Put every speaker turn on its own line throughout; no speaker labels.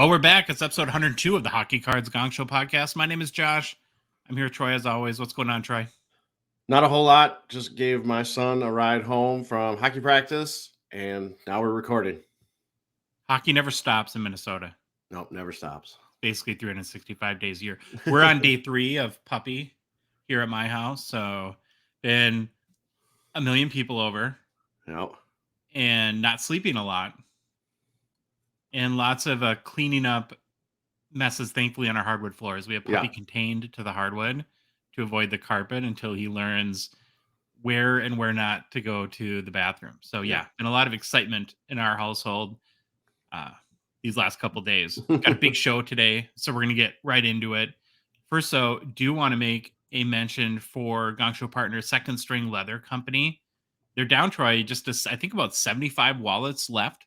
Well, we're back. It's episode 102 of the Hockey Cards Gongshow podcast. My name is Josh. I'm here with Troy as always. What's going on, Troy?
Not a whole lot. Just gave my son a ride home from hockey practice, and now we're recording.
Hockey never stops in Minnesota.
Nope, never stops.
Basically 365 days a year. We're on day 3 of puppy here at my house. So been a million people over.
Yep.
And not sleeping a lot. And lots of cleaning up messes, thankfully, on our hardwood floors. We have puppy contained to the hardwood to avoid the carpet until he learns where and where not to go to the bathroom. So been a lot of excitement in our household these last couple days. Got a big show today, so we're gonna get right into it. First, so do want to make a mention for Gongshow partner Second String Leather Company. They're down, Troy, I think about 75 wallets left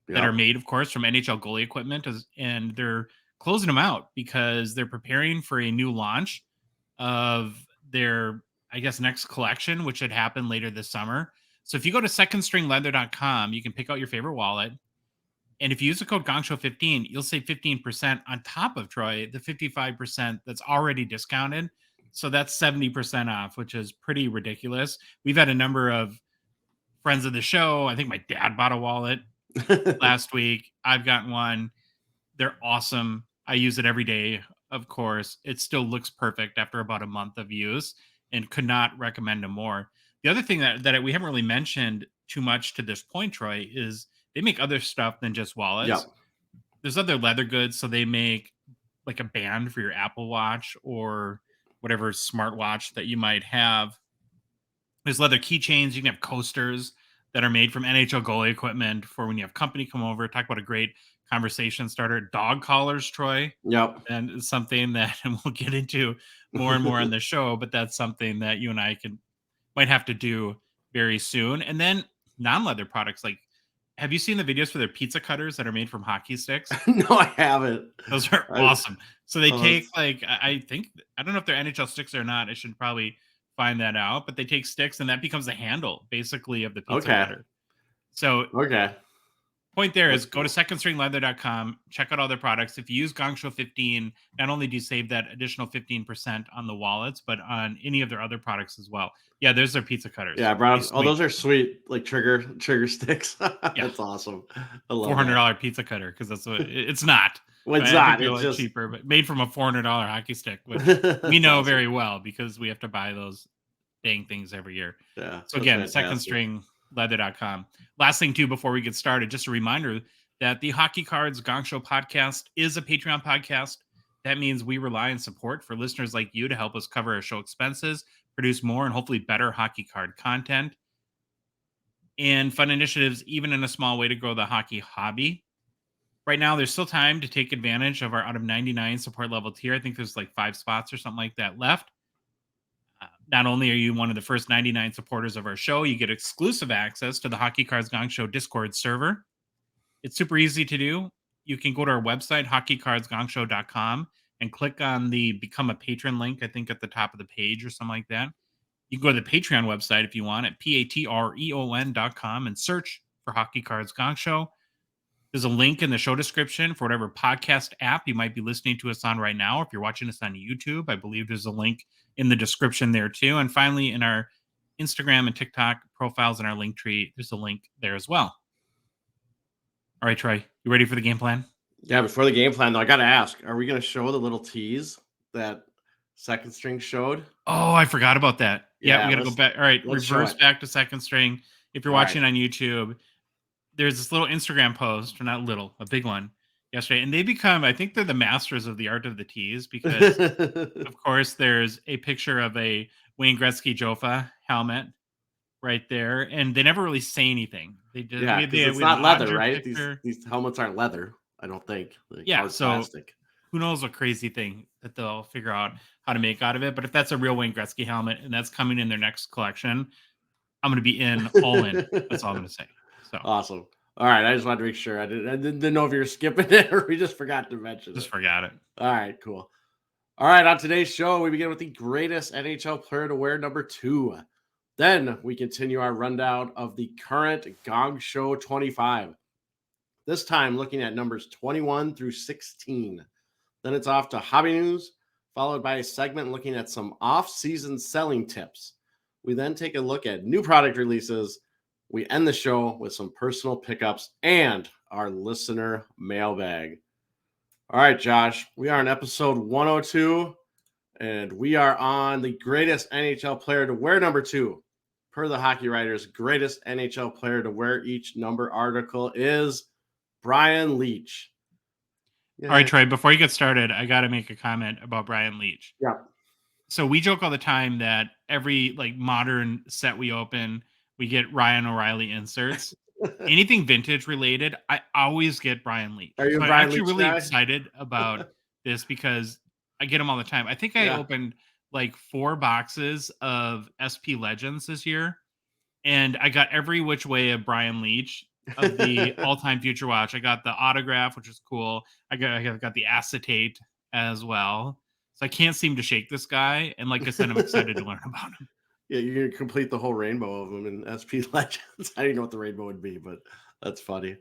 that are made, of course, from NHL goalie equipment, and they're closing them out because they're preparing for a new launch of their, I guess, next collection, which should happen later this summer. So if you go to secondstringleather.com, you can pick out your favorite wallet. And if you use the code Gongshow15, you'll save 15% on top of, Troy, the 55% that's already discounted. So that's 70% off, which is pretty ridiculous. We've had a number of friends of the show. I think my dad bought a wallet last week. I've gotten one. They're awesome. I use it every day, of course. It still looks perfect after about a month of use and could not recommend them more. The other thing that we haven't really mentioned too much to this point, Troy, is they make other stuff than just wallets.
Yep.
There's other leather goods. So they make like a band for your Apple Watch or whatever smartwatch that you might have. There's leather keychains. You can have coasters that are made from NHL goalie equipment for when you have company come over. Talk about a great conversation starter. Dog collars, Troy.
Yep.
And it's something that we'll get into more and more on the show, but that's something that you and I might have to do very soon. And then non-leather products, like, have you seen the videos for their pizza cutters that are made from hockey sticks?
No, I haven't.
Those are awesome. So they take I don't know if they're NHL sticks or not. I should probably find that out, but they take sticks and that becomes the handle basically of the pizza cutter. So point there is go to secondstringleather.com, check out all their products. If you use Gongshow15, not only do you save that additional 15% on the wallets, but on any of their other products as well. Yeah, there's their pizza cutters.
Yeah, Brown. Oh, those are sweet, like trigger sticks. That's awesome. I love
$400 pizza cutter, because that's what it's not.
Well, it's not.
It's just cheaper, but made from a $400 hockey stick, which we know awesome. Very well because we have to buy those dang things every year.
Yeah.
So again, secondstringleather.com. Last thing too, before we get started, just a reminder that the Hockey Cards Gongshow podcast is a Patreon podcast. That means we rely on support for listeners like you to help us cover our show expenses, produce more and hopefully better hockey card content, and fun initiatives, even in a small way, to grow the hockey hobby. Right now, there's still time to take advantage of our out of 99 support level tier. I think there's like 5 spots or something like that left. Not only are you one of the first 99 supporters of our show, you get exclusive access to the Hockey Cards Gongshow Discord server. It's super easy to do. You can go to our website, hockeycardsgongshow.com, and click on the Become a Patron link, I think at the top of the page or something like that. You can go to the Patreon website if you want at patreon.com and search for Hockey Cards Gongshow. There's a link in the show description for whatever podcast app you might be listening to us on right now. If you're watching us on YouTube, I believe there's a link in the description there too. And finally, in our Instagram and TikTok profiles in our link tree, there's a link there as well. All right, Troy, you ready for the game plan?
Yeah, before the game plan, though, I got to ask, are we going to show the little tease that Second String showed?
Oh, I forgot about that. Yeah, we got to go back. All right, reverse back to Second String. If you're watching on YouTube, there's this little Instagram post, or not little, a big one, yesterday. And they become, I think they're the masters of the art of the tease because, of course, there's a picture of a Wayne Gretzky Jofa helmet right there. And they never really say anything. They just,
it's not leather, right? These helmets aren't leather, I don't think.
So plastic. Who knows what crazy thing that they'll figure out how to make out of it. But if that's a real Wayne Gretzky helmet and that's coming in their next collection, I'm going to be all in. That's all I'm going to say. So
awesome. All right. I just wanted to make sure. I didn't know if you were skipping it or we just forgot to mention it.
Just forgot it.
All right, cool. All right. On today's show, we begin with the greatest NHL player to wear number 2. Then we continue our rundown of the current Gong Show 25. This time looking at numbers 21 through 16. Then it's off to hobby news, followed by a segment looking at some off-season selling tips. We then take a look at new product releases. We end the show with some personal pickups and our listener mailbag. All right, Josh, we are on episode 102, and we are on the greatest NHL player to wear number 2. Per the Hockey Writers, greatest NHL player to wear each number article is Brian Leetch.
All right, Troy, before you get started, I got to make a comment about Brian Leetch.
Yeah.
So we joke all the time that every modern set we open, we get Ryan O'Reilly inserts. Anything vintage related, I always get Brian Leetch.
Are you
so
a Brian
I'm actually
Leetch
really
guy?
excited about this because I get them all the time. I think I opened 4 boxes of SP Legends this year, and I got every which way of Brian Leetch of the all-time Future Watch. I got the autograph, which is cool. I got the acetate as well. So I can't seem to shake this guy. And like I said, I'm excited to learn about him.
Yeah, you're gonna complete the whole rainbow of them in SP Legends. I didn't know what the rainbow would be, but that's funny.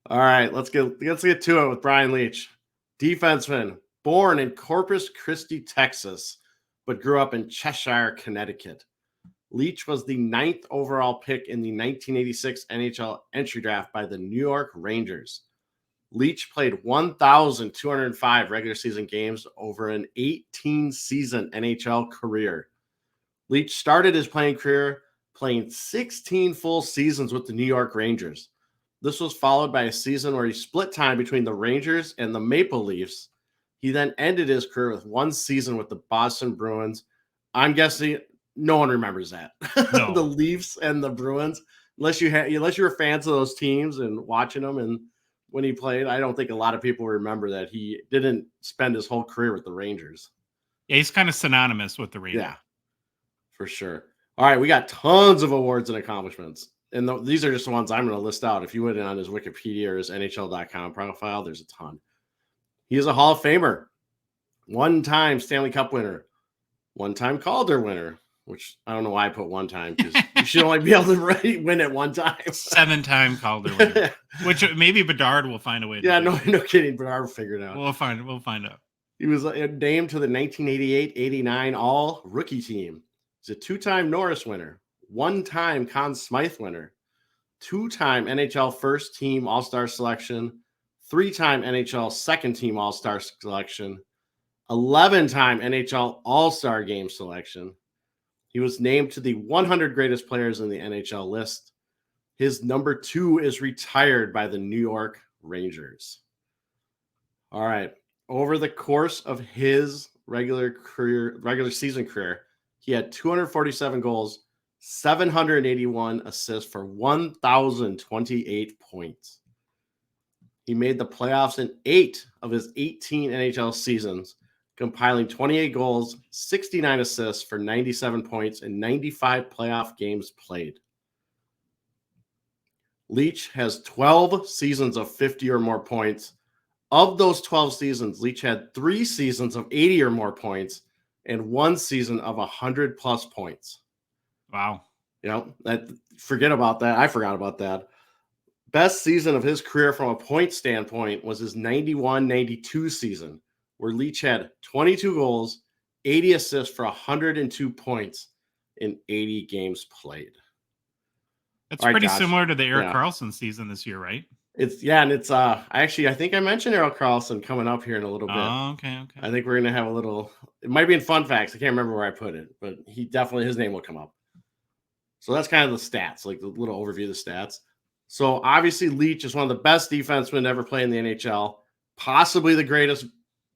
All right, let's get to it with Brian Leetch. Defenseman, born in Corpus Christi, Texas, but grew up in Cheshire, Connecticut. Leetch was the 9th overall pick in the 1986 NHL entry draft by the New York Rangers. Leetch played 1,205 regular season games over an 18-season NHL career. Leetch started his playing career playing 16 full seasons with the New York Rangers. This was followed by a season where he split time between the Rangers and the Maple Leafs. He then ended his career with 1 season with the Boston Bruins. I'm guessing no one remembers that.
No.
The Leafs and the Bruins, unless you were fans of those teams and watching them. And when he played, I don't think a lot of people remember that he didn't spend his whole career with the Rangers.
Yeah, he's kind of synonymous with the Rangers.
Yeah, for sure. All right, we got tons of awards and accomplishments. And these are just the ones I'm going to list out. If you went on his Wikipedia or his NHL.com profile, there's a ton. He is a Hall of Famer, 1-time Stanley Cup winner, 1-time Calder winner, which I don't know why I put 1 time because you should only be able to win at 1 time.
7-time Calder winner, which maybe Bedard will find a way to
do. No kidding. Bedard will figure it out.
We'll find out.
He was named to the 1988-89 All-Rookie team. He's a 2-time Norris winner, 1-time Conn Smythe winner, 2-time NHL First Team All-Star selection, 3-time NHL Second Team All-Star selection, 11-time NHL All-Star Game selection. He was named to the 100 greatest players in the NHL list. His number 2 is retired by the New York Rangers. All right. Over the course of his regular season career, he had 247 goals, 781 assists for 1,028 points. He made the playoffs in 8 of his 18 NHL seasons, compiling 28 goals, 69 assists for 97 points in 95 playoff games played. Leetch has 12 seasons of 50 or more points. Of those 12 seasons, Leetch had 3 seasons of 80 or more points and 1 season of 100-plus points.
Wow.
Forget about that. I forgot about that. Best season of his career from a point standpoint was his 91-92 season, where Leetch had 22 goals, 80 assists for 102 points in 80 games played.
That's pretty similar to the Erik Karlsson season this year, right?
I think I mentioned Erik Karlsson coming up here in a little bit.
Oh, okay.
I think we're going to have a little, it might be in fun facts. I can't remember where I put it, but his name will come up. So that's kind of the stats, like the little overview of the stats. So obviously Leetch is one of the best defensemen to ever play in the NHL, possibly the greatest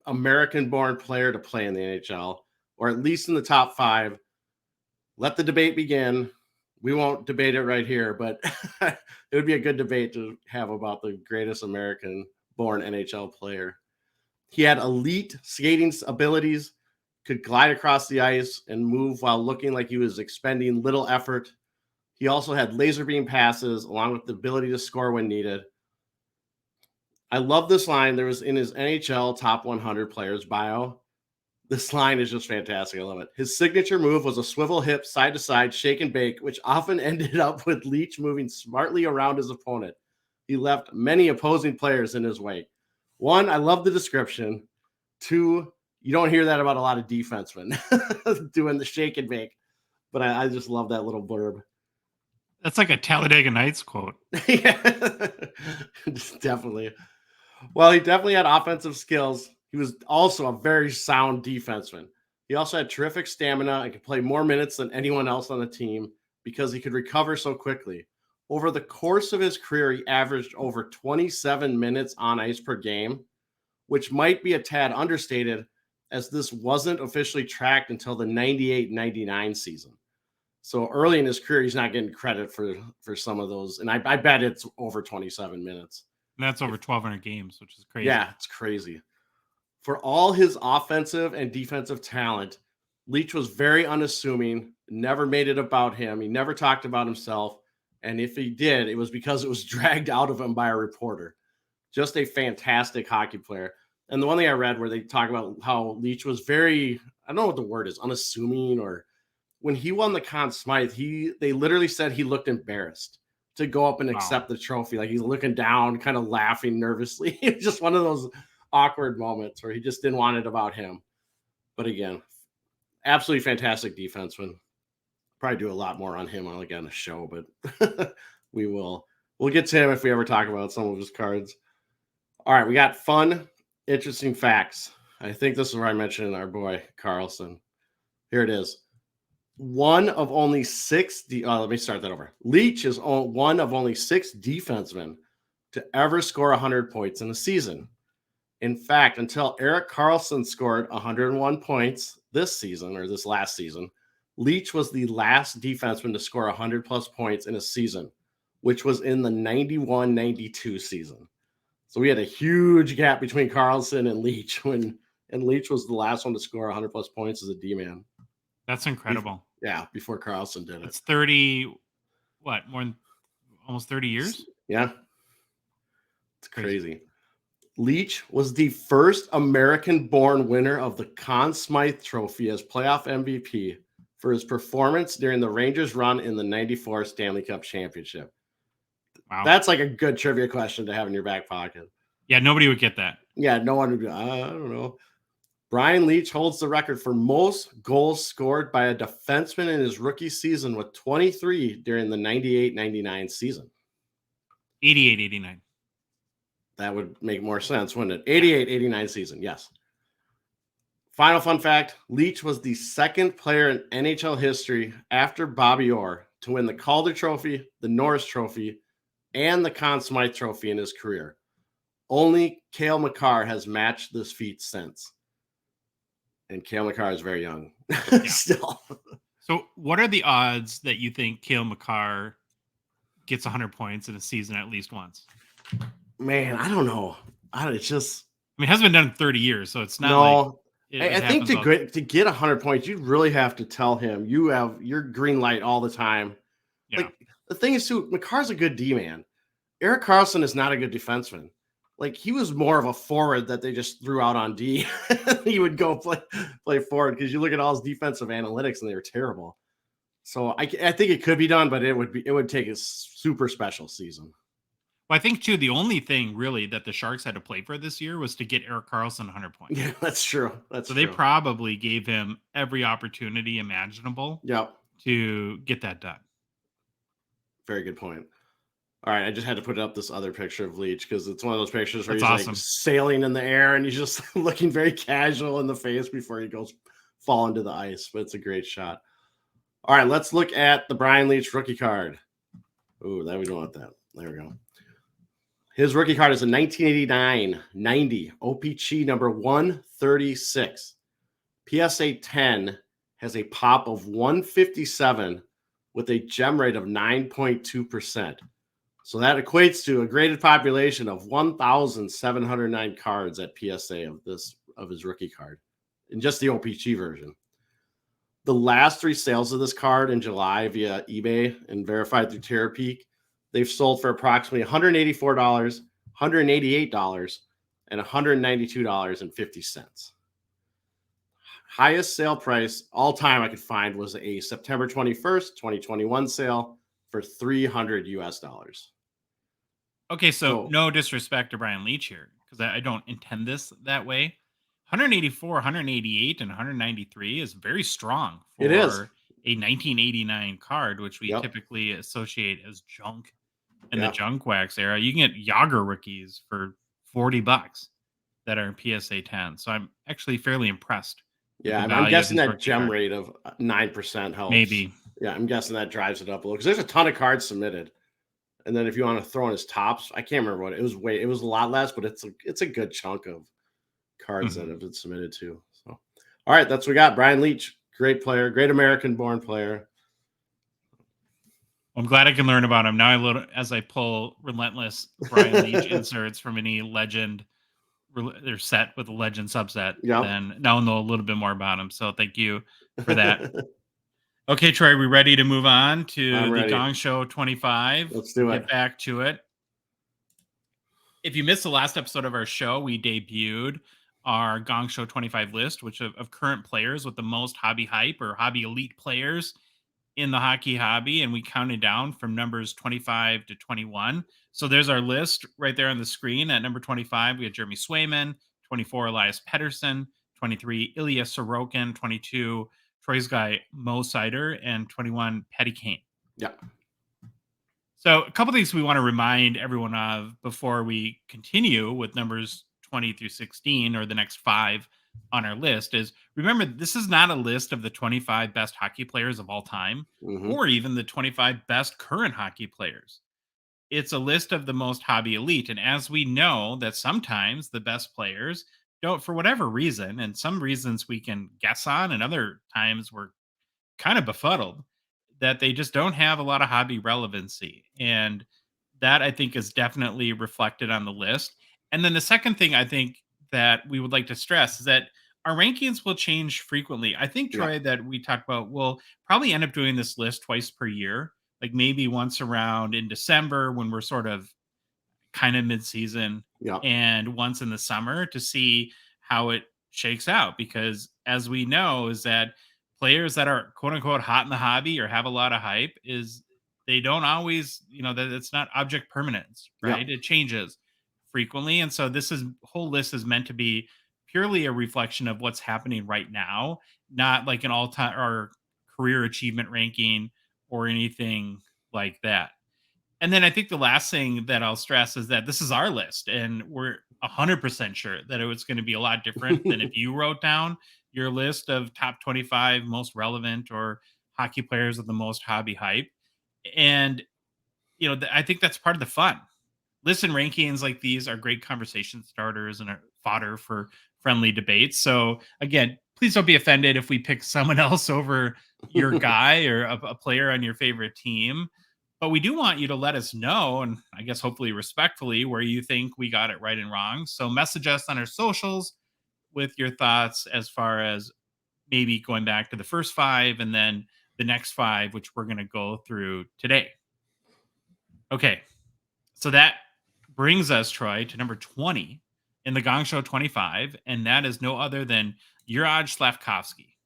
American-born player to play in the NHL, or at least in the top 5. Let the debate begin. We won't debate it right here, but it would be a good debate to have about the greatest American-born NHL player. He had elite skating abilities, could glide across the ice and move while looking like he was expending little effort. He also had laser beam passes along with the ability to score when needed. I love this line. There was in his NHL top 100 players bio. This line is just fantastic. I love it. His signature move was a swivel hip side to side, shake and bake, which often ended up with Leetch moving smartly around his opponent. he left many opposing players in his wake. 1, I love the description. 2, you don't hear that about a lot of defensemen doing the shake and bake, but I just love that little blurb.
That's like a Talladega Nights quote.
Yeah, definitely. Well, he definitely had offensive skills. He was also a very sound defenseman. He also had terrific stamina and could play more minutes than anyone else on the team because he could recover so quickly. Over the course of his career, he averaged over 27 minutes on ice per game, which might be a tad understated as this wasn't officially tracked until the 98-99 season. So early in his career, he's not getting credit for some of those. And I bet it's over 27 minutes.
And that's over 1,200 games, which is crazy.
Yeah, it's crazy. For all his offensive and defensive talent, Leach was very unassuming, never made it about him. He never talked about himself. And if he did, it was because it was dragged out of him by a reporter. Just a fantastic hockey player. And the one thing I read where they talk about how Leach was very, I don't know what the word is, unassuming, or when he won the Conn Smythe, they literally said he looked embarrassed to go up and accept the trophy. Like he's looking down, kind of laughing nervously. It's just one of those awkward moments where he just didn't want it about him. But again, absolutely fantastic defenseman. Probably do a lot more on him on again a show, but we'll get to him if we ever talk about some of his cards. All right, we got fun, interesting facts. I think this is where I mentioned our boy Carlson. Here it is. One of only 6. Let me start that over. Leach is one of only 6 defensemen to ever score 100 points in a season. In fact, until Erik Karlsson scored 101 points this season, or this last season, Leach was the last defenseman to score 100 plus points in a season, which was in the 91-92 season. So we had a huge gap between Karlsson and Leach and Leach was the last one to score 100 plus points as a D-man.
That's incredible.
Before Karlsson did it.
It's 30, what, almost 30 years?
Yeah. It's crazy. Leach was the first American-born winner of the Conn Smythe Trophy as playoff MVP for his performance during the Rangers' run in the 94 Stanley Cup Championship. Wow. That's like a good trivia question to have in your back pocket.
Yeah, nobody would get that.
Yeah, no one would be, I don't know. Brian Leach holds the record for most goals scored by a defenseman in his rookie season with 23 during the 98-99 season.
88-89.
That would make more sense, wouldn't it? 88-89 season, yes. Final fun fact, Leach was the second player in NHL history after Bobby Orr to win the Calder Trophy, the Norris Trophy, and the Conn Smythe Trophy in his career. Only Cale Makar has matched this feat since. And Cale Makar is very young still.
So what are the odds that you think Cale Makar gets 100 points in a season at least once?
Man, I don't know. It's just...
I mean, it hasn't been done in 30 years, so it's not
I think to get 100 points, you'd really have to tell him you have your green light all the time. Yeah. Like, the thing is, too, Makar's a good D-man. Erik Karlsson is not a good defenseman. Like, he was more of a forward that they just threw out on D. He would go play forward because you look at all his defensive analytics and they were terrible. So I think it could be done, but it would take a super special season.
Well, I think, too, the only thing really that the Sharks had to play for this year was to get Erik Karlsson 100 points.
Yeah, that's true.
They probably gave him every opportunity imaginable to get that done.
Very good point. All right, I just had to put up this other picture of Leach because it's one of those pictures where
That's
he's like sailing in the air and he's just looking very casual in the face before he goes fall into the ice. But it's a great shot. All right, let's look at the Brian Leach rookie card. Oh, we don't want that. There we go. His rookie card is a 1989-90 OPC number 136. PSA 10 has a pop of 157 with a gem rate of 9.2%. So that equates to a graded population of 1,709 cards at PSA of his rookie card, in just the OPC version. The last 3 sales of this card in July via eBay and verified through Terapeak, they've sold for approximately $184, $188, and $192.50. Highest sale price all time I could find was a September 21st, 2021 sale for $300 US.
Okay, so no disrespect to Brian Leach here, because I don't intend this that way. 184, 188, and 193 is very strong
It is.
for a 1989 card, which we
Yep.
typically associate as junk in the
Yep.
junk wax era. You can get Yager rookies for $40 that are PSA 10. So I'm actually fairly impressed with
Yeah,
the
I'm
value of
guessing
these
that
rookie
gem
cards.
rate of 9% helps.
Maybe.
Yeah, I'm guessing that drives it up a little because there's a ton of cards submitted. And then if you want to throw in his tops, I can't remember what it was. It was a lot less, but it's a good chunk of cards that have been submitted too. So, all right, that's what we got. Brian Leach, great player, great American-born player.
I'm glad I can learn about him now. As I pull relentless Brian Leach inserts from any legend, they're set with a legend subset.
Yep.
Then now I'll know a little bit more about him. So thank you for that. Okay, Troy, we ready to move on to the Gong Show 25?
Let's do it.
Get back to it. If you missed the last episode of our show, we debuted our Gong Show 25 list, which of current players with the most hobby hype or hobby elite players in the hockey hobby, and we counted down from numbers 25 to 21. So there's our list right there on the screen. At number 25, we had Jeremy Swayman, 24, Elias Pettersson, 23, Ilya Sorokin, 22, Troy's guy, Mo Sider, and 21, Patty Kane.
Yeah.
So a couple things we want to remind everyone of before we continue with numbers 20 through 16, or the next 5 on our list, is remember, this is not a list of the 25 best hockey players of all time, or even the 25 best current hockey players. It's a list of the most hobby elite. And as we know that sometimes the best players don't, for whatever reason, and some reasons we can guess on, and other times we're kind of befuddled, that they just don't have a lot of hobby relevancy. And that, I think, is definitely reflected on the list. And then the second thing I think that we would like to stress is that our rankings will change frequently. I think, Troy, that we talked about, we'll probably end up doing this list twice per year, like maybe once around in December when we're sort of kind of mid-season, and once in the summer to see how it shakes out. Because as we know, is that players that are quote unquote hot in the hobby or have a lot of hype, is they don't always, that it's not object permanence, right? It changes frequently. And so this whole list is meant to be purely a reflection of what's happening right now, not like an all-time or career achievement ranking or anything like that. And then I think the last thing that I'll stress is that this is our list, and we're 100% sure that it was going to be a lot different than if you wrote down your list of top 25 most relevant or hockey players with the most hobby hype. And, I think that's part of the fun. List and rankings like these are great conversation starters and are fodder for friendly debates. So again, please don't be offended if we pick someone else over your guy or a player on your favorite team. But we do want you to let us know, and I guess hopefully respectfully, where you think we got it right and wrong. So message us on our socials with your thoughts as far as maybe going back to the first 5 and then the next 5, which we're going to go through today. Okay. So that brings us, Troy, to number 20 in the Gong Show 25, and that is no other than Juraj Slavkovsky.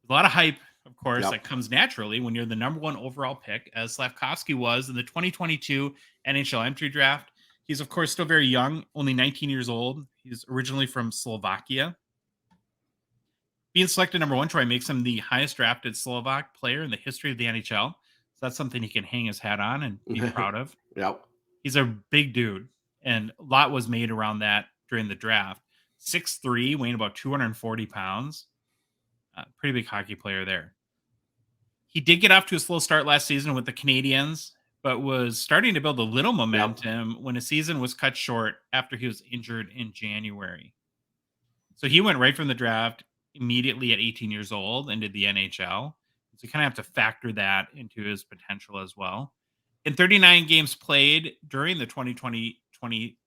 A lot of hype, of course, that comes naturally when you're the number 1 overall pick, as Slavkovsky was in the 2022 NHL entry draft. He's, of course, still very young, only 19 years old. He's originally from Slovakia. Being selected number 1, Troy, makes him the highest drafted Slovak player in the history of the NHL. So that's something he can hang his hat on and be proud of. He's a big dude, and a lot was made around that during the draft. 6'3", weighing about 240 pounds. Pretty big hockey player there. He did get off to a slow start last season with the Canadiens, but was starting to build a little momentum when his season was cut short after he was injured in January. So he went right from the draft immediately at 18 years old into the NHL. So you kind of have to factor that into his potential as well. In 39 games played during the 2020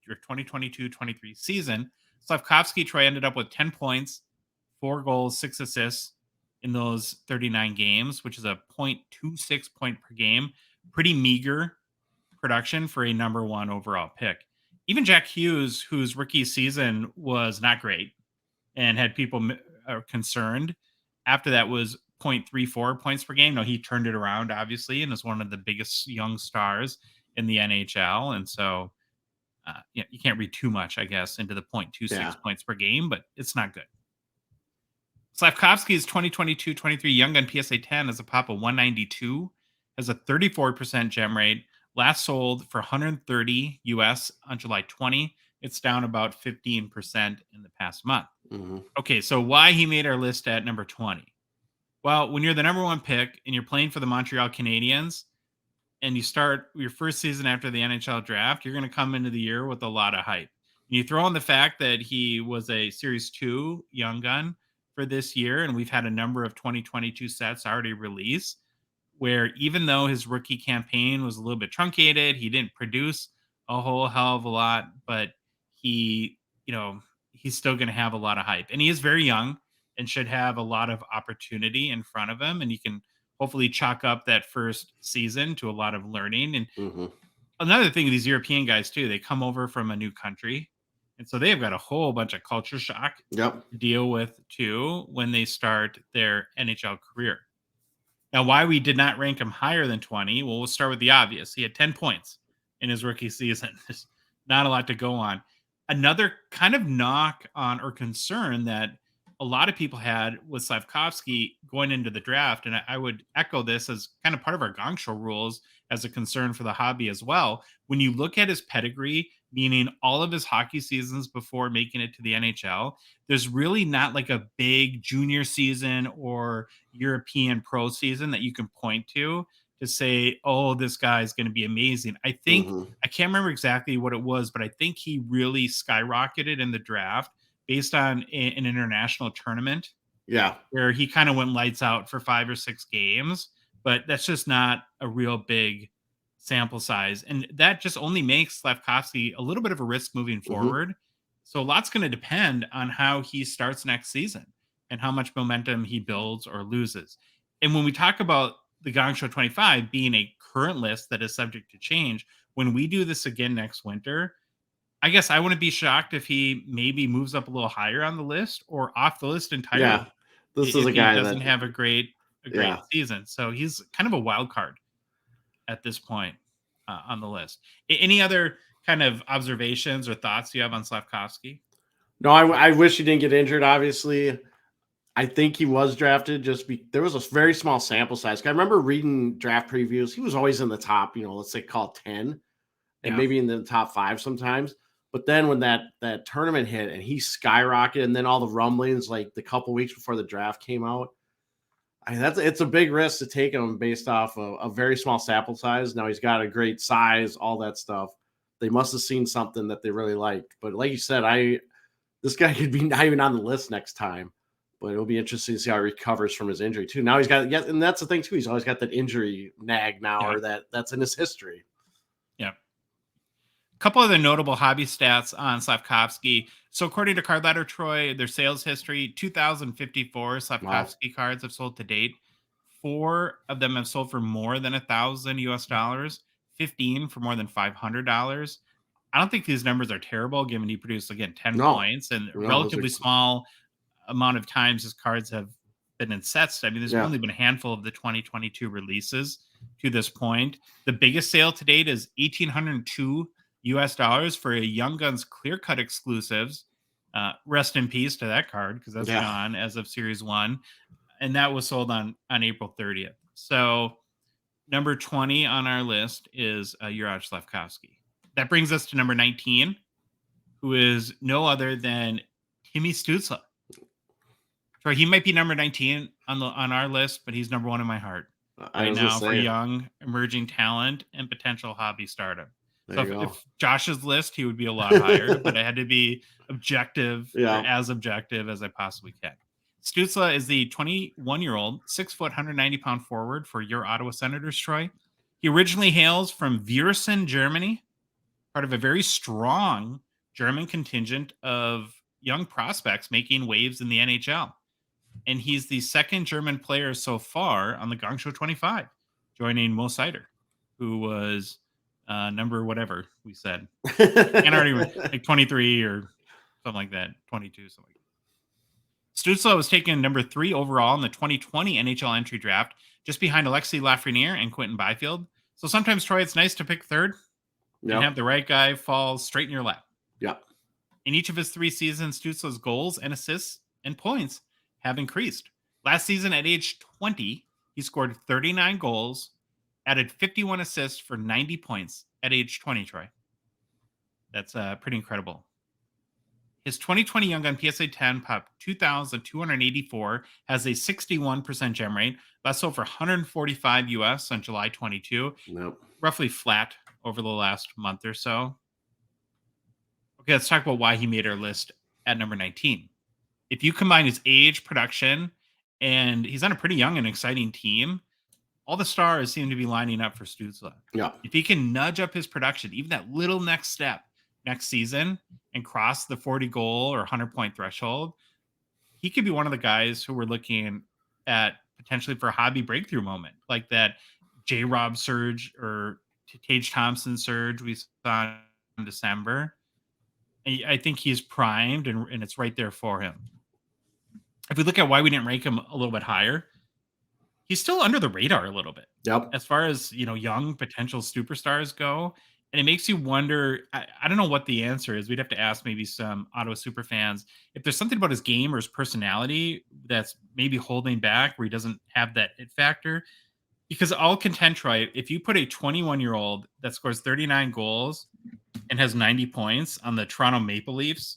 or 2022-23 season, Slavkovsky, Troy, ended up with 10 points, 4 goals, 6 assists in those 39 games, which is a 0.26 point per game. Pretty meager production for a number 1 overall pick. Even Jack Hughes, whose rookie season was not great and had people concerned, after that was 0.34 points per game. No, he turned it around, obviously, and is one of the biggest young stars in the NHL. And so you can't read too much, I guess, into the 0.26 points per game, but it's not good. Slavkovsky's 2022-23 Young Gun PSA 10 has a pop of 192, has a 34% gem rate. Last sold for 130 US on July 20. It's down about 15% in the past month.
Mm-hmm.
Okay, so why he made our list at number 20? Well, when you're the number one pick and you're playing for the Montreal Canadiens and you start your first season after the NHL draft, you're going to come into the year with a lot of hype. You throw in the fact that he was a Series 2 Young Gun for this year, and we've had a number of 2022 sets already released, where even though his rookie campaign was a little bit truncated, he didn't produce a whole hell of a lot, but he, he's still going to have a lot of hype. And he is very young and should have a lot of opportunity in front of him. And you can hopefully chalk up that first season to a lot of learning. And another thing, these European guys too, they come over from a new country. And so they've got a whole bunch of culture shock to deal with too when they start their NHL career. Now, why we did not rank him higher than 20? Well, we'll start with the obvious. He had 10 points in his rookie season. There's not a lot to go on. Another kind of knock on or concern that a lot of people had with Slavkovsky going into the draft, and I would echo this as kind of part of our Gongshow rules as a concern for the hobby as well. When you look at his pedigree, meaning all of his hockey seasons before making it to the NHL, there's really not like a big junior season or European pro season that you can point to say, oh, this guy is going to be amazing. I think, I can't remember exactly what it was, but I think he really skyrocketed in the draft based on an international tournament.
Yeah.
Where he kind of went lights out for 5 or 6 games, but that's just not a real big sample size. And that just only makes Slavkovsky a little bit of a risk moving forward. So a lot's going to depend on how he starts next season and how much momentum he builds or loses. And when we talk about the Gongshow 25 being a current list that is subject to change, when we do this again next winter, I guess I wouldn't be shocked if he maybe moves up a little higher on the list or off the list entirely.
Yeah, this is a guy
that doesn't have a great season. So he's kind of a wild card at this point on the list. Any other kind of observations or thoughts you have on Slavkovsky?
No, I wish he didn't get injured. Obviously, I think he was drafted there was a very small sample size. I remember reading draft previews. He was always in the top, let's say call it 10 and maybe in the top 5 sometimes. But then when that tournament hit and he skyrocketed, and then all the rumblings like the couple weeks before the draft came out, it's a big risk to take him based off a very small sample size. Now he's got a great size, all that stuff. They must have seen something that they really liked. But like you said, this guy could be not even on the list next time. But it'll be interesting to see how he recovers from his injury too. Now he's got, and that's the thing too. He's always got that injury nag now, or that's in his history.
Yeah. A couple of the notable hobby stats on Slavkovsky. So according to Card Ladder Troy, their sales history, 2,054 Slavkovsky cards have sold to date. 4 of them have sold for more than $1,000 US, 15 for more than $500. I don't think these numbers are terrible, given he produced, again, 10 points and relatively small amount of times his cards have been in sets. I mean, there's only been a handful of the 2022 releases to this point. The biggest sale to date is $1,802 US for a Young Guns Clear Cut exclusives. Rest in peace to that card, because that's gone as of Series 1. And that was sold on April 30th. So number 20 on our list is Juraj Slavkovsky. That brings us to number 19, who is no other than Timmy Stützle. Troy, he might be number 19 on our list, but he's number 1 in my heart right now for young, emerging talent and potential hobby startup. So if Josh's list, he would be a lot higher, but I had to be objective, or as objective as I possibly can. Stützle is the 21-year-old, 6 foot, 190-pound forward for your Ottawa Senators, Troy. He originally hails from Viersen, Germany, part of a very strong German contingent of young prospects making waves in the NHL. And he's the second German player so far on the Gongshow 25, joining Mo Seider, who was number whatever we said. And already like 23 or something like that, 22, something like that. Stützle was taken number 3 overall in the 2020 NHL entry draft, just behind Alexis Lafreniere and Quentin Byfield. So sometimes, Troy, it's nice to pick third and have the right guy fall straight in your lap.
Yeah.
In each of his 3 seasons, Stützle's goals and assists and points have increased. Last season at age 20, he scored 39 goals, added 51 assists for 90 points at age 20, Troy. That's pretty incredible. His 2020 Young Gun PSA 10 pop 2,284 has a 61% gem rate. That's sold for 145 US on July 22.
Nope.
Roughly flat over the last month or so. Okay, let's talk about why he made our list at number 19. If you combine his age, production, and he's on a pretty young and exciting team, all the stars seem to be lining up for Stützle.
Yeah.
If he can nudge up his production, even that little next step next season and cross the 40 goal or 100-point threshold, he could be one of the guys who we're looking at potentially for a hobby breakthrough moment, like that J-Rob surge or Tage Thompson surge we saw in December. I think he's primed and it's right there for him. If we look at why we didn't rank him a little bit higher, he's still under the radar a little bit.
Yep.
As far as, young potential superstars go. And it makes you wonder, I don't know what the answer is. We'd have to ask maybe some Ottawa super fans if there's something about his game or his personality that's maybe holding back where he doesn't have that it factor. Because I'll contend, Troy, if you put a 21-year-old that scores 39 goals and has 90 points on the Toronto Maple Leafs,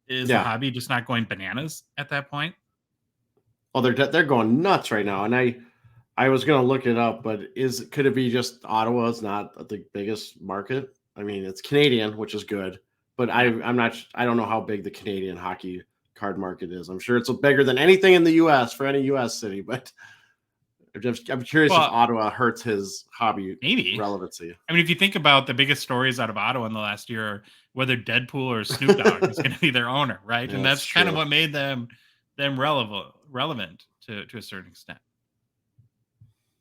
is the hobby just not going bananas at that point?
Well, they're going nuts right now. And I was going to look it up, but could it be just Ottawa's not the biggest market? I mean, it's Canadian, which is good, but I don't know how big the Canadian hockey card market is. I'm sure it's bigger than anything in the U.S. for any U.S. city, but I'm curious if Ottawa hurts his hobby relevancy.
I mean, if you think about the biggest stories out of Ottawa in the last year, whether Deadpool or Snoop Dogg is going to be their owner, right? Yeah, and that's kind of what made them relevant to a certain extent.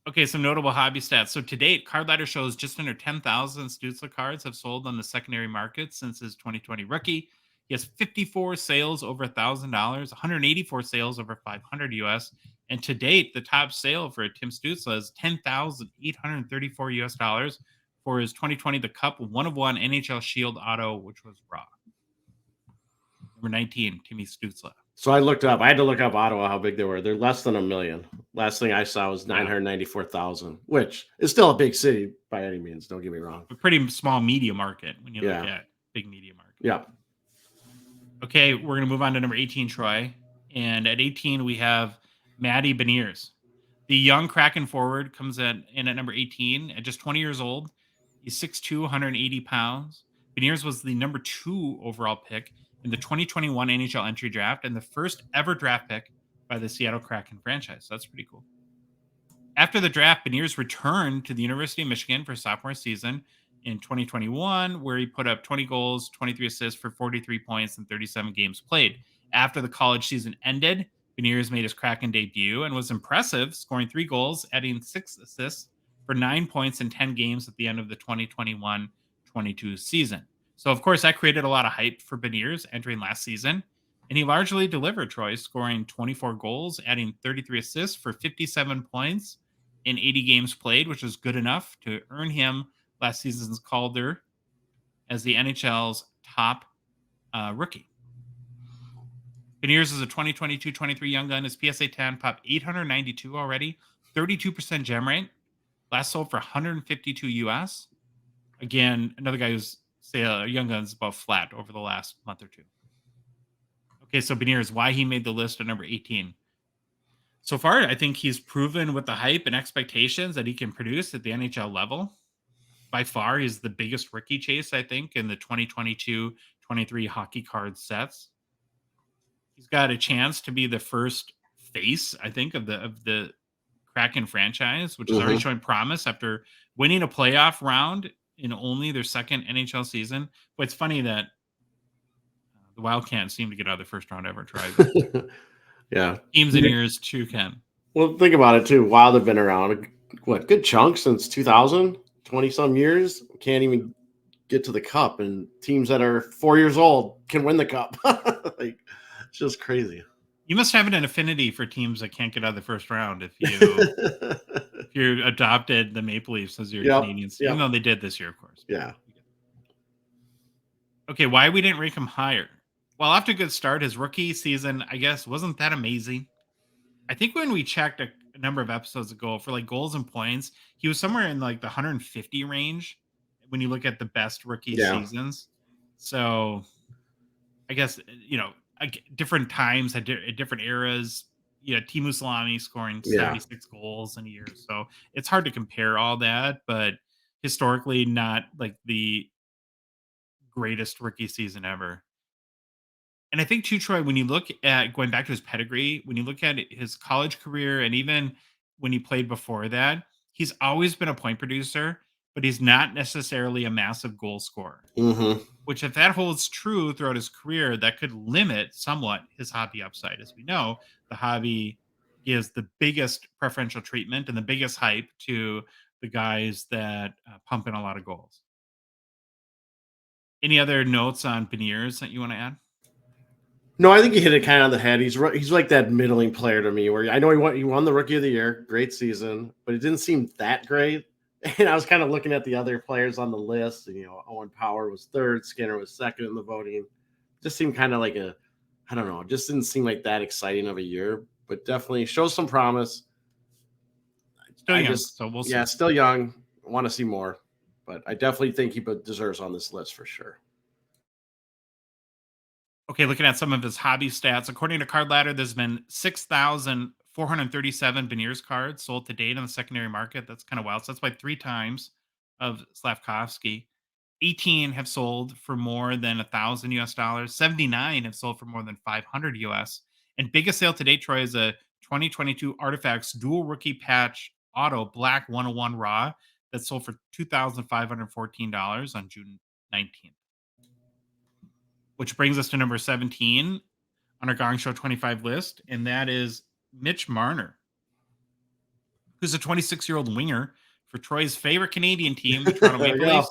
Okay, some notable hobby stats. So to date, Card Ladder shows just under 10,000 Stützle cards have sold on the secondary market since his 2020 rookie. He has 54 sales over $1,000, 184 sales over 500 US, and to date, the top sale for Tim Stützle is $10,834 US for his 2020 The Cup 1/1 NHL Shield Auto, which was raw. Number 19, Timmy Stützle.
So I looked up. I had to look up Ottawa, how big they were. They're less than 1 million. Last thing I saw was 994,000, which is still a big city by any means. Don't get me wrong.
A pretty small media market when you look at big media market.
Yeah.
Okay, we're going to move on to number 18, Troy. And at 18, we have Matty Beniers. The young Kraken forward comes in at number 18 at just 20 years old. He's 6'2", 180 pounds. Beniers was the number 2 overall pick in the 2021 NHL entry draft and the first ever draft pick by the Seattle Kraken franchise. So that's pretty cool. After the draft, Beniers returned to the University of Michigan for sophomore season in 2021, where he put up 20 goals, 23 assists for 43 points in 37 games played. After the college season ended, Beniers made his Kraken debut and was impressive, scoring 3 goals, adding 6 assists for 9 points in 10 games at the end of the 2021-22 season. So, of course, that created a lot of hype for Beniers entering last season, and he largely delivered, Troy, scoring 24 goals, adding 33 assists for 57 points in 80 games played, which was good enough to earn him last season's Calder as the NHL's top rookie. Beniers is a 2022-23 young gun. His PSA 10 popped 892 already, 32% gem rate. Last sold for 152 US. Again, another guy who's young gun's about flat over the last month or two. Okay, so Beniers, why he made the list at number 18. So far, I think he's proven with the hype and expectations that he can produce at the NHL level. By far, he's the biggest rookie chase, I think, in the 2022-23 hockey card sets. He's got a chance to be the first face, I think, of the Kraken franchise, which is already showing promise after winning a playoff round in only their second NHL season. But it's funny that the Wildcats seem to get out of the first round ever tried.
Yeah.
Teams in years too, Ken.
Well, think about it too. Wild have been around, good chunk since 2000, 20-some years. Can't even get to the cup, and teams that are 4 years old can win the cup. It's just crazy.
You must have an affinity for teams that can't get out of the first round if if you adopted the Maple Leafs as your
Yep.
Canadian team,
Yep.
even though they did this year, of course.
Yeah.
Okay, why we didn't rank him higher? Well, after a good start, his rookie season, I guess, wasn't that amazing. I think when we checked a number of episodes ago for like goals and points, he was somewhere in like the 150 range when you look at the best rookie
Yeah.
seasons. So I guess different times at different eras. Timu Salami scoring
Yeah.
76 goals in a year, so it's hard to compare all that. But historically, not like the greatest rookie season ever. And I think too, Troy, when you look at going back to his pedigree, when you look at his college career and even when he played before that, he's always been a point producer, but he's not necessarily a massive goal scorer.
Mm-hmm.
Which, if that holds true throughout his career, that could limit somewhat his hobby upside. As we know, the hobby gives the biggest preferential treatment and the biggest hype to the guys that pump in a lot of goals. Any other notes on Beniers that you want to add?
No, I think you hit it kind of on the head. He's like that middling player to me, where I know he won the Rookie of the Year, great season, but it didn't seem that great. And I was kind of looking at the other players on the list, and Owen Power was third, Skinner was second in the voting. Just seemed kind of like I don't know, just didn't seem like that exciting of a year, but definitely shows some promise.
Still
I
young,
just,
so we'll see.
yeah, still young. Want to see more, but I definitely think he deserves on this list for sure.
Okay, looking at some of his hobby stats, according to Card Ladder, there's been 6,437 Beniers cards sold to date on the secondary market. That's kind of wild. So that's like 3 times of Slavkovsky. 18 have sold for more than $1,000 US. 79 have sold for more than 500 US. And biggest sale to date, Troy, is a 2022 Artifacts dual rookie patch auto black 101 raw that sold for $2,514 on June 19th. Which brings us to number 17 on our Gong Show 25 list, and that is Mitch Marner, who's a 26-year-old winger for Troy's favorite Canadian team, the Toronto
There we
Maple
go.
Leafs.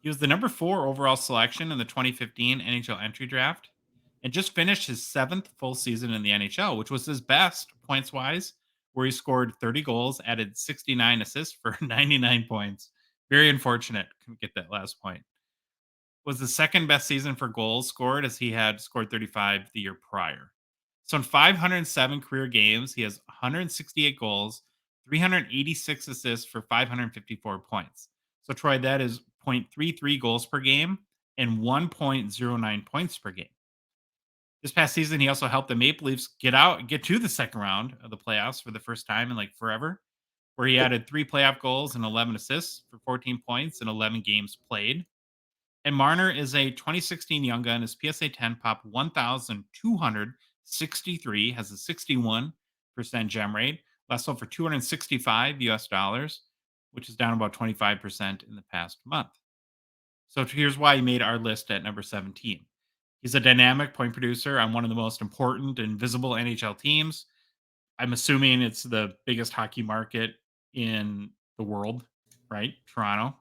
He was the number 4 overall selection in the 2015 NHL entry draft and just finished his 7th full season in the NHL, which was his best points-wise, where he scored 30 goals, added 69 assists for 99 points. Very unfortunate. Couldn't get that last point. Was the second best season for goals scored, as he had scored 35 the year prior. So in 507 career games, he has 168 goals, 386 assists for 554 points. So Troy, that is 0.33 goals per game and 1.09 points per game. This past season, he also helped the Maple Leafs get to the second round of the playoffs for the first time in like forever, where he added 3 playoff goals and 11 assists for 14 points in 11 games played. And Marner is a 2016 Young Gun. His PSA 10 popped 1,263, has a 61% gem rate. Last sold for $265 US, which is down about 25% in the past month. So here's why he made our list at number 17. He's a dynamic point producer on one of the most important and visible NHL teams. I'm assuming it's the biggest hockey market in the world, right? Toronto.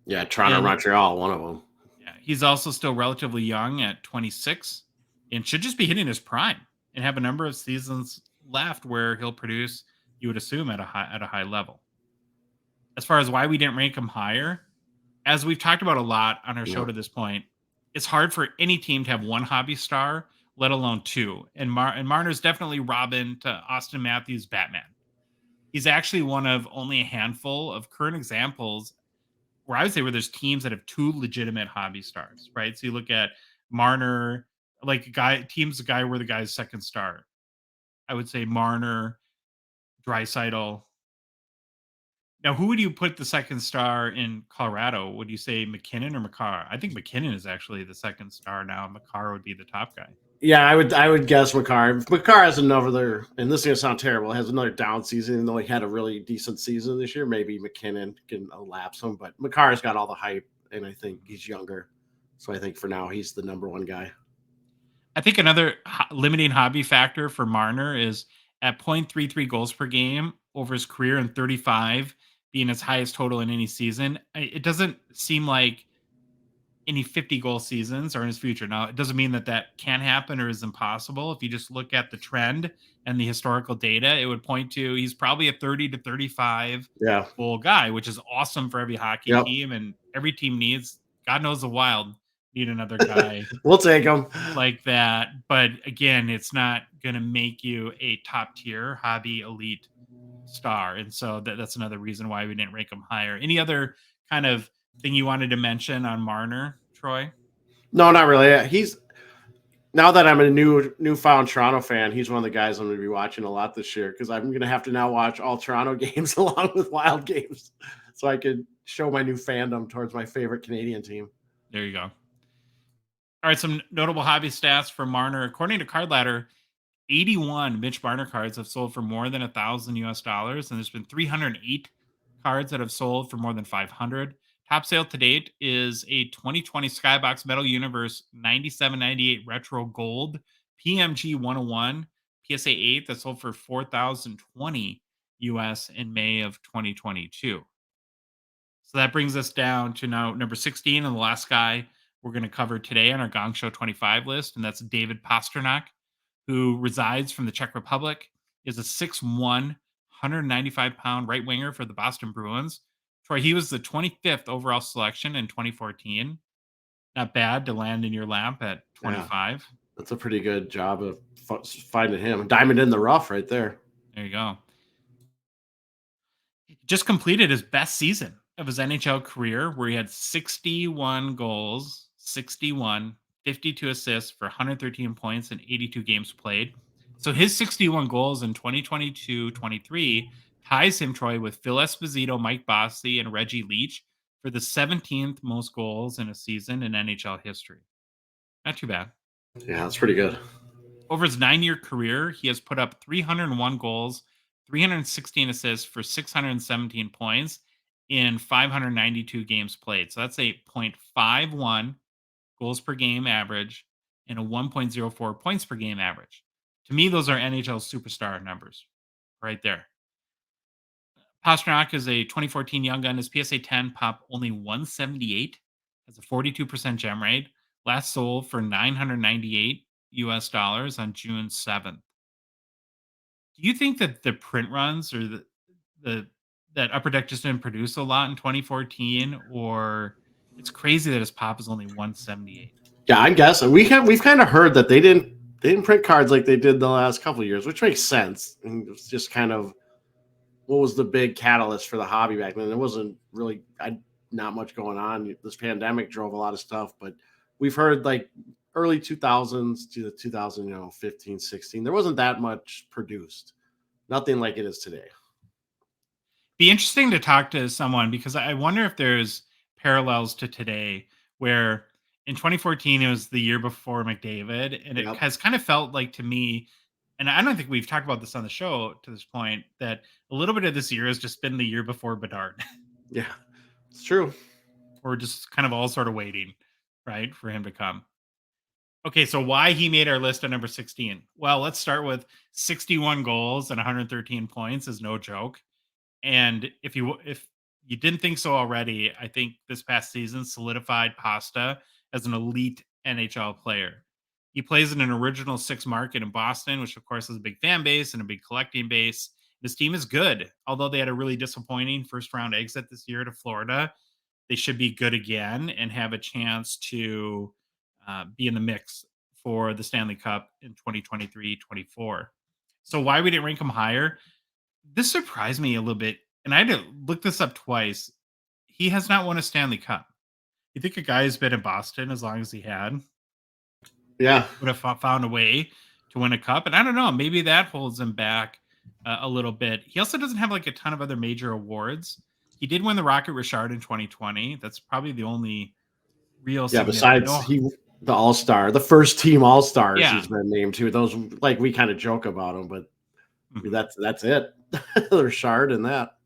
Yeah, Toronto,
And
Montreal, one of them.
yeah, he's also still relatively young at 26 and should just be hitting his prime and have a number of seasons left where he'll produce, you would assume, at a high level. As far as why we didn't rank him higher, as we've talked about a lot on our show
Yeah.
to this point, it's hard for any team to have one hobby star, let alone 2. And Marner's definitely Robin to Austin Matthews' Batman. He's actually one of only a handful of current examples where I would say where there's teams that have 2 legitimate hobby stars, right? So you look at Marner, like a guy where the guy's second star. I would say Marner, Draisaitl. Now, who would you put the second star in Colorado? Would you say McKinnon or Makar? I think McKinnon is actually the second star now. Makar would be the top guy.
Yeah, I would guess Makar. If Makar has another, and this is gonna sound terrible, has another down season, even though he had a really decent season this year. Maybe McKinnon can elapse him, but Makar's got all the hype, and I think he's younger, so I think for now he's the number one guy.
I think another limiting hobby factor for Marner is at 0.33 goals per game over his career and 35 being his highest total in any season. It doesn't seem like any 50 goal seasons or in his future. Now, it doesn't mean that that can happen or is impossible. If you just look at the trend and the historical data, it would point to he's probably a 30 to 35
Yeah.
goal guy, which is awesome for every hockey
Yep.
team. And every team needs, God knows the Wild need another guy
We'll take them.
like that. But again, it's not going to make you a top tier hobby elite star. And so that's another reason why we didn't rank him higher. Any other kind of thing you wanted to mention on Marner, Troy?
No, not really. He's now that I'm a newfound Toronto fan, he's one of the guys I'm going to be watching a lot this year because I'm going to have to now watch all Toronto games along with Wild games, so I could show my new fandom towards my favorite Canadian team.
There you go. All right, some notable hobby stats for Marner. According to Card Ladder, 81 Mitch Marner cards have sold for more than $1,000, and there's been 308 cards that have sold for more than 500. Top sale to date is a 2020 Skybox Metal Universe 9798 Retro Gold PMG 101 PSA 8 that sold for 4,020 US in May of 2022. So that brings us down to now number 16 and the last guy we're going to cover today on our Gong Show 25 list, and that's David Pastrnak, who resides from the Czech Republic, is a 6'1", 195-pound right winger for the Boston Bruins. Troy, he was the 25th overall selection in 2014. Not bad to land in your lap at 25.
Yeah, that's a pretty good job of finding him. Diamond in the rough right there.
There you go. He just completed his best season of his NHL career, where he had 61 goals, 52 assists for 113 points in 82 games played. So his 61 goals in 2022-23 ties him, Troy, with Phil Esposito, Mike Bossy, and Reggie Leach for the 17th most goals in a season in NHL history. Not too bad.
Yeah, that's pretty good.
Over his 9-year career, he has put up 301 goals, 316 assists for 617 points in 592 games played. So that's a .51 goals per game average and a 1.04 points per game average. To me, those are NHL superstar numbers right there. Pastrnak is a 2014 young gun. His PSA 10 pop only 178, has a 42% gem rate. Last sold for $998 on June 7th. Do you think that the print runs or the that Upper Deck just didn't produce a lot in 2014, or it's crazy that his pop is only 178?
Yeah, I'm guessing we've kind of heard that they didn't print cards like they did the last couple of years, which makes sense. And it's just kind of what was the big catalyst for the hobby back then. There wasn't really not much going on. This pandemic drove a lot of stuff, but we've heard like early 2000s to the 2015, 16, there wasn't that much produced. Nothing like it is today.
Be interesting to talk to someone because I wonder if there's parallels to today where in 2014 it was the year before McDavid, and it has kind of felt like to me, and I don't think we've talked about this on the show to this point, that a little bit of this year has just been the year before Bedard.
Yeah, it's true.
We're just kind of all sort of waiting, right, for him to come. Okay, so why he made our list at number 16? Well, let's start with 61 goals and 113 points is no joke. And if you didn't think so already, I think this past season solidified Pasta as an elite NHL player. He plays in an original 6 market in Boston, which of course has a big fan base and a big collecting base. This team is good, although they had a really disappointing first round exit this year to Florida. They should be good again and have a chance to be in the mix for the Stanley Cup in 2023-24. So why we didn't rank him higher? This surprised me a little bit, and I had to look this up twice. He has not won a Stanley Cup. You think a guy who's been in Boston as long as he had would have found a way to win a cup? And I don't know, maybe that holds him back a little bit. He also doesn't have like a ton of other major awards. He did win the Rocket Richard in 2020. That's probably the only real
besides the All-Star, the first team All-Stars he's been named to. Those, like, we kind of joke about him, but that's it. Richard and that.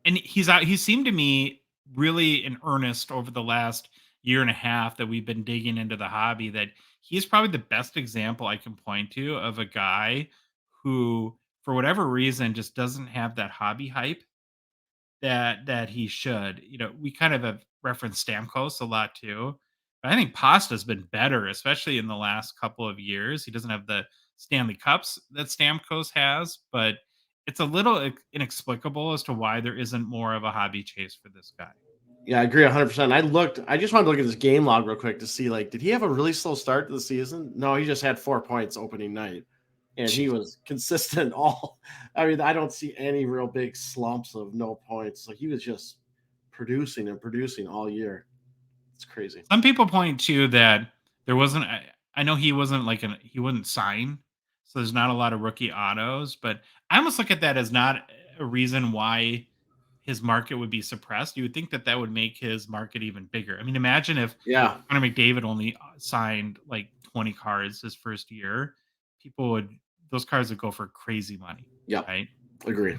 And he seemed to me really in earnest over the last year and a half that we've been digging into the hobby, that he's probably the best example I can point to of a guy who, for whatever reason, just doesn't have that hobby hype that he should. You know, we kind of have reference Stamkos a lot too. But I think Pasta's been better, especially in the last couple of years. He doesn't have the Stanley Cups that Stamkos has, but it's a little inexplicable as to why there isn't more of a hobby chase for this guy.
Yeah, I agree 100%. I just wanted to look at his game log real quick to see, like, did he have a really slow start to the season? No, he just had 4 points opening night, and he was consistent all. I mean, I don't see any real big slumps of no points. Like, he was just producing and producing all year. It's crazy.
Some people point to that there wasn't. I know he wasn't he wouldn't sign, so there's not a lot of rookie autos. But I almost look at that as not a reason why his market would be suppressed. You would think that that would make his market even bigger. I mean, imagine if Connor McDavid only signed like 20 cards his first year. Those cards would go for crazy money.
Yeah,
right.
Agree.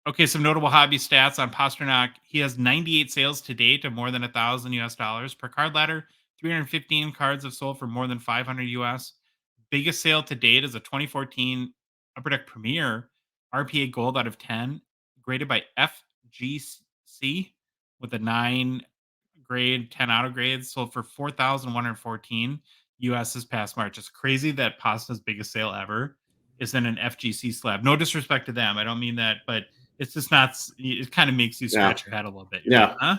Okay, some notable hobby stats on Pastrnak. He has 98 sales to date of more than $1,000 per card ladder. 315 cards have sold for more than 500 US. Biggest sale to date is a 2014 Upper Deck Premier RPA Gold out of 10, graded by FGC with a 9 grade, 10 auto grades, sold for 4,114 US this past March. It's crazy that Pasta's biggest sale ever is in an FGC slab. No disrespect to them. I don't mean that, but it's just not. It kind of makes you scratch your head a little bit. You're like, huh?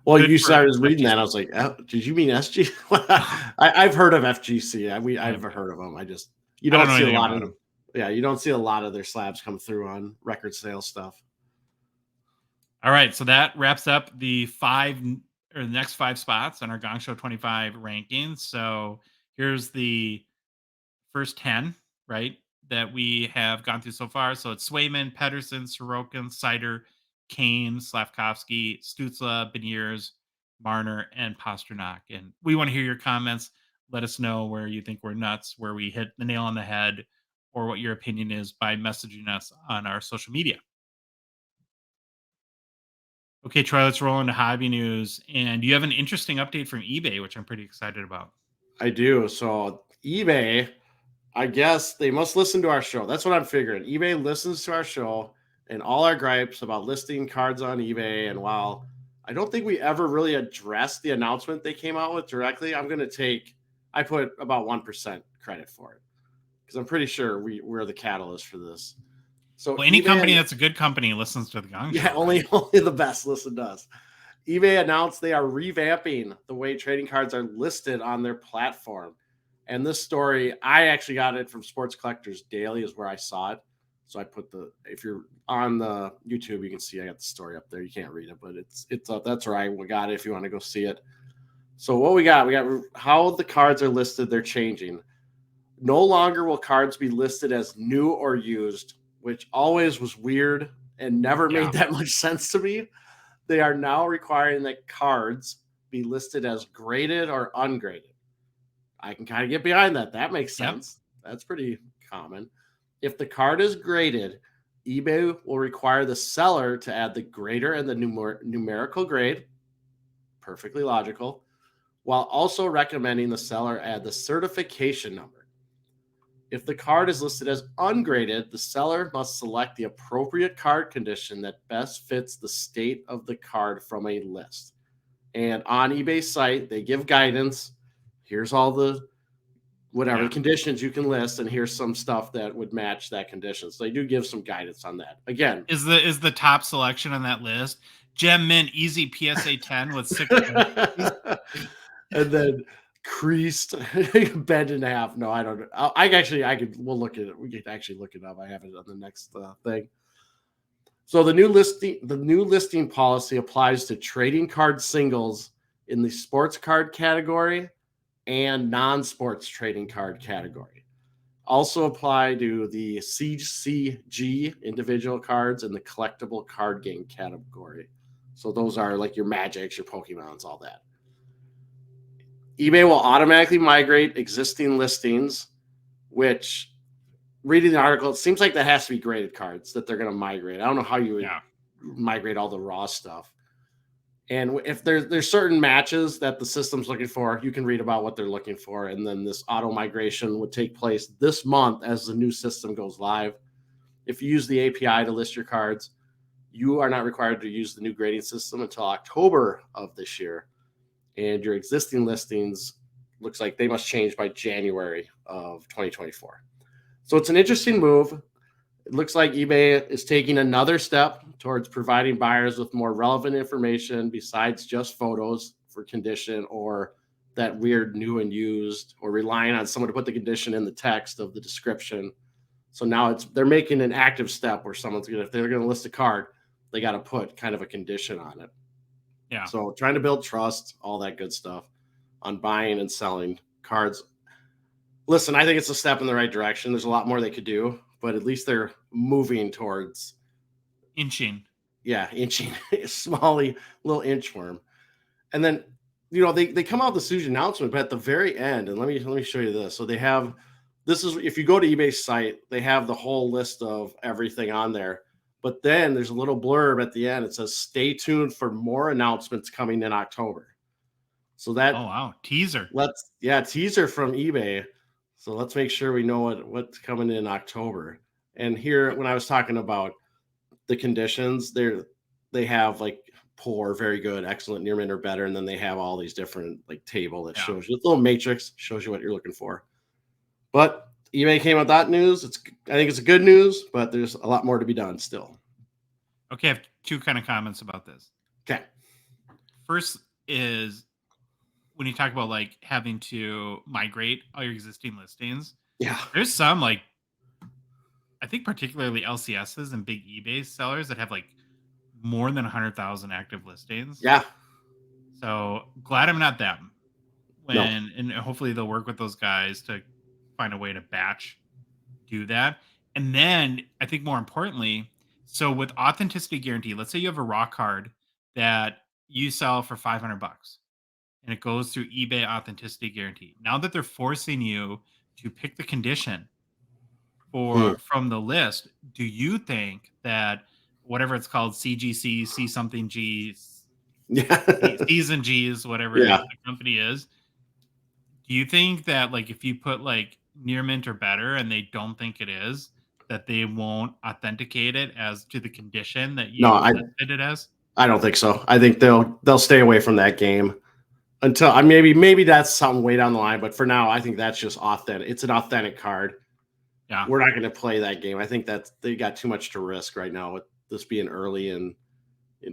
Well, I was reading that. I was like, did you mean SG? I've heard of FGC. I've heard of them. You don't see a lot of them. Yeah, you don't see a lot of their slabs come through on record sales stuff.
All right, so that wraps up the next 5 spots on our Gongshow 25 rankings. So here's the first 10, right, that we have gone through so far. So it's Swayman, Pedersen, Sorokin, Sider, Kane, Slavkovsky, Stützle, Beniers, Marner, and Pastrnak. And we want to hear your comments. Let us know where you think we're nuts, where we hit the nail on the head, or what your opinion is by messaging us on our social media. Okay, Troy, let's roll into hobby news. And you have an interesting update from eBay, which I'm pretty excited about.
I do. So eBay, I guess they must listen to our show. That's what I'm figuring. eBay listens to our show and all our gripes about listing cards on eBay. And while I don't think we ever really addressed the announcement they came out with directly, I put about 1% credit for it because I'm pretty sure we're the catalyst for this. So
any company that's a good company listens to the Gongshow.
Yeah, only the best listen does. eBay announced they are revamping the way trading cards are listed on their platform. And this story, I actually got it from Sports Collectors Daily is where I saw it. So I put if you're on the YouTube, you can see I got the story up there. You can't read it, but it's up. That's where I got it if you want to go see it. So what we got how the cards are listed. They're changing. No longer will cards be listed as new or used, which always was weird and never made that much sense to me. They are now requiring that cards be listed as graded or ungraded. I can kind of get behind that. That makes sense. Yep. That's pretty common. If the card is graded, eBay will require the seller to add the grader and the numerical grade. Perfectly logical. While also recommending the seller add the certification number. If the card is listed as ungraded, the seller must select the appropriate card condition that best fits the state of the card from a list. And on eBay's site, they give guidance. Here's all the conditions you can list, and here's some stuff that would match that condition. So they do give some guidance on that. Again,
is the top selection on that list Gem Mint Easy PSA 10 with 6
and then creased bent in half. No, I don't know. We'll look at it. We could actually look it up. I have it on the next thing. So the new listing policy applies to trading card singles in the sports card category and non-sports trading card category. Also apply to the CCG individual cards and the collectible card game category. So those are like your Magics, your Pokemons, all that. eBay will automatically migrate existing listings, which, reading the article, it seems like that has to be graded cards that they're going to migrate. I don't know how you would migrate all the raw stuff. And if there's certain matches that the system's looking for, you can read about what they're looking for. And then this auto migration would take place this month as the new system goes live. If you use the API to list your cards, you are not required to use the new grading system until October of this year. And your existing listings looks like they must change by January of 2024. So it's an interesting move. It looks like eBay is taking another step towards providing buyers with more relevant information besides just photos for condition or that weird new and used, or relying on someone to put the condition in the text of the description. So now they're making an active step where someone's if they're going to list a card, they got to put kind of a condition on it.
Yeah.
So trying to build trust, all that good stuff on buying and selling cards. Listen, I think it's a step in the right direction. There's a lot more they could do, but at least they're moving towards
inching.
Yeah, inching, smally little inchworm. And then, they come out with this huge announcement, but at the very end, and let me show you this. So they have, if you go to eBay's site, they have the whole list of everything on there. But then there's a little blurb at the end. It says, "Stay tuned for more announcements coming in October." So that,
oh wow, teaser.
Teaser from eBay. So let's make sure we know what's coming in October. And here, when I was talking about the conditions, they have like poor, very good, excellent, near mint, or better, and then they have all these different like table that shows you, a little matrix, shows you what you're looking for. But eBay came with that news. I think it's a good news, but there's a lot more to be done still.
Okay, I have two kind of comments about this.
Okay.
First is when you talk about like having to migrate all your existing listings.
Yeah.
There's some like, I think particularly LCSs and big eBay sellers that have like more than 100,000 active listings.
Yeah.
So glad I'm not them. And hopefully they'll work with those guys to find a way to batch do that. And then I think more importantly, so with authenticity guarantee, let's say you have a raw card that you sell for $500 and it goes through eBay authenticity guarantee. Now that they're forcing you to pick the condition from the list, do you think that whatever it's called, CGC, C something G, C's and G's, whatever the company is, do you think that like if you put like near mint or better and they don't think it is, that they won't authenticate it as to the condition that you listed it as?
I don't think so. I think they'll stay away from that game until maybe that's something way down the line. But for now, I think that's just authentic. It's an authentic card.
Yeah,
we're not going to play that game. I think that they got too much to risk right now with this being early in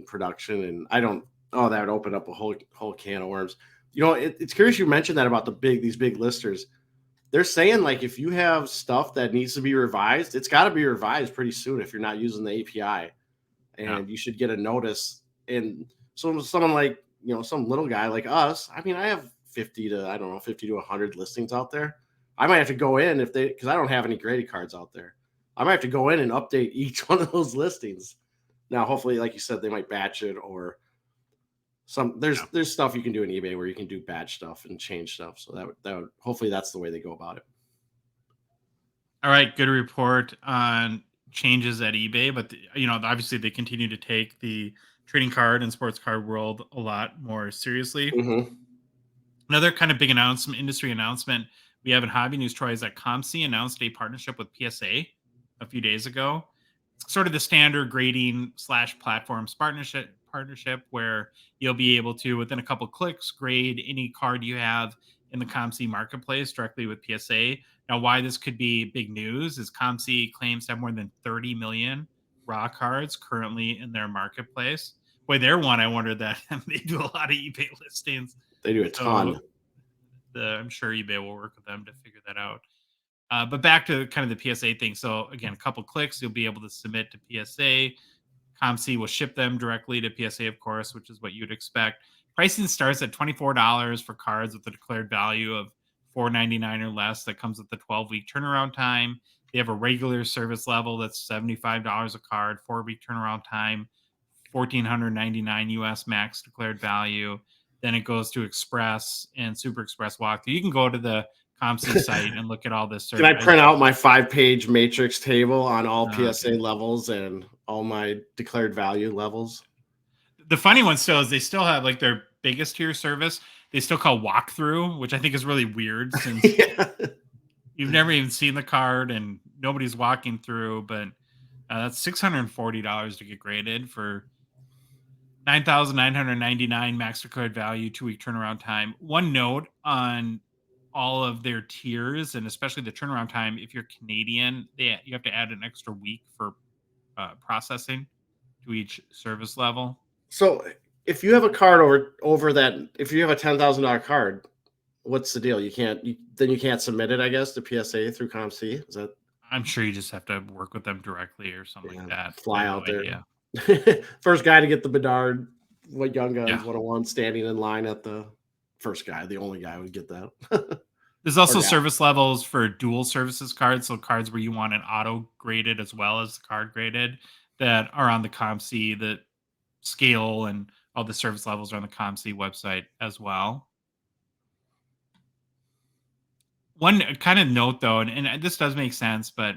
production, and that would open up a whole can of worms. It's curious you mentioned that about these big listers. They're saying like if you have stuff that needs to be revised, it's got to be revised pretty soon if you're not using the API, and you should get a notice. And so someone like some little guy like us, I have 50 to 100 listings out there. I might have to go in because I don't have any graded cards out there. I might have to go in and update each one of those listings. Now, hopefully, like you said, they might batch it or there's stuff you can do in eBay where you can do batch stuff and change stuff. So that would hopefully that's the way they go about it.
All right, good report on changes at eBay, but obviously they continue to take the trading card and sports card world a lot more seriously.
Mm-hmm.
Another kind of big industry announcement we have in Hobby News, Troy, is that COMC announced a partnership with PSA a few days ago. It's sort of the standard grading / platforms partnership where you'll be able to, within a couple clicks, grade any card you have in the COMC marketplace directly with PSA. Now, why this could be big news is COMC claims to have more than 30 million raw cards currently in their marketplace. Boy, they're one I wonder that they do a lot of eBay listings.
They do a ton.
I'm sure eBay will work with them to figure that out. But back to kind of the PSA thing. So again, a couple clicks, you'll be able to submit to PSA. COMC will ship them directly to PSA, of course, which is what you'd expect. Pricing starts at $24 for cards with a declared value of $4.99 or less. That comes with the 12-week turnaround time. They have a regular service level that's $75 a card, 4-week turnaround time, $1,499 US max declared value. Then it goes to Express and Super Express walkthrough. You can go to the COMC site and look at all this.
Can I print out my 5-page matrix table on all PSA levels and all my declared value levels?
The funny one still is they still have like their biggest tier service. They still call walkthrough, which I think is really weird since you've never even seen the card and nobody's walking through. But That's $640 to get graded for 9,999 max required value, 2-week turnaround time. One note on all of their tiers, and especially the turnaround time, if you're Canadian, you have to add an extra week for processing to each service level.
So if you have a card over that, if you have a $10,000 card, what's the deal? You can't submit it, I guess, to PSA through COMC. Is that
I'm sure you just have to work with them directly or something like that. I
fly
have no
out there?
idea.
First guy to get the Bedard, what Young Guns
Yeah.
101 standing in line at the first guy, the only guy would get that.
There's also service levels for dual services cards, so cards where you want an auto graded as well as card graded that are on the COMC. The scale and all the service levels are on the COMC website as well. One kind of note though, and this does make sense, but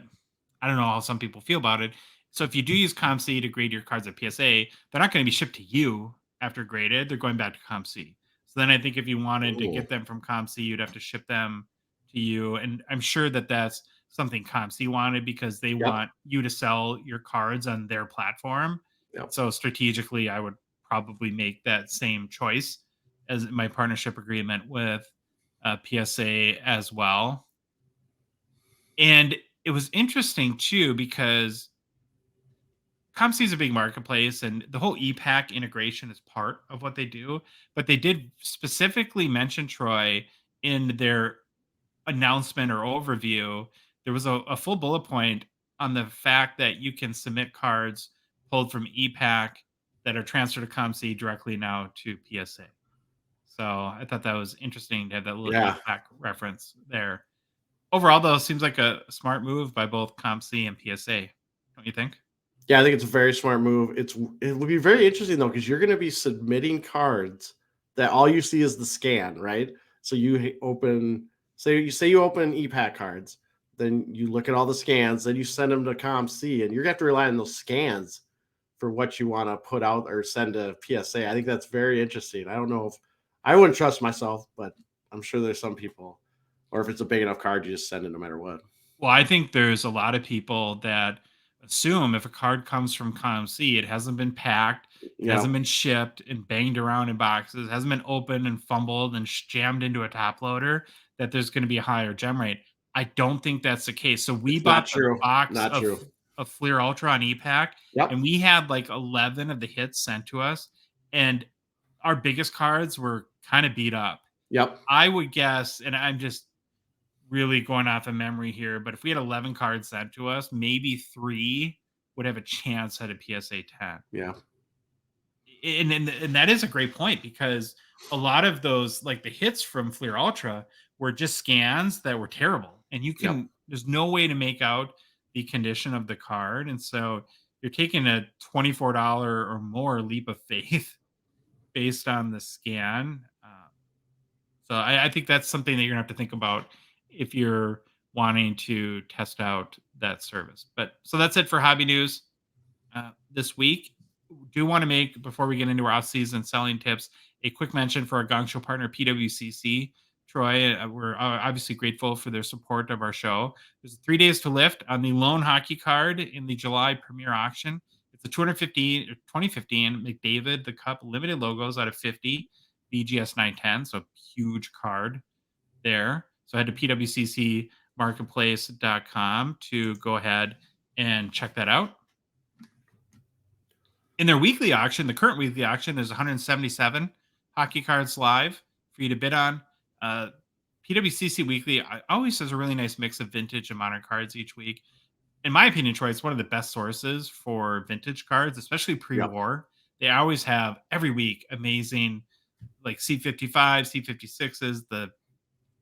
I don't know how some people feel about it. So if you do use COMC to grade your cards at PSA, they're not going to be shipped to you after graded. They're going back to COMC. So then I think if you wanted to get them from COMC, you'd have to ship them to you. And I'm sure that that's something COMC wanted because they want you to sell your cards on their platform. So strategically, I would probably make that same choice as my partnership agreement with PSA as well. And it was interesting too because COMC is a big marketplace and the whole ePack integration is part of what they do. But they did specifically mention, Troy, in their announcement or overview. There was a full bullet point on the fact that you can submit cards pulled from ePack that are transferred to COMC directly now to PSA. So I thought that was interesting to have that little ePack reference there. Overall, though, seems like a smart move by both COMC and PSA. Don't you think?
Yeah, I think it's a very smart move. It would be very interesting though, because you're going to be submitting cards that all you see is the scan, right? So you open, say you open ePack cards, then you look at all the scans, then you send them to COMC, and you're going to have to rely on those scans for what you want to put out or send to PSA. I think that's very interesting. I don't know if I wouldn't trust myself, but I'm sure there's some people, or if it's a big enough card, you just send it no matter what.
Well, I think there's a lot of people that assume if a card comes from COMC, it hasn't been packed, it hasn't been shipped and banged around in boxes, hasn't been opened and fumbled and jammed into a top loader, that there's going to be a higher gem rate. I don't think that's the case. So we bought the box of Fleer Ultra on ePack, and we had like 11 of the hits sent to us, and our biggest cards were kind of beat up. I would guess, and I'm just really going off of memory here, but if we had 11 cards sent to us, maybe 3 would have a chance at a PSA 10. And that is a great point because a lot of those, like the hits from Fleer Ultra, were just scans that were terrible. And you can, there's no way to make out the condition of the card. And so you're taking a $24 or more leap of faith based on the scan. So I think that's something that you're gonna have to think about if you're wanting to test out that service. But so that's it for hobby news this week. Do want to make, before we get into our off-season selling tips, a quick mention for our Gongshow partner PWCC. Troy, we're obviously grateful for their support of our show. There's 3 days to lift on the lone hockey card in the July premiere auction. It's a 2015 McDavid the Cup limited logos out of 50. BGS 910, so huge card there. So head to pwccmarketplace.com to go ahead and check that out. In their weekly auction, the current weekly auction, there's 177 hockey cards live for you to bid on. PWCC Weekly always has a really nice mix of vintage and modern cards each week. In my opinion, Troy, it's one of the best sources for vintage cards, especially pre-war. They always have, every week, amazing like C55, C56s, the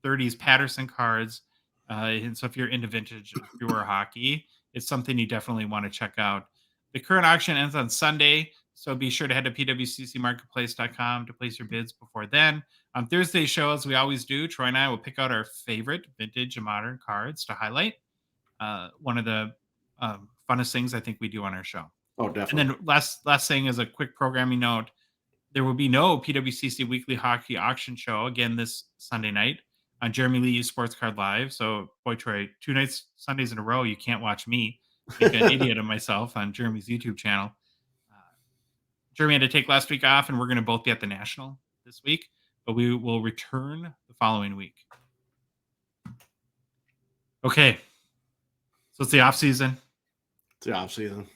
30s Patterson cards. And so if you're into vintage and pure hockey, it's something you definitely want to check out. The current auction ends on Sunday, so be sure to head to pwccmarketplace.com to place your bids before then. On Thursday's show, as we always do, Troy and I will pick out our favorite vintage and modern cards to highlight. One of the funnest things I think we do on our show.
Oh, definitely.
And then last thing is a quick programming note. There will be no PWCC Weekly Hockey Auction Show again this Sunday night on Jeremy Lee Sports Card Live. So, boy, Troy, 2 nights, Sundays in a row, you can't watch me make an idiot of myself on Jeremy's YouTube channel. Jeremy had to take last week off, and we're going to both be at the National this week, but we will return the following week. Okay. So it's the off season.
It's the off season.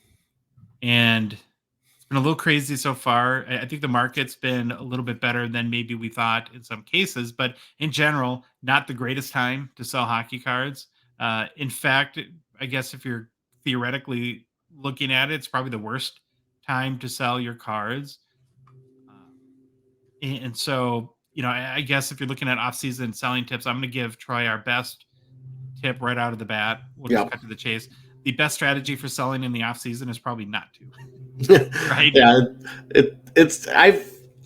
And it's been a little crazy so far. I think the market's been a little bit better than maybe we thought in some cases, but in general, not the greatest time to sell hockey cards. In fact, I guess if you're theoretically looking at it, it's probably the worst time to sell your cards. And so, I guess if you're looking at off-season selling tips, I'm going to give Troy our best tip right out of the bat. We'll just cut to the chase. The best strategy for selling in the off-season is probably not to. Right?
Yeah,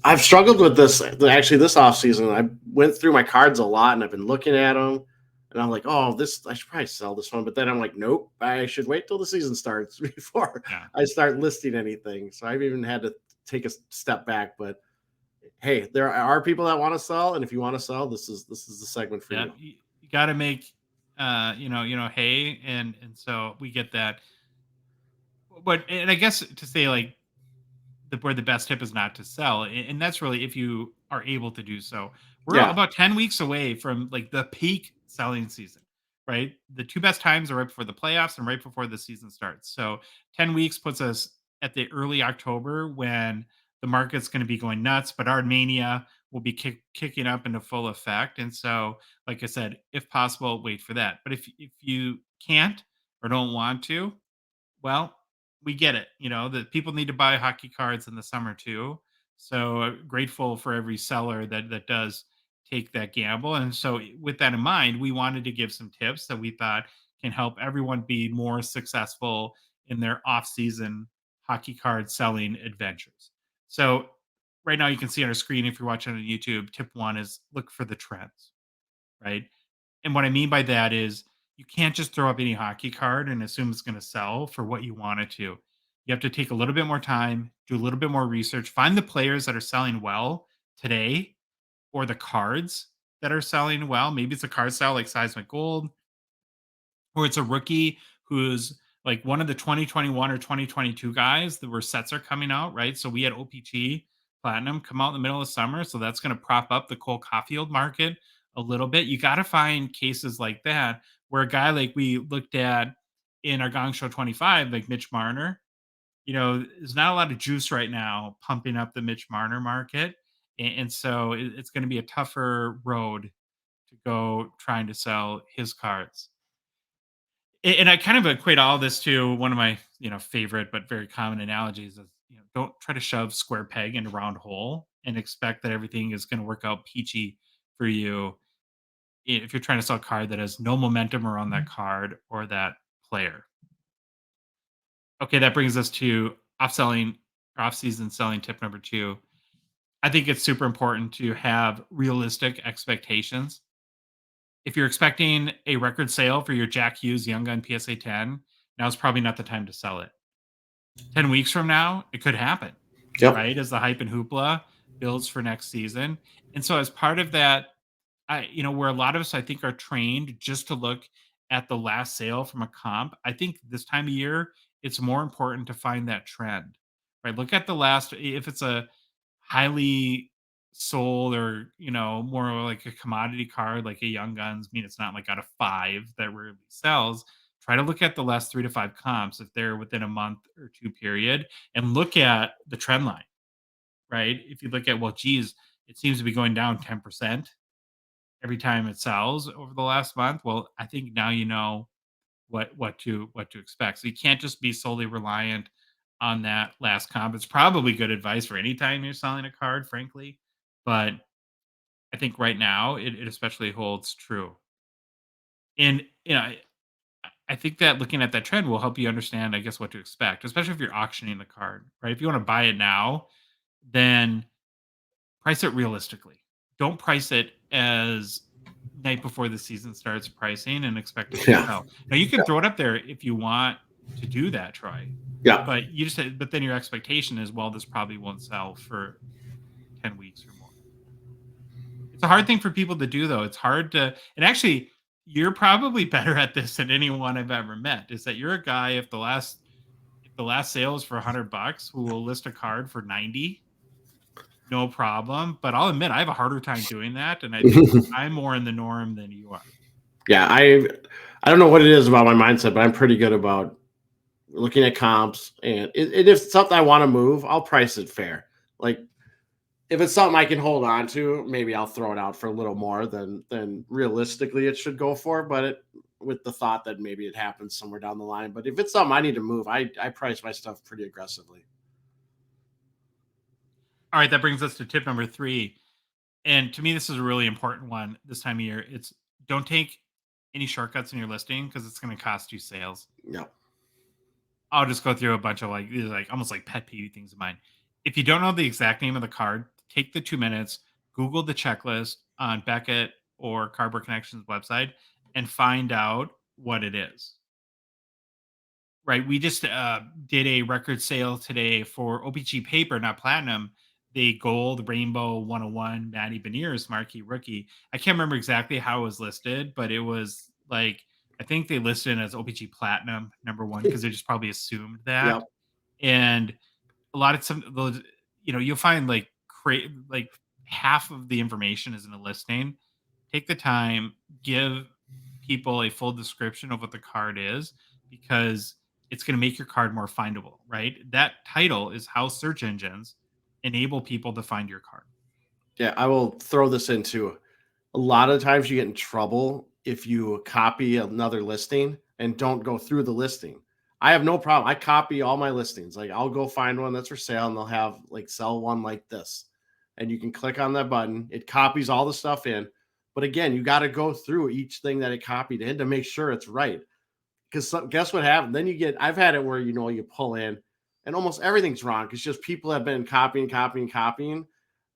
I've struggled with this. Actually, this off-season, I went through my cards a lot, and I've been looking at them, and I'm like, oh, I should probably sell this one. But then I'm like, nope, I should wait till the season starts before I start listing anything. So I've even had to take a step back. But hey, there are people that want to sell, and if you want to sell, this is the segment for you.
You got to make, hay, and so we get that. But and I guess to say like where the best tip is not to sell, and that's really if you are able to do so. We're about 10 weeks away from like the peak selling season, right? The two best times are right before the playoffs and right before the season starts. So 10 weeks puts us at the early October when the market's going to be going nuts, but our mania will be kicking up into full effect. And so, like I said, if possible, wait for that. But if you can't or don't want to, well, we get it. That people need to buy hockey cards in the summer too. So grateful for every seller that does take that gamble. And so with that in mind, we wanted to give some tips that we thought can help everyone be more successful in their off-season hockey card selling adventures. So right now you can see on our screen, if you're watching on YouTube, tip 1 is look for the trends, right? And what I mean by that is you can't just throw up any hockey card and assume it's going to sell for what you want it to. You have to take a little bit more time, do a little bit more research, find the players that are selling well today or the cards that are selling well. Maybe it's a card style like Seismic Gold, or it's a rookie who's like one of the 2021 or 2022 guys that where sets are coming out, right? So we had OPG Platinum come out in the middle of summer. So that's going to prop up the Cole Caulfield market a little bit. You got to find cases like that where a guy like we looked at in our Gong Show 25, like Mitch Marner, there's not a lot of juice right now pumping up the Mitch Marner market. And so it's going to be a tougher road to go trying to sell his cards. And I kind of equate all this to one of my, favorite but very common analogies is, don't try to shove square peg into round hole and expect that everything is going to work out peachy for you if you're trying to sell a card that has no momentum around that card or that player. Okay, that brings us to off-season selling tip number 2. I think it's super important to have realistic expectations. If you're expecting a record sale for your Jack Hughes Young Gun PSA 10, now is probably not the time to sell it. 10 weeks from now, it could happen, right? As the hype and hoopla builds for next season. And so as part of that, where a lot of us, I think, are trained just to look at the last sale from a comp, I think this time of year, it's more important to find that trend, right? Look at the last, if it's a highly sold or, more like a commodity card, like a Young Guns, it's not like out of 5 that rarely sells. Try to look at the last 3 to 5 comps if they're within a month or 2 period and look at the trend line, right? If you look at, well, geez, it seems to be going down 10% every time it sells over the last month. Well, I think now you know what to expect. So you can't just be solely reliant on that last comp. It's probably good advice for any time you're selling a card, frankly. But I think right now it especially holds true. And I think that looking at that trend will help you understand, I guess, what to expect, especially if you're auctioning the card, right? If you want to buy it now, then price it realistically. Don't price it as night before the season starts pricing and expect it to sell. Now you can throw it up there if you want to do that, Troy.
Yeah.
But but then your expectation is, well, this probably won't sell for 10 weeks or more. It's a hard thing for people to do, though. It's hard to, and actually, you're probably better at this than anyone I've ever met. Is that you're a guy, if the last sale is for $100, who will list a card for 90, no problem. But I'll admit I have a harder time doing that, and I think I'm more in the norm than you are.
Yeah, I don't know what it is about my mindset, but I'm pretty good about looking at comps, and if it's something I want to move, I'll price it fair. Like if it's something I can hold on to, maybe I'll throw it out for a little more than realistically it should go for, but with the thought that maybe it happens somewhere down the line. But if it's something I need to move, I price my stuff pretty aggressively.
All right, that brings us to tip number 3. And to me, this is a really important one this time of year. It's don't take any shortcuts in your listing because it's going to cost you sales.
Yeah.
I'll just go through a bunch of these almost like pet peeve things of mine. If you don't know the exact name of the card, take the 2 minutes, Google the checklist on Beckett or Cardboard Connections website and find out what it is. Right. We just did a record sale today for OPG paper, not platinum. The gold rainbow 101 Matty Beniers marquee rookie. I can't remember exactly how it was listed, but it was like, I think they listed it as OPG platinum #1 because they just probably assumed that.
Yep.
And a lot of some of those, you'll find like half of the information is in a listing. Take the time, give people a full description of what the card is, because it's going to make your card more findable, right? That title is how search engines enable people to find your card.
Yeah, I will throw this into a lot of times you get in trouble if you copy another listing and don't go through the listing. I have no problem. I copy all my listings. Like I'll go find one that's for sale and they'll have like sell one like this. And you can click on that button. It copies all the stuff in. But again, you got to go through each thing that it copied in to make sure it's right. Because guess what happened? Then I've had it where, you pull in and almost everything's wrong. It's just people have been copying.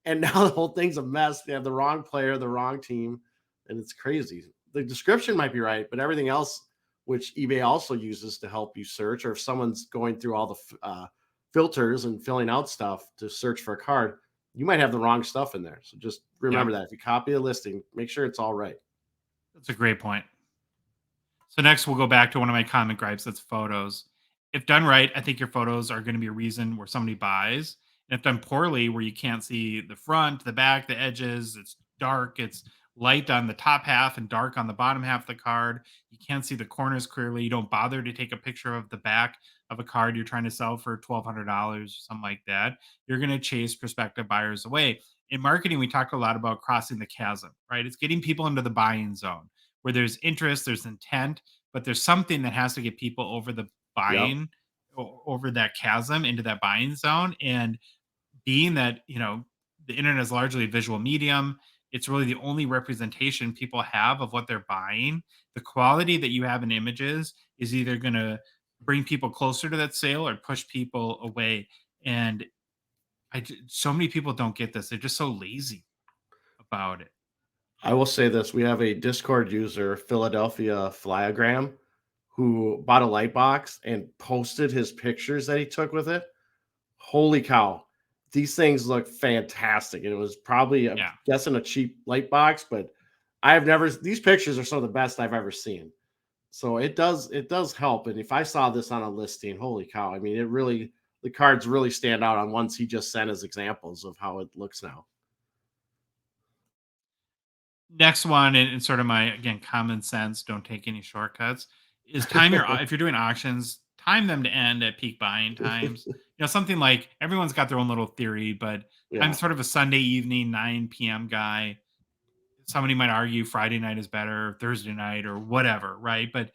And now the whole thing's a mess. They have the wrong player, the wrong team, and it's crazy. The description might be right, but everything else, which eBay also uses to help you search, or if someone's going through all the filters and filling out stuff to search for a card, you might have the wrong stuff in there. So just remember that if you copy a listing, make sure it's all right.
That's a great point. So next we'll go back to one of my common gripes. That's photos. If done right, I think your photos are going to be a reason where somebody buys. And if done poorly, where you can't see the front, the back, the edges, it's dark, it's light on the top half and dark on the bottom half of the card. You can't see the corners clearly. You don't bother to take a picture of the back of a card you're trying to sell for $1,200 or something like that. You're going to chase prospective buyers away. In marketing, we talk a lot about crossing the chasm, right? It's getting people into the buying zone where there's interest, there's intent, but there's something that has to get people over the buying, over that chasm into that buying zone. And being that, the internet is largely a visual medium, it's really the only representation people have of what they're buying. The quality that you have in images is either going to bring people closer to that sale or push people away. And so many people don't get this. They're just so lazy about it.
I will say this. We have a Discord user, Philadelphia Flyogram, who bought a light box and posted his pictures that he took with it. Holy cow. These things look fantastic. And it was probably, I'm guessing, a cheap light box, but these pictures are some of the best I've ever seen. So it does help. And if I saw this on a listing, holy cow. I mean, the cards really stand out on ones he just sent as examples of how it looks now.
Next one, and sort of my, again, common sense, don't take any shortcuts, is time your, if you're doing auctions, time them to end at peak buying times. Something like, everyone's got their own little theory, but I'm sort of a Sunday evening, 9 p.m. guy. Somebody might argue Friday night is better, Thursday night, or whatever, right? But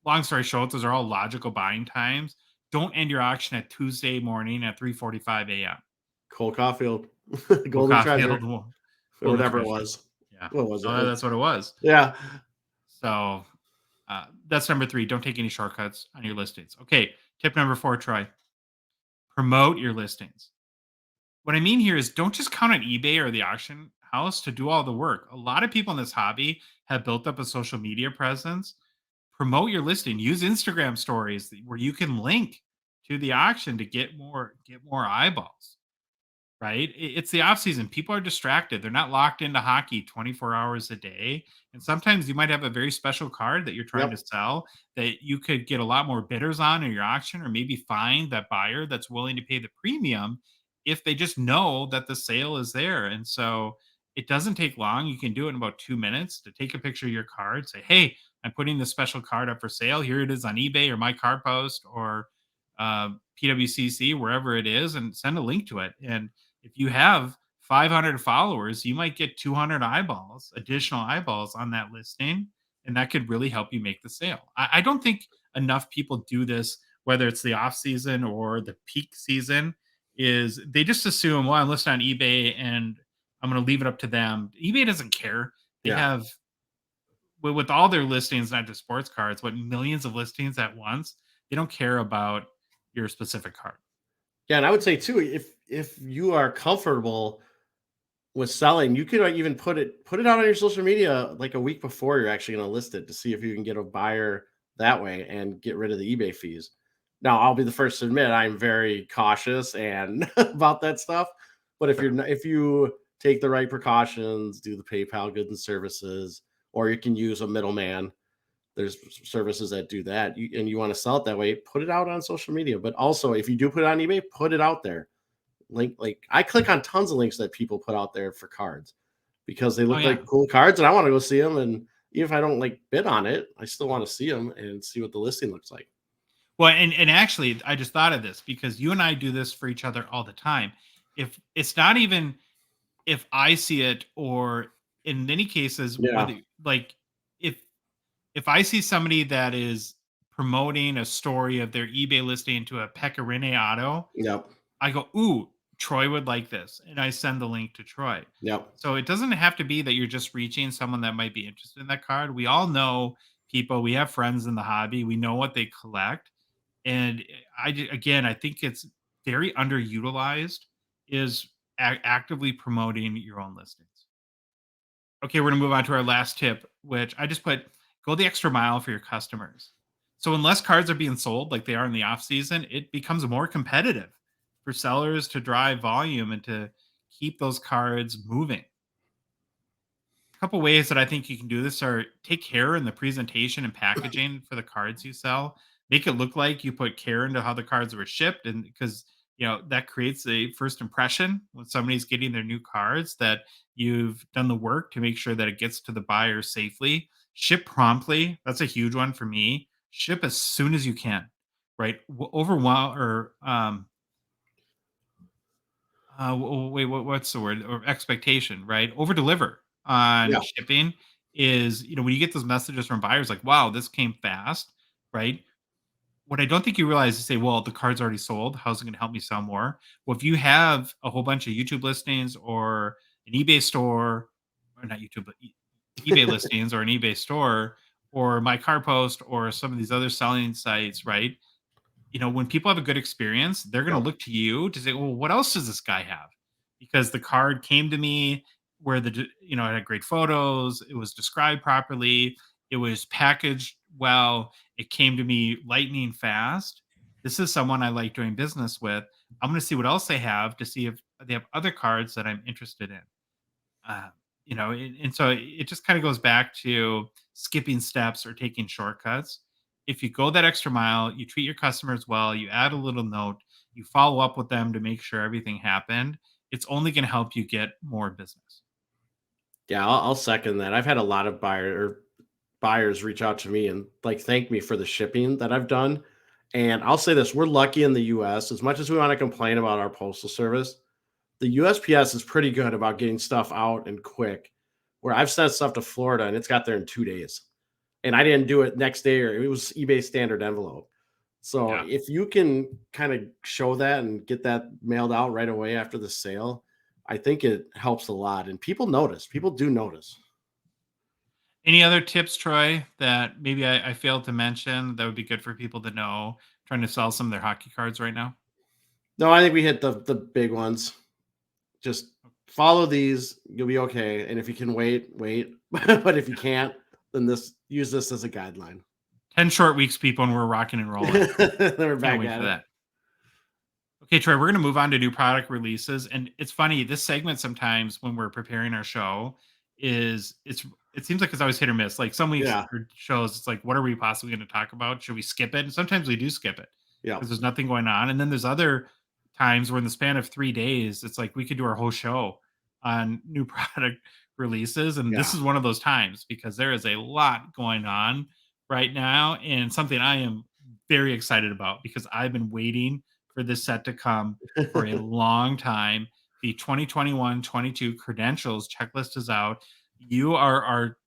long story short, those are all logical buying times. Don't end your auction at Tuesday morning at 3:45 a.m.
Cole Caulfield,
Golden
Treasure, or whatever it was.
Yeah.
What was it?
Oh, that's what it was.
Yeah.
So that's number 3. Don't take any shortcuts on your listings. Okay. Tip number 4, Troy. Promote your listings. What I mean here is don't just count on eBay or the auction house to do all the work. A lot of people in this hobby have built up a social media presence. Promote your listing. Use Instagram stories where you can link to the auction to get more eyeballs. right? It's the off season. People are distracted. They're not locked into hockey 24 hours a day. And sometimes you might have a very special card that you're trying to
Yep.
sell that you could get a lot more bidders on in your auction, or maybe find that buyer that's willing to pay the premium if they just know that the sale is there. And so it doesn't take long. You can do it in about 2 minutes to take a picture of your card, say, hey, I'm putting this special card up for sale. Here it is on eBay or my card post or PWCC, wherever it is, and send a link to it. And if you have 500 followers, you might get 200 eyeballs, additional eyeballs on that listing, and that could really help you make the sale. I don't think enough people do this, whether it's the off season or the peak season. Is they just assume, well, I'm listed on eBay and I'm going to leave it up to them. eBay doesn't care. They
Yeah.
have with all their listings, not just sports cards, but millions of listings at once. They don't care about your specific card.
Yeah, and I would say too, if you are comfortable with selling, you could even put it out on your social media like a week before you're actually going to list it to see if you can get a buyer that way and get rid of the eBay fees. Now, I'll be the first to admit I'm very cautious and about that stuff. But if if you take the right precautions, do the PayPal goods and services, or you can use a middleman. There's services that do that, and you want to sell it that way. Put it out on social media, but also if you do put it on eBay, put it out there. Like I click on tons of links that people put out there for cards because they
Oh
look
yeah.
like cool cards, and I want to go see them. And even if I don't like bid on it, I still want to see them and see what the listing looks like.
Well, and actually, I just thought of this because you and I do this for each other all the time. If it's not even if I see it, or in many cases,
Yeah.
whether like if if I see somebody that is promoting a story of their eBay listing to a Pecorine auto,
Yep.
I go, ooh, Troy would like this. And I send the link to Troy.
Yep.
So it doesn't have to be that you're just reaching someone that might be interested in that card. We all know people, we have friends in the hobby, we know what they collect. And again, I think it's very underutilized is actively promoting your own listings. Okay, we're gonna move on to our last tip, which I just put go the extra mile for your customers. So unless cards are being sold like they are in the off season, it becomes more competitive for sellers to drive volume and to keep those cards moving. A couple ways that I think you can do this are take care in the presentation and packaging for the cards you sell. Make it look like you put care into how the cards were shipped, and because that creates a first impression when somebody's getting their new cards that you've done the work to make sure that it gets to the buyer safely. Ship promptly. That's a huge one for me. Ship as soon as you can, right? Overwhelm or wait, what's the word? Or expectation, right? Over deliver on
Yeah.
shipping is, when you get those messages from buyers like, wow, this came fast, right? What I don't think you realize is say, well, the card's already sold. How's it going to help me sell more? Well, if you have a whole bunch of YouTube listings or an eBay store, or not YouTube, but eBay listings or an eBay store or my card post or some of these other selling sites, right? When people have a good experience, they're going to
Yep.
look to you to say, well, what else does this guy have? Because the card came to me where it had great photos, it was described properly, it was packaged well, it came to me lightning fast. This is someone I like doing business with. I'm going to see what else they have to see if they have other cards that I'm interested in. Uh, and so it just kind of goes back to skipping steps or taking shortcuts. If you go that extra mile, you treat your customers well, you add a little note, you follow up with them to make sure everything happened, it's only going to help you get more business.
Yeah, I'll second that. I've had a lot of buyers reach out to me and like thank me for the shipping that I've done. And I'll say this, we're lucky in the US. As much as we want to complain about our postal service, the USPS is pretty good about getting stuff out and quick. Where I've sent stuff to Florida and it's got there in 2 days. And I didn't do it next day, or it was eBay standard envelope. So
Yeah.
if you can kind of show that and get that mailed out right away after the sale, I think it helps a lot. And people notice. People do notice.
Any other tips, Troy, that maybe I failed to mention that would be good for people to know trying to sell some of their hockey cards right now?
No, I think we hit the big ones. Just follow these, you'll be okay. And if you can wait, wait. But if you can't, then use this as a guideline.
10 short weeks, people, and we're rocking and rolling.
Then we're
Can't
back
wait
at
for
it.
that. Okay, Troy, we're going to move on to new product releases. And it's funny, this segment sometimes when we're preparing our show it seems like it's always hit or miss. Like some weeks
Yeah.
or shows, it's like, what are we possibly going to talk about? Should we skip it? And sometimes we do skip it
Yeah.
because there's nothing going on. And then there's other times where in the span of 3 days, it's like we could do our whole show on new product releases. And
Yeah.
this is one of those times because there is a lot going on right now and something I am very excited about because I've been waiting for this set to come for a long time. The 2021-22 credentials checklist is out. You are our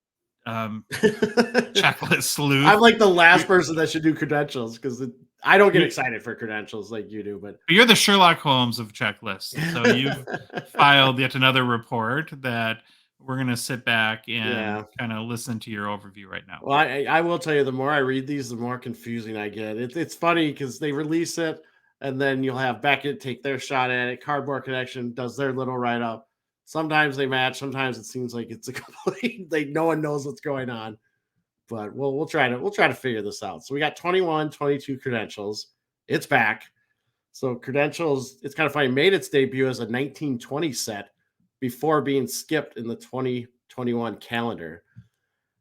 checklist sleuth.
I'm like the last person that should do credentials because I don't get excited for credentials like you do, but
you're the Sherlock Holmes of checklists. So you've filed yet another report that we're going to sit back and kind of listen to your overview right now.
Well, I will tell you, the more I read these, the more confusing I get. It's funny because they release it, and then you'll have Beckett take their shot at it. Cardboard Connection does their little write up. Sometimes they match. Sometimes it seems like it's a complete. No one knows what's going on. But we'll try to figure this out. So we got 21-22 credentials. It's back. So credentials, it's kind of funny, made its debut as a 1920 set before being skipped in the 2021 calendar.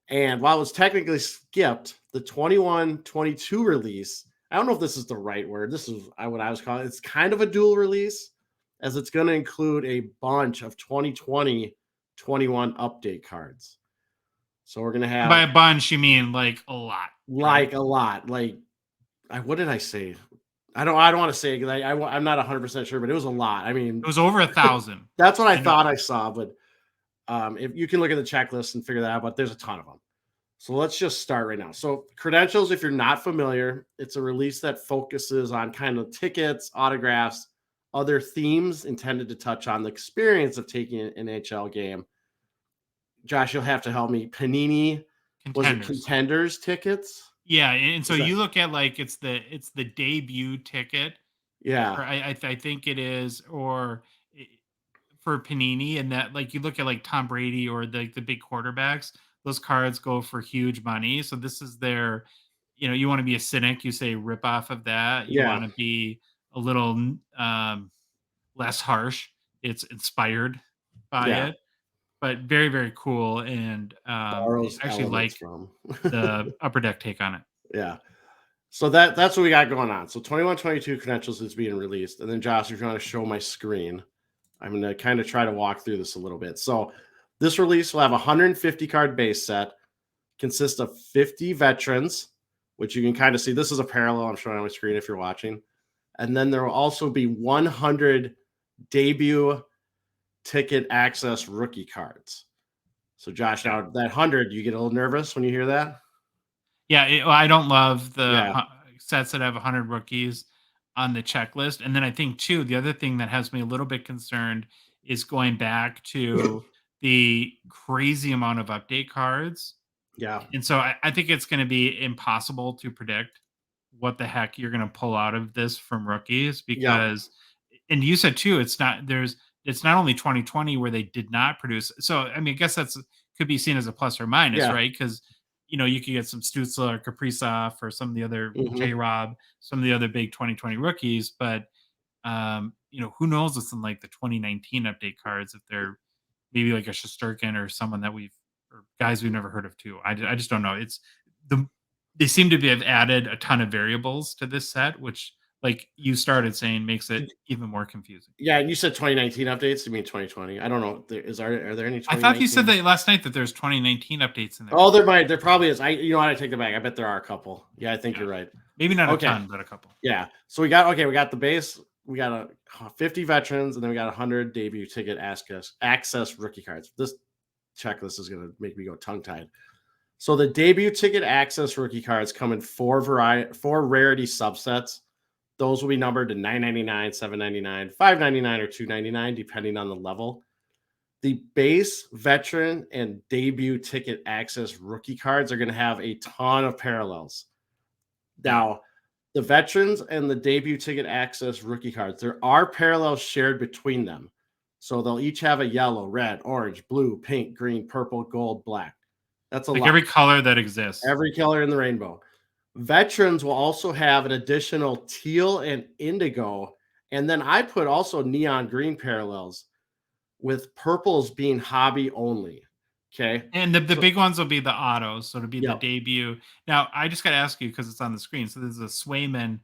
And while it was technically skipped, the 21-22 release, I don't know if this is the right word. This is what I was calling it. It's kind of a dual release, as it's going to include a bunch of 2020-21 update cards. So we're going to have...
By a bunch, you mean like a lot.
Like a lot. Like, what did I say? I don't want to say, because I'm not 100% sure, but it was a lot. I mean...
It was over 1,000.
That's what I thought I saw, but if you can look at the checklist and figure that out, but there's a ton of them. So let's just start right now. So credentials, if you're not familiar, it's a release that focuses on kind of tickets, autographs, other themes intended to touch on the experience of taking an NHL game. Josh, you'll have to help me. Panini, was it Contenders tickets?
Yeah, and so you look at like it's the debut ticket.
Yeah,
I think it is, or for Panini, and that like you look at like Tom Brady or the big quarterbacks, those cards go for huge money. So this is their, you want to be a cynic, you say rip off of that. You want to be a little less harsh. It's inspired by it, but very, very cool. And I actually like the Upper Deck take on it.
Yeah. So that's what we got going on. So 21-22 credentials is being released. And then Josh, if you want to show my screen, I'm going to kind of try to walk through this a little bit. So this release will have a 150 card base set, consists of 50 veterans, which you can kind of see. This is a parallel I'm showing on my screen if you're watching. And then there will also be 100 debut ticket access rookie cards. So Josh, now that 100, you get a little nervous when you hear that?
Yeah, I don't love the sets that have 100 rookies on the checklist. And then I think, too, the other thing that has me a little bit concerned is going back to the crazy amount of update cards.
Yeah.
And so I think it's going to be impossible to predict what the heck you're going to pull out of this from rookies because, and you said, too, it's not only 2020 where they did not produce. So, I mean, I guess could be seen as a plus or minus, right? Because you could get some Stützle or Kaprizov or some of the other J-Rob, some of the other big 2020 rookies. But, who knows what's in like the 2019 update cards if they're maybe like a Shesterkin or someone that or guys we've never heard of too. I just don't know. They seem to have added a ton of variables to this set, which like you started saying makes it even more confusing.
Yeah, and you said 2019 updates. You mean 2020? I don't know. Are there any?
I thought you said that last night that there's 2019 updates in there.
Oh, there probably is. You know what? I take it back. I bet there are a couple. Yeah, I think you're right.
Maybe not a ton, but a couple.
Yeah. So we got the base. We got 50 veterans, and then we got 100 debut ticket access rookie cards. This checklist is going to make me go tongue tied. So the debut ticket access rookie cards come in four rarity subsets. Those will be numbered to $9.99, $7.99, $5.99, or $2.99, depending on the level. The base, veteran, and debut ticket access rookie cards are going to have a ton of parallels. Now, the veterans and the debut ticket access rookie cards, there are parallels shared between them. So they'll each have a yellow, red, orange, blue, pink, green, purple, gold, black. That's a lot.
Every color that exists.
Every color in the rainbow. Veterans will also have an additional teal and indigo And then I put also neon green parallels with purples being hobby only. Okay.
And the big ones will be the autos, so it'll be the
Yep.
debut. Now, I just gotta ask you because it's on the screen. So this is a Swayman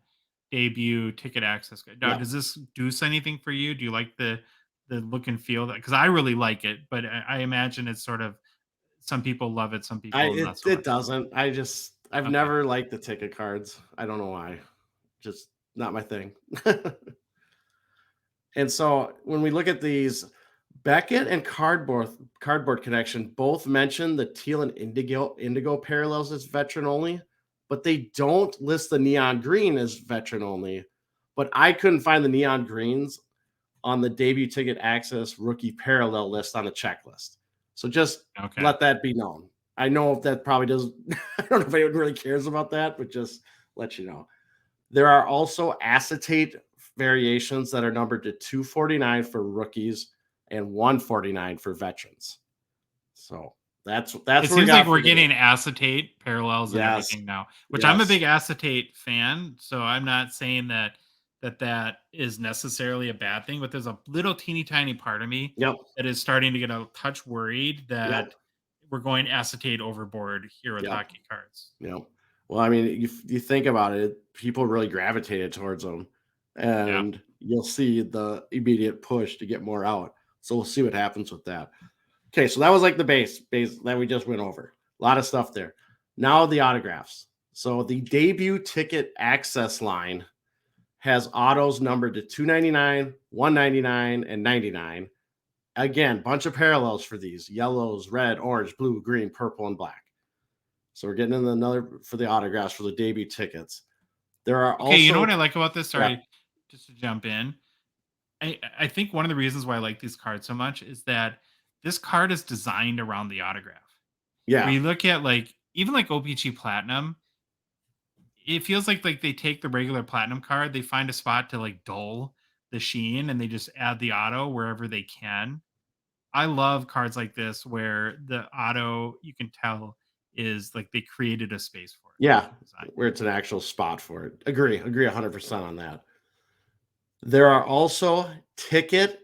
debut ticket access guide. Now,
Yep.
does this do anything for you? Do you like the look and feel that? Because I really like it, but I imagine it's sort of some people love it, some people not so
It
much.
doesn't. I've
Okay.
never liked the ticket cards. I don't know why. Just not my thing. And so when we look at these, Beckett and Cardboard Connection both mention the teal and indigo parallels as veteran only, but they don't list the neon green as veteran only. But I couldn't find the neon greens on the debut ticket access rookie parallel list on the checklist. So just
Okay.
let that be known. I know if that probably does. I don't know if anyone really cares about that, but just let you know. There are also acetate variations that are numbered to 249 for rookies and 149 for veterans. So that's
It
what we
seems like
got
we're
for today.
getting acetate parallels and
Yes.
everything now, which I'm a
Yes.
big acetate fan. So I'm not saying that is necessarily a bad thing, but there's a little teeny tiny part of me
Yep.
that is starting to get a touch worried
Yep.
that we're going acetate overboard here with
Yep.
hockey cards.
Yep. Well, I mean, you think about it, people really gravitated towards them,
Yeah.
and you'll see the immediate push to get more out. So we'll see what happens with that. Okay, so that was like the base that we just went over. A lot of stuff there. Now the autographs. So the debut ticket access line has autos numbered to 299, 199, and 99. Again, bunch of parallels for these: yellows, red, orange, blue, green, purple, and black. So we're getting in another for the autographs for the debut tickets. There are
Okay, you know
also
what I like about this?
yeah,
Sorry, just to jump in. I think one of the reasons why I like these cards so much is that this card is designed around the autograph. Where
yeah,
you look at like even like OPG Platinum, it feels like they take the regular platinum card, they find a spot to like dull the sheen, and they just add the auto wherever they can. I love cards like this where the auto you can tell is like they created a space for it
yeah,
in the design.
where it's an actual spot for it. Agree 100% on that. There are also ticket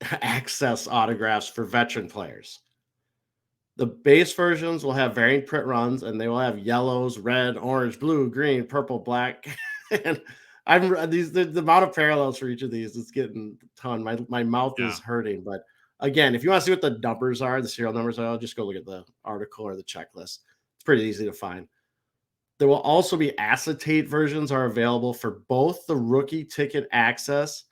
access autographs for veteran players. The base versions will have variant print runs, and they will have yellows, red, orange, blue, green, purple, black. And I'm these the amount of parallels for each of these is getting a ton. My mouth
Yeah.
is hurting. But again, if you want to see what the numbers are, the serial numbers are, just go look at the article or the checklist. It's pretty easy to find. There will also be acetate versions are available for both the rookie ticket access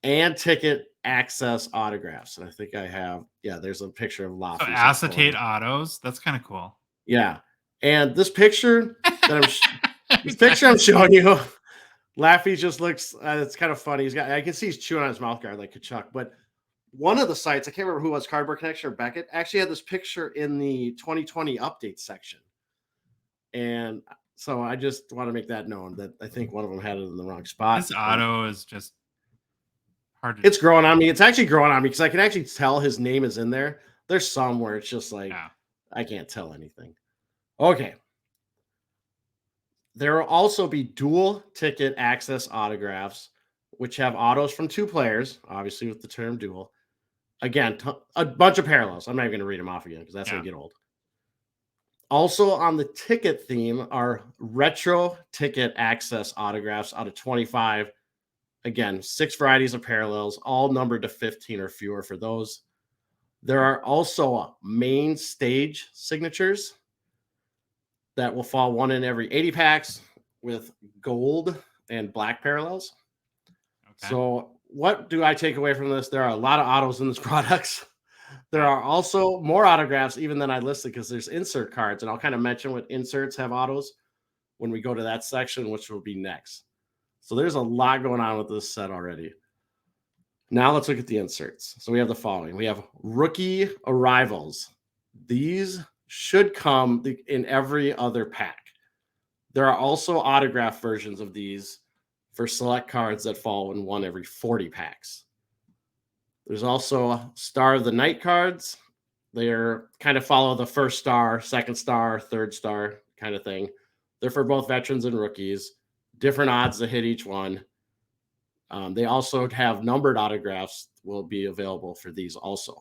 and ticket access autographs. And I think I have, yeah, there's a picture of
So
Laffy's that's going
acetate
on.
autos, that's kind of cool.
Yeah. And this picture that this picture I'm
Okay.
showing you, Laffy just looks, it's kind of funny. I can see he's chewing on his mouth guard like Kachuk, but one of the sites, I can't remember who was, Cardboard Connection or Beckett, actually had this picture in the 2020 update section. And so I just want to make that known that I think one of them had it in the wrong spot.
This
And
auto is just hard to
it's growing
describe.
on me. It's actually growing on me because I can actually tell his name is in there. There's some where it's just like,
Yeah.
I can't tell anything. Okay. There will also be dual ticket access autographs, which have autos from two players, obviously with the term dual. Again, a bunch of parallels. I'm not even going to read them off again because that's going
Yeah.
to get old. Also on the ticket theme are retro ticket access autographs out of 25. Again, 6 varieties of parallels, all numbered to 15 or fewer for those. There are also main stage signatures that will fall one in every 80 packs with gold and black parallels.
Okay.
So, what do I take away from this? There are a lot of autos in this products. There
Yeah.
are also more autographs even than I listed because there's insert cards, and I'll kind of mention what inserts have autos when we go to that section, which will be next. So there's a lot going on with this set already. Now let's look at the inserts. So we have the following. We have rookie arrivals. These should come in every other pack. There are also autograph versions of these for select cards that fall in one every 40 packs. There's also Star of the Night cards. They're kind of follow the first star, second star, third star kind of thing. They're for both veterans and rookies. Different odds to hit each one. They also have numbered autographs will be available for these also.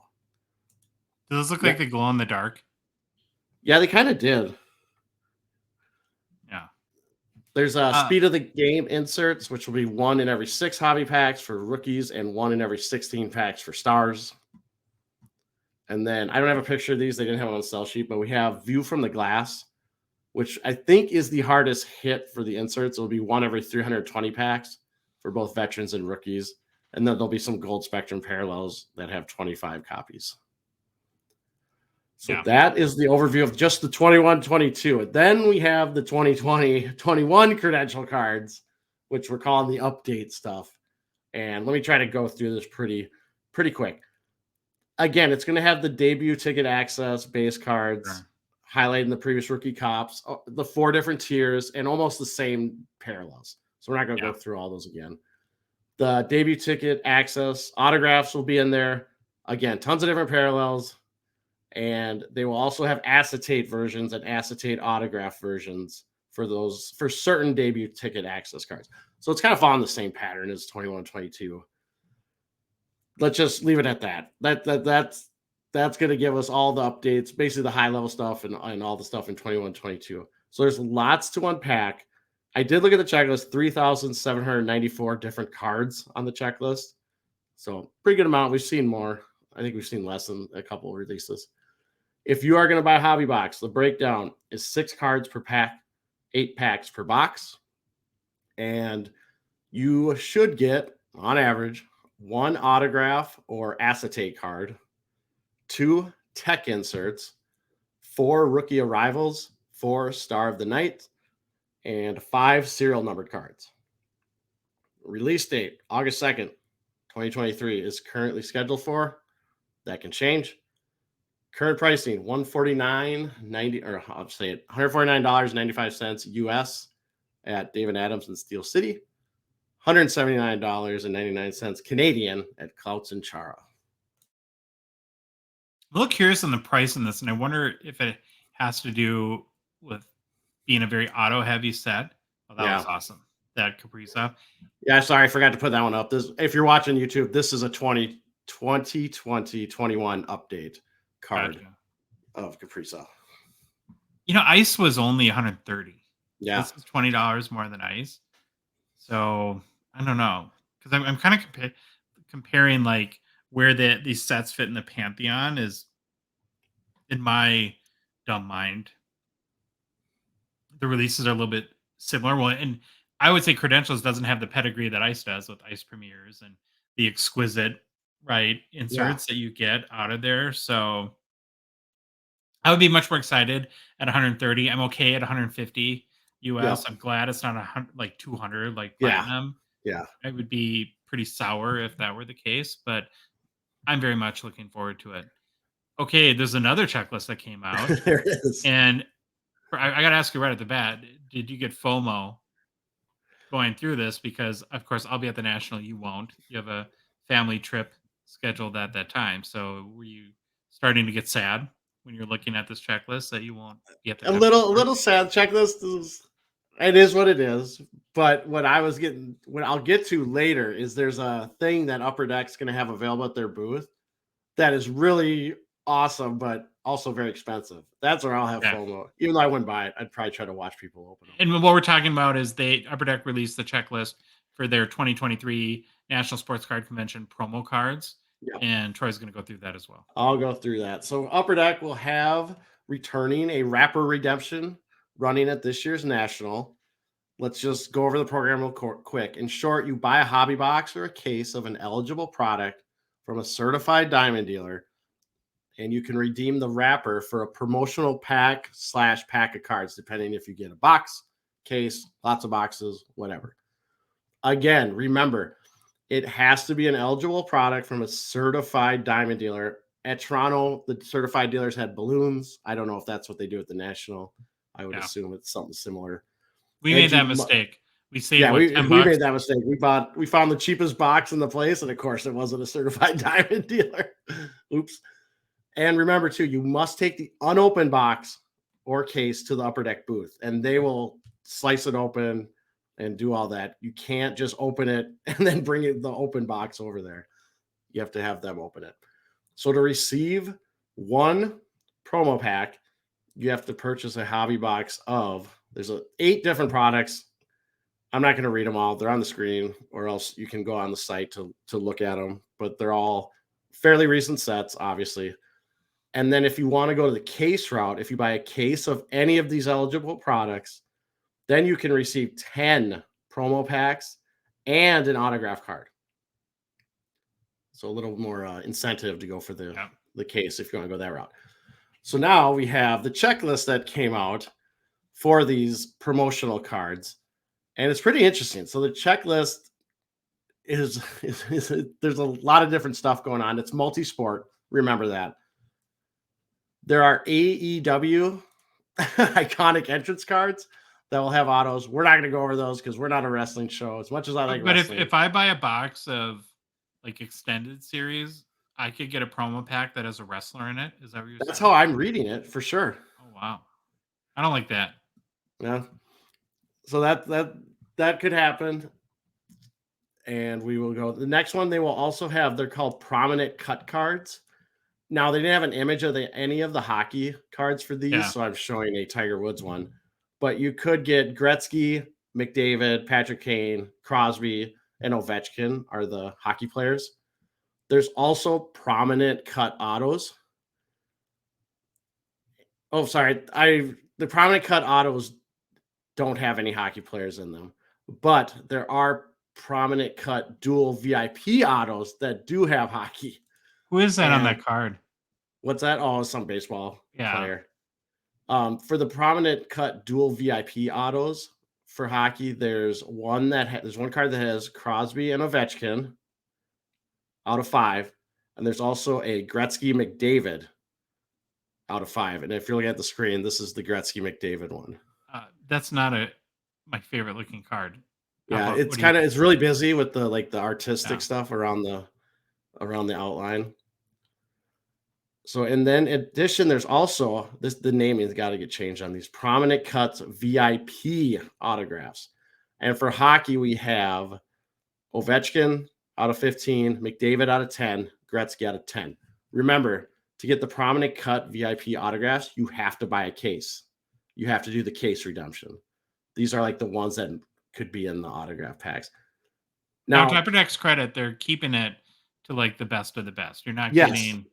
Does those look like they glow in the dark?
Yeah, they kind of did.
Yeah.
There's speed of the game inserts, which will be 1 in every 6 hobby packs for rookies and 1 in every 16 packs for stars. And then I don't have a picture of these. They didn't have it on the sell sheet, but we have View from the Glass, which I think is the hardest hit for the inserts. It'll be 1 every 320 packs for both veterans and rookies. And then there'll be some Gold Spectrum parallels that have 25 copies. So that is the overview of just the 21-22. And then we have the 2020-21 credential cards, which we're calling the update stuff. And let me try to go through this pretty quick. Again, it's going to have the debut ticket access base cards, highlighting the previous rookie cops, the 4 different tiers, and almost the same parallels. So we're not going to go through all those again. The debut ticket access autographs will be in there. Again, tons of different parallels. And they will also have acetate versions and acetate autograph versions for certain debut ticket access cards. So it's kind of following the same pattern as 21-22. Let's just leave it at that. That's going to give us all the updates, basically the high level stuff and all the stuff in 21-22. So there's lots to unpack. I did look at the checklist, 3,794 different cards on the checklist. So pretty good amount. We've seen more. I think we've seen less than a couple of releases. If you are going to buy a hobby box, the breakdown is 6 cards per pack, 8 packs per box. And you should get, on average, 1 autograph or acetate card, 2 tech inserts, 4 rookie arrivals, 4 Star of the Night, and 5 serial numbered cards. Release date, August 2nd, 2023 is currently scheduled for. That can change. Current pricing, $149.90, or I'll say it, $149.95 US at David Adams in Steel City, $179.99 Canadian at Clouts and Chara.
I'm a little curious on the price on this, and I wonder if it has to do with being a very auto-heavy set. Oh, that was awesome. That Caprisa.
Yeah, sorry, I forgot to put that one up. This, if you're watching YouTube, this is a 2020-21 update card of Caprisa.
You know, Ice was only $130.
Yeah,
this is $20 more than Ice. So I don't know, because I'm kind of comparing like where these sets fit in the pantheon is, in my dumb mind, the releases are a little bit similar. Well, and I would say Credentials doesn't have the pedigree that Ice does with Ice Premieres and the exquisite inserts that you get out of there. So I would be much more excited at 130. I'm okay at 150 US. I'm glad it's not 200 like Platinum.
Yeah.
I would be pretty sour if that were the case, but I'm very much looking forward to it. Okay, there's another checklist that came out.
There it is.
And I got to ask you right at the bat, did you get FOMO going through this? Because, of course, I'll be at the National. You won't. You have a family trip scheduled at that time. So were you starting to get sad when you're looking at this checklist that you won't be at the
a little sad checklist? It is what it is. But what I'll get to later is there's a thing that Upper Deck's going to have available at their booth that is really awesome, but also very expensive. That's where I'll have FOMO. Even though I wouldn't buy it, I'd probably try to watch people open it.
And what we're talking about is Upper Deck released the checklist for their 2023 National Sports Card Convention promo cards. Yeah. And Troy's going to go through that as well.
I'll go through that. So Upper Deck will have returning a Rapper Redemption running at this year's National. Let's just go over the program real quick. In short, you buy a hobby box or a case of an eligible product from a certified diamond dealer, and you can redeem the wrapper for a promotional pack / pack of cards, depending if you get a box, case, lots of boxes, whatever. Again, remember, it has to be an eligible product from a certified diamond dealer. At Toronto, the certified dealers had balloons. I don't know if that's what they do at the National. I would assume it's something similar.
We made that mistake. We saved
we made that mistake. We found the cheapest box in the place, and of course, it wasn't a certified diamond dealer. Oops. And remember, too, you must take the unopened box or case to the Upper Deck booth, and they will slice it open, and do all that. You can't just open it and then bring it the open box over there. You have to have them open it. So to receive one promo pack, you have to purchase a hobby box of, there's 8 different products. I'm not going to read them all. They're on the screen, or else you can go on the site to look at them. But they're all fairly recent sets, obviously. And then if you want to go to the case route, if you buy a case of any of these eligible products, then you can receive 10 promo packs and an autograph card. So a little more incentive to go for the case if you want to go that route. So now we have the checklist that came out for these promotional cards. And it's pretty interesting. So the checklist is there's a lot of different stuff going on. It's multi-sport. Remember that. There are AEW iconic entrance cards that will have autos. We're not going to go over those because we're not a wrestling show. As much as I like wrestling.
But if I buy a box of like extended series, I could get a promo pack that has a wrestler in it. Is that what you're saying?
That's how I'm reading it, for sure.
Oh, wow. I don't like that.
Yeah. So that could happen. And we will go. The next one, they will also have, they're called prominent cut cards. Now, they didn't have an image of any of the hockey cards for these, so I'm showing a Tiger Woods one. But you could get Gretzky, McDavid, Patrick Kane, Crosby, and Ovechkin are the hockey players. There's also prominent cut autos. Oh, sorry. The prominent cut autos don't have any hockey players in them, but there are prominent cut dual VIP autos that do have hockey.
Who is that on that card?
What's that? Oh, some baseball player. For the prominent cut dual VIP autos for hockey, there's one there's one card that has Crosby and Ovechkin out of 5, and there's also a Gretzky McDavid out of 5. And if you're looking at the screen, this is the Gretzky McDavid one.
That's not my favorite looking card.
Yeah, it's really busy with the artistic stuff around the outline. So, and then in addition, there's also the naming's got to get changed on these prominent cuts VIP autographs. And for hockey, we have Ovechkin out of 15, McDavid out of 10, Gretzky out of 10. Remember, to get the prominent cut VIP autographs, you have to buy a case. You have to do the case redemption. These are like the ones that could be in the autograph packs.
Now, to Upper Deck's credit, they're keeping it to like the best of the best. You're not getting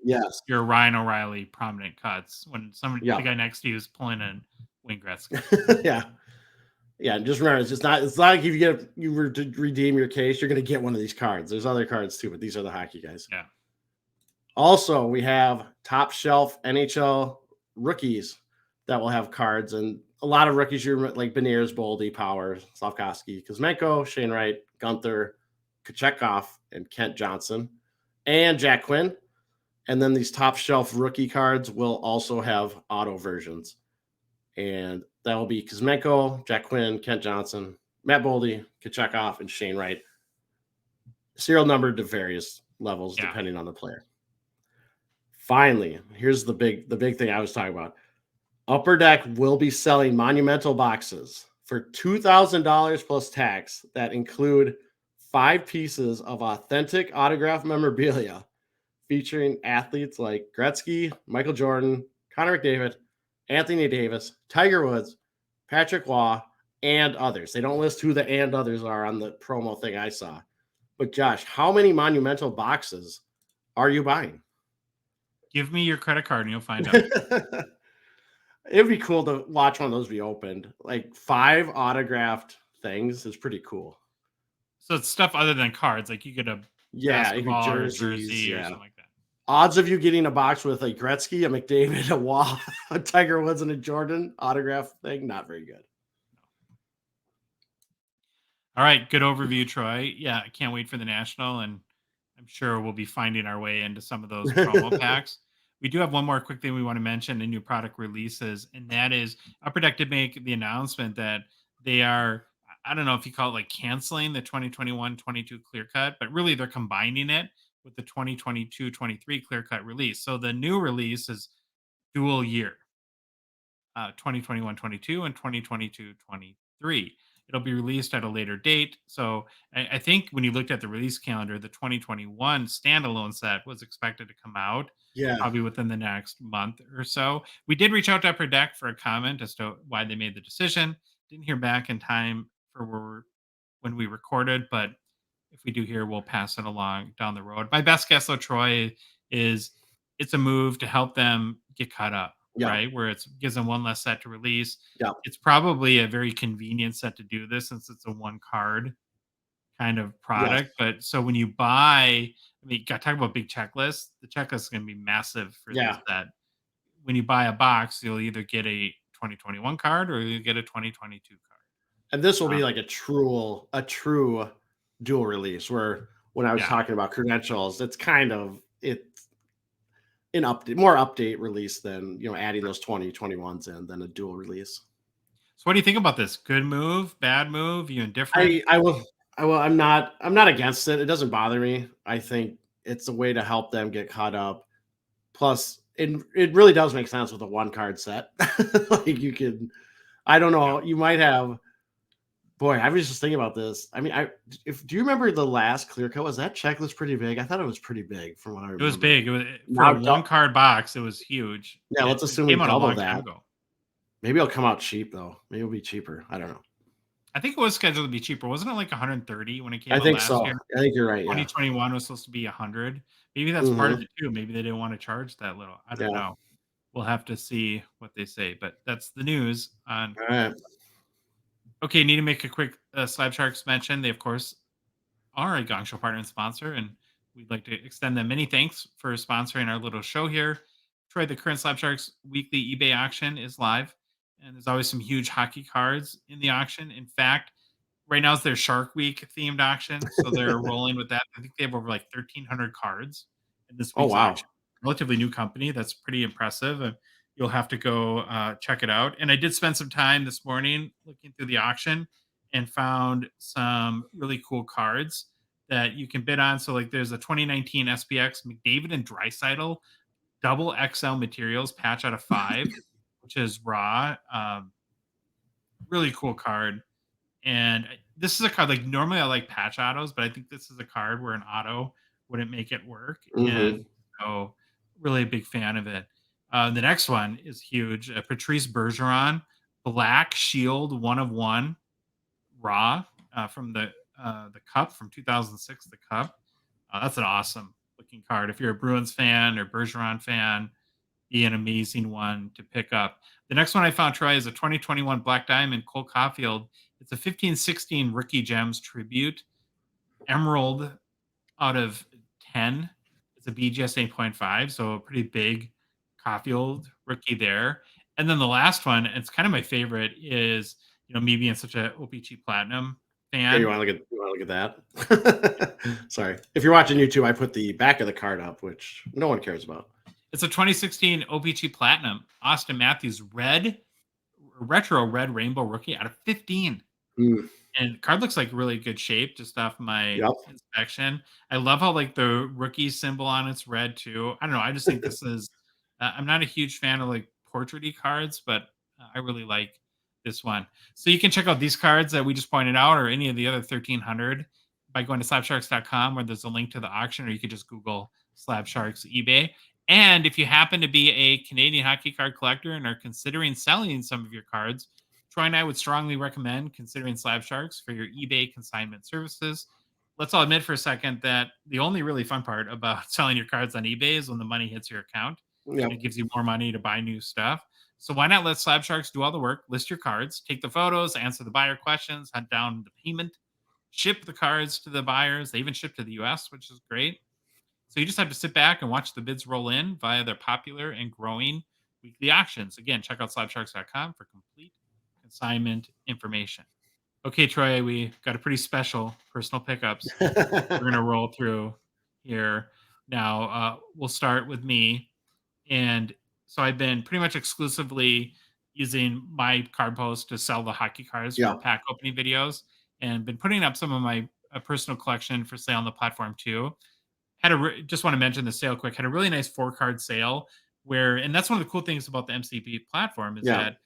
your Ryan O'Reilly prominent cuts when the guy next to you is pulling in Wayne Gretzky.
Yeah. Just remember, it's not like if you were to redeem your case, you're going to get one of these cards. There's other cards too, but these are the hockey guys.
Yeah.
Also, we have top shelf NHL rookies that will have cards, and a lot of rookies you're like Beniers, Boldy, Power, Slavkovsky, Kuzmenko, Shane Wright, Gunther, Kochetkov, and Kent Johnson, and Jack Quinn. And then these top shelf rookie cards will also have auto versions. And that will be Kuzmenko, Jack Quinn, Kent Johnson, Matt Boldy, Kochetkov, and Shane Wright. Serial numbered to various levels depending on the player. Finally, here's the big thing I was talking about. Upper Deck will be selling monumental boxes for $2,000 plus tax that include 5 pieces of authentic autograph memorabilia featuring athletes like Gretzky, Michael Jordan, Connor McDavid, Anthony Davis, Tiger Woods, Patrick Waugh, and others. They don't list who the and others are on the promo thing I saw. But Josh, how many monumental boxes are you buying?
Give me your credit card and you'll find out.
It'd be cool to watch one of those be opened. Like 5 autographed things is pretty cool.
So it's stuff other than cards. Like you get a basketball or jersey or something like that.
Odds of you getting a box with a Gretzky, a McDavid, a Waugh, a Tiger Woods, and a Jordan autograph thing, not very good.
All right, good overview, Troy. Yeah, I can't wait for the National, and I'm sure we'll be finding our way into some of those promo packs. We do have one more quick thing we want to mention in new product releases, and that is Upper Deck did make the announcement that they are, I don't know if you call it like canceling the 2021-22 clear cut, but really they're combining it with the 2022-23 clear cut release. So the new release is dual year, 2021-22 and 2022-23. it'll be released at a later date. So I think when you looked at the release calendar, the 2021 standalone set was expected to come out
Yeah.
probably within the next month or so. We did reach out to Upper Deck for a comment as to why they made the decision. Didn't hear back in time for when we recorded, but if we do hear, we'll pass it along down the road. My best guess, though, Troy, is it's a move to help them get caught up,
Yeah.
right? Where it gives them one less set to release.
Yeah.
It's probably a very convenient set to do this since it's a one card kind of
Yes.
product. But so when you buy, I mean, got talk about big checklists. The checklist is going to be massive for this
Yeah.
set. When you buy a box, you'll either get a 2021 card or you get a 2022 card.
And this will
Um,
be like a true dual release where when I was
yeah.
talking about credentials, it's an more update release than, adding those 2021s in than a dual release.
So what do you think about this? Good move, bad move, you indifferent?
I'm not against it. It doesn't bother me. I think it's a way to help them get caught up. Plus, it really does make sense with a one card set. Like I don't know, you might have. Boy, I was just thinking about this. I mean, do you remember the last clear cut? Was that checklist pretty big? I thought it was pretty big from what I
It
remember.
was big. It was for
Now,
a one card box, it was huge.
yeah, let's
It
assume we
came out a
double
long time
that.
ago.
Maybe it'll come out cheap though. Maybe it'll be cheaper. I don't know.
I think it was scheduled to be cheaper. Wasn't it like 130 when it came
I
out
think
last
so.
year?
I think you're right. Yeah.
2021 was supposed to be 100. Maybe that's part of
Mhm.
it too. Maybe they didn't want to charge that little. I don't
Yeah.
know. We'll have to see what they say, but that's the news on.
All right.
Okay, need to make a quick Slab Sharks mention. They, of course, are a Gongshow partner and sponsor, and we'd like to extend them many thanks for sponsoring our little show here. Troy, the current Slab Sharks weekly eBay auction is live, and there's always some huge hockey cards in the auction. In fact, right now is their Shark Week themed auction, so they're rolling with that. I think they have over like 1,300 cards in this
Oh
week's
wow.
auction. Relatively new company. That's pretty impressive. And you'll have to go check it out. And I did spend some time this morning looking through the auction and found some really cool cards that you can bid on. So, like, there's a 2019 SPX McDavid and Draisaitl double XL materials patch out of 5, which is raw. Really cool card. And this is a card, like, normally I like patch autos, but I think this is a card where an auto wouldn't make it work.
Hmm.
And so, really a big fan of it. The next one is huge. Patrice Bergeron, Black Shield 1 of 1 raw from the Cup from 2006. The Cup. That's an awesome looking card. If you're a Bruins fan or Bergeron fan, be an amazing one to pick up. The next one I found, Troy, is a 2021 Black Diamond Cole Caulfield. It's a 15-16 Rookie Gems tribute. Emerald out of 10. It's a BGS 8.5, so a pretty big Caulfield rookie there. And then the last one, it's kind of my favorite, is me being such a OPG Platinum
Yeah,
fan.
you want to look at that? Sorry. If you're watching YouTube, I put the back of the card up, which no one cares about.
It's a 2016 OPG Platinum Austin Matthews retro red rainbow rookie out of 15.
Mm.
And the card looks like really good shape just off my
Yep.
inspection. I love how, like, the rookie symbol on it's red too. I don't know. I just think this is. I'm not a huge fan of like portrait-y cards, but I really like this one. So you can check out these cards that we just pointed out, or any of the other 1,300, by going to slabsharks.com, where there's a link to the auction, or you could just Google Slab Sharks eBay. And if you happen to be a Canadian hockey card collector and are considering selling some of your cards, Troy and I would strongly recommend considering Slab Sharks for your eBay consignment services. Let's all admit for a second that the only really fun part about selling your cards on eBay is when the money hits your account
Yep.
and it gives you more money to buy new stuff. So why not let Slab Sharks do all the work, list your cards, take the photos, answer the buyer questions, hunt down the payment, ship the cards to the buyers. They even ship to the US, which is great. So you just have to sit back and watch the bids roll in via their popular and growing weekly auctions. Again, check out slabsharks.com for complete consignment information. Okay, Troy, we got a pretty special personal pickups we're going to roll through here. Now, we'll start with me. And so I've been pretty much exclusively using my card post to sell the hockey cards for
Yeah.
pack opening videos, and been putting up some of my personal collection for sale on the platform too. Just want to mention the sale quick. Had a really nice 4-card sale and that's one of the cool things about the MCP platform is
Yeah.
that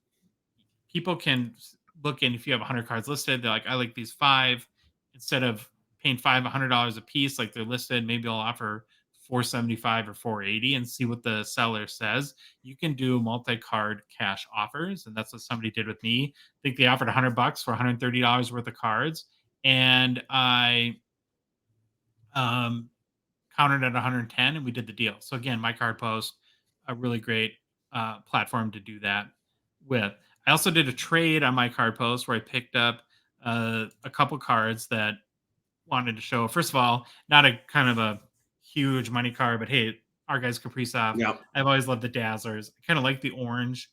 people can looking, if you have 100 cards listed, they're like, I like these 5. Instead of paying $100 a piece, like they're listed, maybe I'll offer 475 or 480 and see what the seller says. You can do multi-card cash offers, and that's what somebody did with me. I think they offered $100 for $130 worth of cards, and I um, countered at 110, and we did the deal. So again, my card post, a really great platform to do that with. I also did a trade on my card post where I picked up a couple cards that wanted to show. First of all, not a kind of a huge money card, but hey, our guy's Kaprizov.
Yep.
I've always loved the Dazzlers. I kind of like the orange,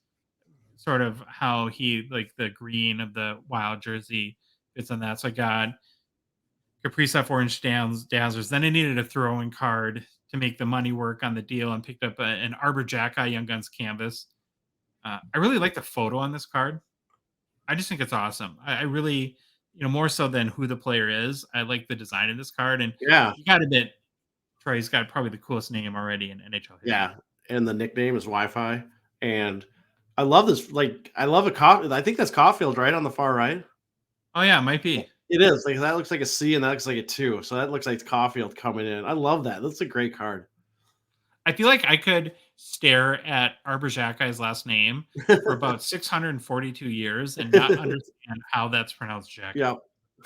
sort of how he like the green of the Wild jersey fits on that. So I got Kaprizov orange Dazzlers. Then I needed a throwing card to make the money work on the deal, and picked up an Arbor Jacki Young Guns canvas. I really like the photo on this card. I just think it's awesome. I really, more so than who the player is, I like the design of this card. And
Yeah.
you got to admit, Troy's got probably the coolest name already in NHL history.
Yeah. And the nickname is Wi-Fi. And I love this. Like, I love a coffee. I think that's Caulfield, right? On the far right.
Oh, yeah, it might be.
It is. Like, that looks like a C and that looks like a 2. So that looks like Caulfield coming in. I love that. That's a great card.
I feel like I could stare at Arbor Jacki's last name for about 642 years and not understand how that's pronounced Jacki.
Yeah.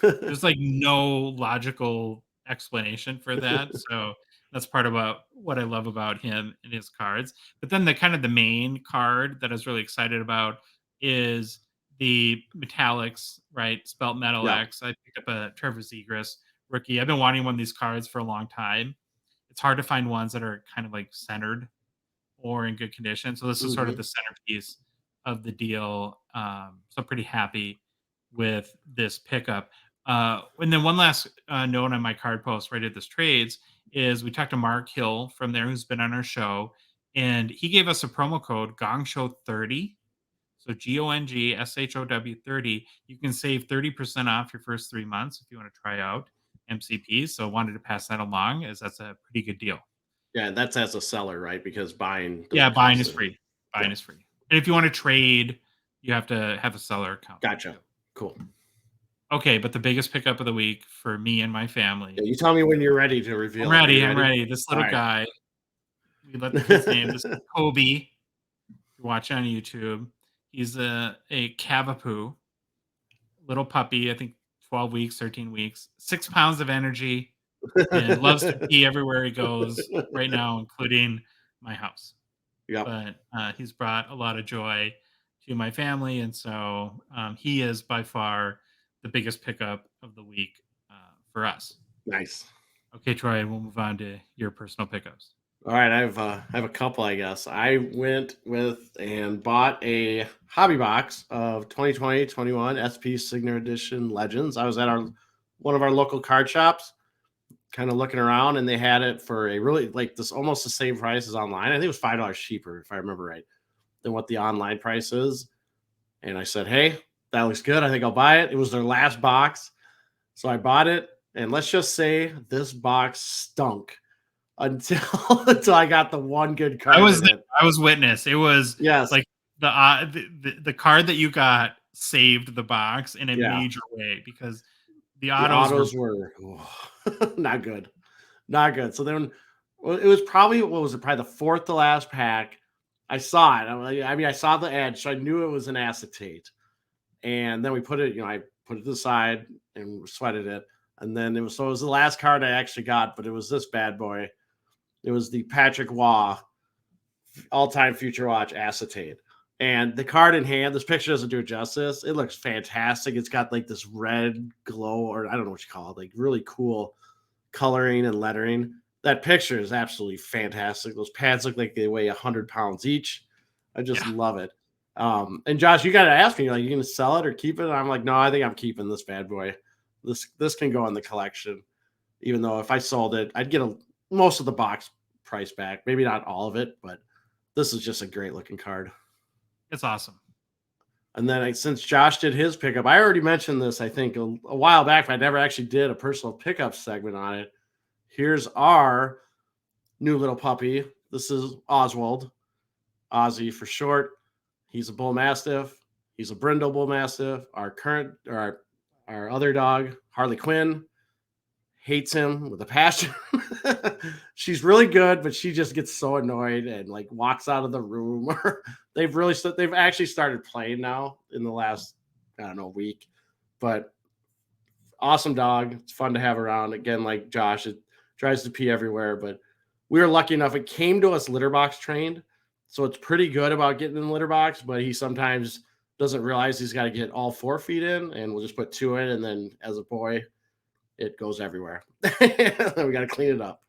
There's like no logical explanation for that. So that's part about what I love about him and his cards. But then the kind of the main card that I was really excited about is the Metallics, right? Spelt Metal
Yeah.
X. I picked up a Trevor Zegras rookie. I've been wanting one of these cards for a long time. It's hard to find ones that are kind of like centered or in good condition. So this is sort of the centerpiece of the deal. So pretty happy with this pickup. And then one last note on my card post right at this trades is we talked to Mark Hill from there, who's been on our show, and he gave us a promo code Gongshow 30. So GONGSHOW 30. You can save 30% off your first 3 months if you want to try out MCP. So wanted to pass that along, as that's a pretty good deal.
Yeah, that's as a seller, right? Because buying.
Buying is free. Buying is free. And if you want to trade, you have to have a seller account.
Gotcha. Cool.
Okay, but the biggest pickup of the week for me and my family.
Yeah, you tell me when you're ready to reveal.
I'm ready. This little guy. We let the kid's name. This is Kobe. If you're watching on YouTube. He's a Cavapoo, little puppy, I think 12 weeks, 13 weeks, 6 pounds of energy, and loves to pee everywhere he goes right now, including my house.
Yeah.
But he's brought a lot of joy to my family, and so he is by far the biggest pickup of the week for us.
Nice.
Okay, Troy, we'll move on to your personal pickups.
All right, I have a couple, I guess. I went with and bought a hobby box of 2020-21 SP Signature Edition Legends. I was at one of our local card shops, kind of looking around, and they had it for a really like this almost the same price as online. I think it was $5 cheaper, if I remember right, than what the online price is. And I said, hey, that looks good. I think I'll buy it. It was their last box. So I bought it, and let's just say this box stunk until I got the one good card.
I was witness. It was like the card that you got saved the box in a major way, because the autos
were not good. So then it was probably probably the fourth to last pack. I saw it. I mean, I saw the ad, so I knew it was an acetate. And then we put it, I put it to the side and sweated it. And then it was the last card I actually got, but it was this bad boy. It was the Patrick Waugh all-time Future Watch acetate. And the card in hand, this picture doesn't do it justice. It looks fantastic. It's got like this red glow, or I don't know what you call it, like really cool coloring and lettering. That picture is absolutely fantastic. Those pads look like they weigh 100 pounds each. I just love it. And Josh, you got to ask me, like, you going to sell it or keep it? And I'm like, no, I think I'm keeping this bad boy. This can go in the collection, even though if I sold it, I'd get most of the box price back. Maybe not all of it, but this is just a great looking card.
It's awesome.
And then since Josh did his pickup, I already mentioned this, I think, a while back, but I never actually did a personal pickup segment on it. Here's our new little puppy. This is Oswald, Ozzy for short. He's a bull mastiff. He's a Brindle Bull Mastiff. Our other dog, Harley Quinn, hates him with a passion. She's really good, but she just gets so annoyed and like walks out of the room. They've actually started playing now in the last, I don't know, week. But awesome dog. It's fun to have around. Again, like Josh, it tries to pee everywhere, but we were lucky enough. It came to us litter box trained, so it's pretty good about getting in the litter box, but he sometimes doesn't realize he's got to get all 4 feet in, and we'll just put 2 in, and then as a boy, it goes everywhere. We got to clean it up.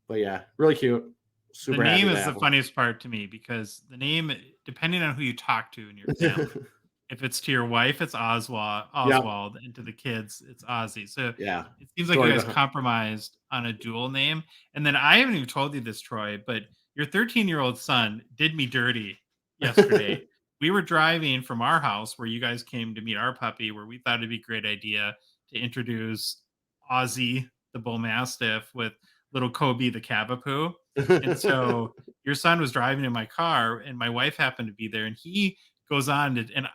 But yeah, really cute.
Super. The name is the funniest part to me because the name, depending on who you talk to in your family, if it's to your wife, it's Oswald, and to the kids, it's Ozzy. So
yeah,
it seems like you guys compromised on a dual name. And then I haven't even told you this, Troy, but your 13-year-old son did me dirty yesterday. We were driving from our house where you guys came to meet our puppy, where we thought it'd be a great idea to introduce Ozzy, the Bull Mastiff, with little Kobe, the Cavapoo. And so your son was driving in my car, and my wife happened to be there, and he goes on to, and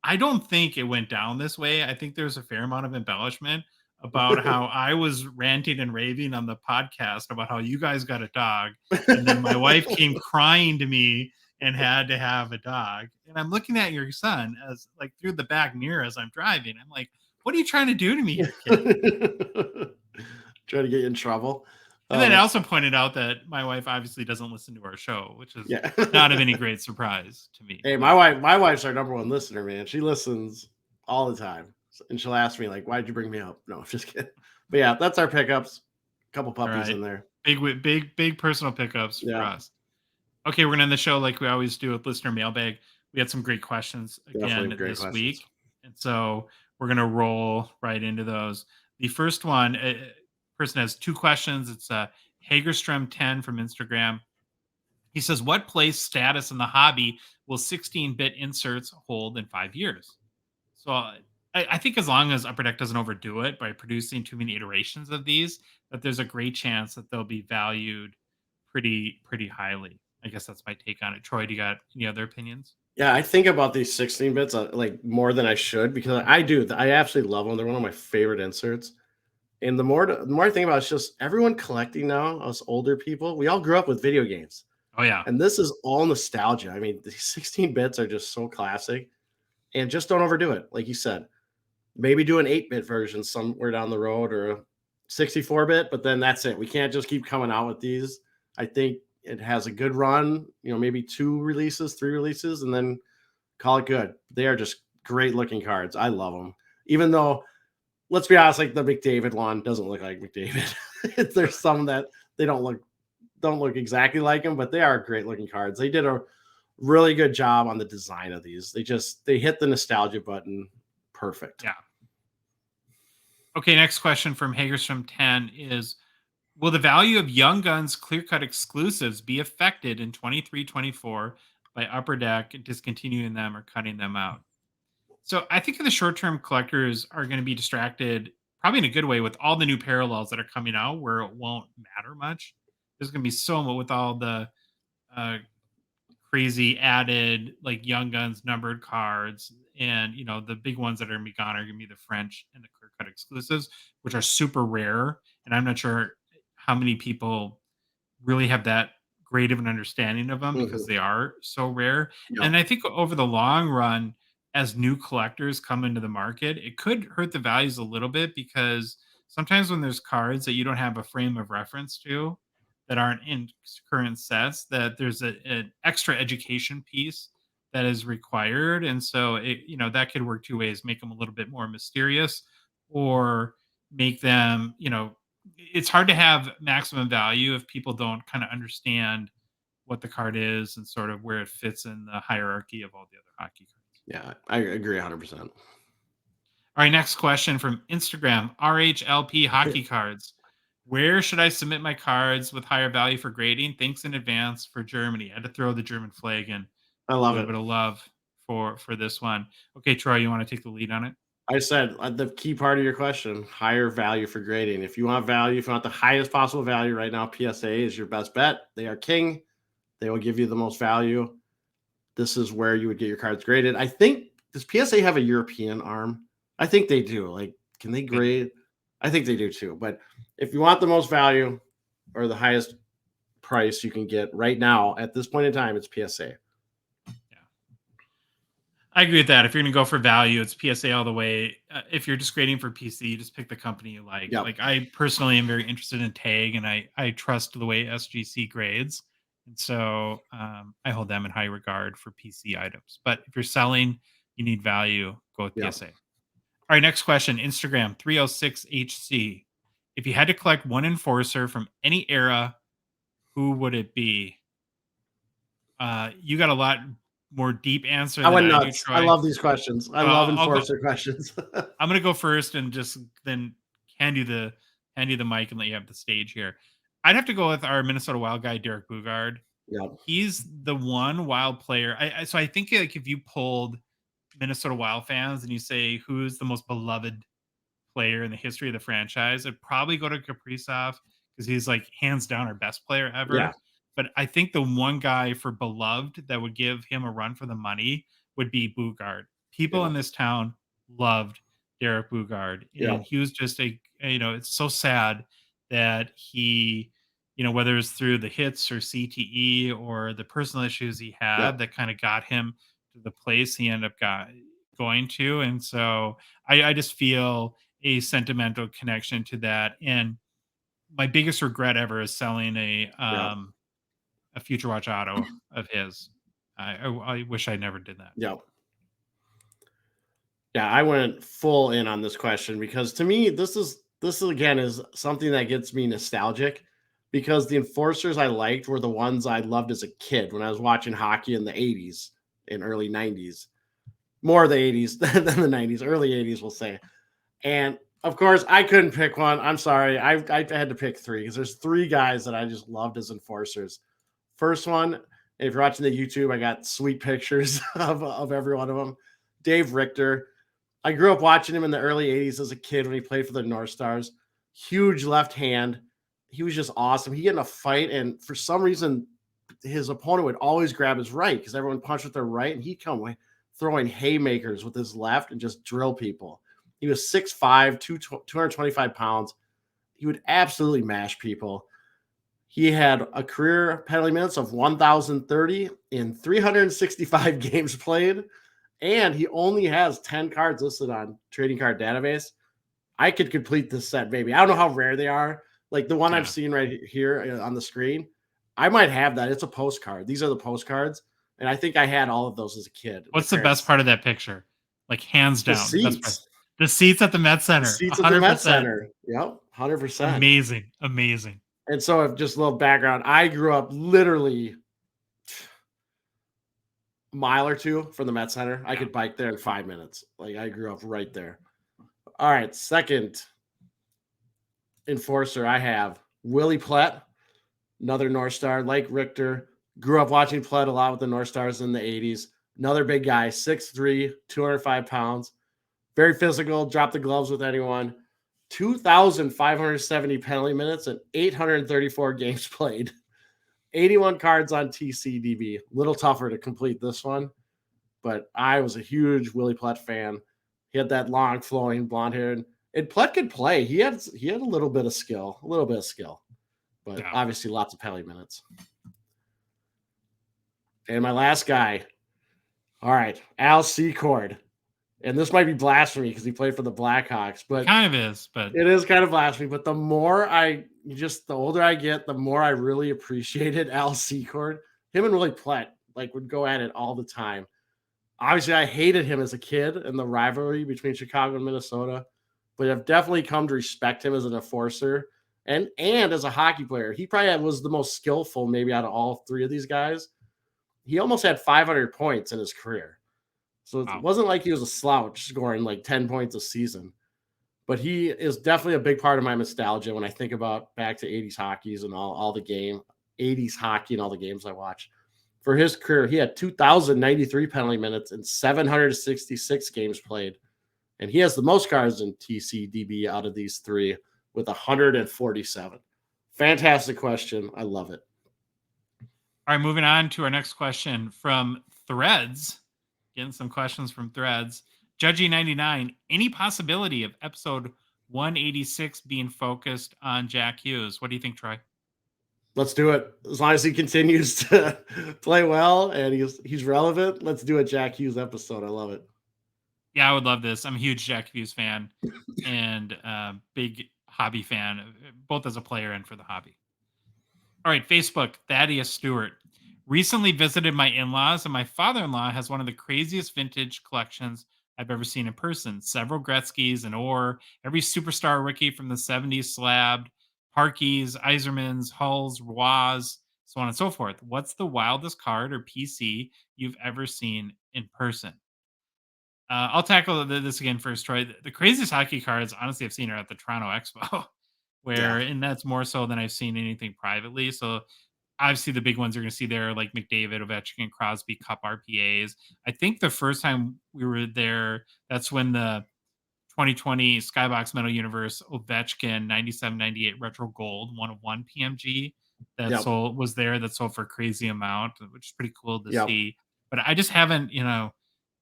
I don't think it went down this way. I think there's a fair amount of embellishment about how I was ranting and raving on the podcast about how you guys got a dog, and then my wife came crying to me and had to have a dog. And I'm looking at your son as like through the back mirror as I'm driving. I'm like, what are you trying to do to me here, kid?
Trying to get you in trouble.
And then I also pointed out that my wife obviously doesn't listen to our show, which is not of any great surprise to me.
Hey, my wife's our number 1 listener, man. She listens all the time. And she'll ask me, like, why'd you bring me up? No, I'm just kidding. But yeah, that's our pickups. A couple puppies in there.
Big personal pickups for us. Okay, we're going to end the show like we always do with Listener Mailbag. We had some great questions again this week. And so we're going to roll right into those. The first one, person has 2 questions. It's Hagerstrom10 from Instagram. He says, what place status in the hobby will 16-bit inserts hold in 5 years? So I think as long as Upper Deck doesn't overdo it by producing too many iterations of these, that there's a great chance that they'll be valued pretty highly. I guess that's my take on it. Troy, do you got any other opinions?
Yeah, I think about these 16 bits like more than I should, because I do. I absolutely love them. They're one of my favorite inserts. And the more I think about it, it's just everyone collecting now, us older people, we all grew up with video games.
Oh, yeah.
And this is all nostalgia. I mean, the 16 bits are just so classic, and just don't overdo it. Like you said, maybe do an 8-bit version somewhere down the road, or a 64-bit, but then that's it. We can't just keep coming out with these. I think it has a good run, maybe 2 releases, 3 releases, and then call it good. They are just great looking cards. I love them. Even though, let's be honest, like the McDavid one doesn't look like McDavid. There's some that they don't look exactly like him, but they are great looking cards. They did a really good job on the design of these. They hit the nostalgia button perfect.
Yeah. Okay, next question from Hagerstrom10 is, will the value of Young Guns clear-cut exclusives be affected in 23-24 by Upper Deck discontinuing them or cutting them out? So I think the short-term collectors are going to be distracted, probably in a good way, with all the new parallels that are coming out where it won't matter much. There's going to be so much with all the crazy added like Young Guns numbered cards, and the big ones that are going to be gone are going to be the French and the clear-cut exclusives, which are super rare. And I'm not sure how many people really have that great of an understanding of them because they are so rare. Yeah. And I think over the long run, as new collectors come into the market, it could hurt the values a little bit, because sometimes when there's cards that you don't have a frame of reference to that aren't in current sets, that there's an extra education piece that is required. And so that could work 2 ways: make them a little bit more mysterious, or make them, it's hard to have maximum value if people don't kind of understand what the card is and sort of where it fits in the hierarchy of all the other hockey cards.
Yeah, I agree 100%.
All right, next question from Instagram, RHLP Hockey Cards. Where should I submit my cards with higher value for grading? Thanks in advance for Germany. I had to throw the German flag in.
I love it.
A little bit of love for this one. Okay, Troy, you want to take the lead on it?
I said the key part of your question, higher value for grading. If you want value, if you want the highest possible value right now, PSA is your best bet. They are king. They will give you the most value. This is where you would get your cards graded. I think does PSA have a European arm? I think they do. Like, can they grade? I think they do too. But if you want the most value or the highest price you can get right now at this point in time, it's PSA.
I agree with that. If you're going to go for value, it's PSA all the way. If you're just grading for PC, just pick the company you like.
Yep.
Like, I personally am very interested in TAG, and I trust the way SGC grades. And so I hold them in high regard for PC items. But if you're selling, you need value, go with PSA. All right, next question. Instagram 306HC. If you had to collect one enforcer from any era, who would it be? You got a lot more deep answer than I do, Troy.
I love these questions. I love enforcer questions.
I'm gonna go first and just then hand you the mic and let you have the stage here. I'd have to go with our Minnesota Wild guy, Derek Bugard.
Yeah,
he's the one Wild player. So I think like if you pulled Minnesota Wild fans and you say who's the most beloved player in the history of the franchise, I'd probably go to Kaprizov because he's like hands down our best player ever.
Yeah.
But I think the one guy for beloved that would give him a run for the money would be Bugard. People in this town loved Derek Bugard. And he was just it's so sad that he, whether it's through the hits or CTE or the personal issues he had that kind of got him to the place he ended up going to. And so I just feel a sentimental connection to that. And my biggest regret ever is selling a Future Watch auto of his. I wish I never did that.
Yeah, I went full in on this question because to me, this again is something that gets me nostalgic because the enforcers I liked were the ones I loved as a kid when I was watching hockey in the 80s and early 90s. More the 80s than the 90s, early 80s, we'll say. And of course, I couldn't pick one. I'm sorry. I had to pick three because there's three guys that I just loved as enforcers. First one, if you're watching the YouTube, I got sweet pictures of every one of them. Dave Richter. I grew up watching him in the early 80s as a kid when he played for the North Stars. Huge left hand. He was just awesome. He get in a fight, and for some reason, his opponent would always grab his right because everyone punched with their right, and he'd come throwing haymakers with his left and just drill people. He was 6'5", 225 pounds. He would absolutely mash people. He had a career penalty minutes of 1,030 in 365 games played, and he only has 10 cards listed on Trading Card Database. I could complete this set, maybe. I don't know how rare they are. Like the one I've seen right here on the screen, I might have that. It's a postcard. These are the postcards, and I think I had all of those as a kid.
What's the best part of that picture? Like hands down,
the
seats at the Met Center.
The seats 100%. At the Met Center. Yep, 100%.
Amazing.
And so, just a little background, I grew up literally a mile or two from the Met Center. I could bike there in 5 minutes. Like, I grew up right there. All right, second enforcer I have, Willie Plett, another North Star, like Richter. Grew up watching Plett a lot with the North Stars in the 80s. Another big guy, 6'3", 205 pounds. Very physical, drop the gloves with anyone. 2,570 penalty minutes and 834 games played. 81 cards on TCDB. A little tougher to complete this one, but I was a huge Willie Plett fan. He had that long, flowing blonde hair, and Plett could play. He had a little bit of skill, but obviously lots of penalty minutes. And my last guy, all right, Al Secord. And this might be blasphemy because he played for the Blackhawks, but
kind of is, but
it is kind of blasphemy. But the older I get, the more I really appreciated Al Secord. Him and Willie Plett would go at it all the time. Obviously, I hated him as a kid and the rivalry between Chicago and Minnesota, but I've definitely come to respect him as an enforcer and as a hockey player. He probably was the most skillful, maybe out of all three of these guys. He almost had 500 points in his career. So it wasn't like he was a slouch scoring 10 points a season. But he is definitely a big part of my nostalgia when I think about back to 80s hockeys and all the 80s hockey and all the games I watch. For his career, he had 2,093 penalty minutes and 766 games played. And he has the most cards in TCDB out of these three with 147. Fantastic question. I love it.
All right, moving on to our next question from Threads. Getting some questions from threads. Judgy99, any possibility of episode 186 being focused on Jack Hughes? What do you think, Troy?
Let's do it. As long as he continues to play well and he's relevant, let's do a Jack Hughes episode. I love it.
Yeah, I would love this. I'm a huge Jack Hughes fan and big hobby fan, both as a player and for the hobby. All right, Facebook, Thaddeus Stewart. Recently visited my in-laws, and my father-in-law has one of the craziest vintage collections I've ever seen in person. Several Gretzky's and Orr, every superstar rookie from the 70s slabbed, Parkeys, Isermans, Hulls, Rois, so on and so forth. What's the wildest card or PC you've ever seen in person? I'll tackle this again first, Troy. The craziest hockey cards, honestly, I've seen are at the Toronto Expo,
Yeah.
and that's more so than I've seen anything privately. So obviously, the big ones you're going to see there, like McDavid, Ovechkin, Crosby, Cup RPAs. I think the first time we were there, that's when the 2020 Skybox Metal Universe Ovechkin 97-98 Retro Gold 1/1 PMG that
Yep.
sold was there that sold for a crazy amount, which is pretty cool to
Yep.
see. But I just haven't,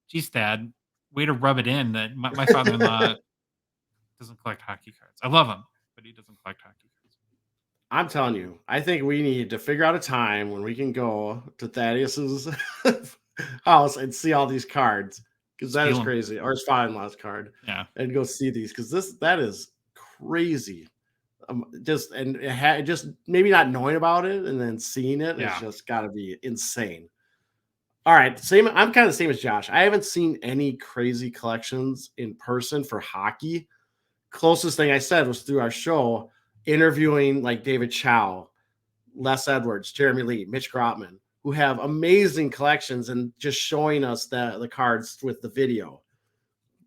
geez, Dad, way to rub it in that my father-in-law doesn't collect hockey cards. I love him, but he doesn't collect hockey cards.
I'm telling you, I think we need to figure out a time when we can go to Thaddeus's house and see all these cards because that
Steal
is
'em.
crazy. Or his father-in-law's card,
Yeah.
and go see these because that is crazy. Just and just maybe not knowing about it and then seeing it is just got to be insane. All right, same. I'm kind of the same as Josh. I haven't seen any crazy collections in person for hockey. Closest thing I said was through our show, interviewing like David Chow, Les Edwards, Jeremy Lee, Mitch Grotman, who have amazing collections and just showing us the cards with the video.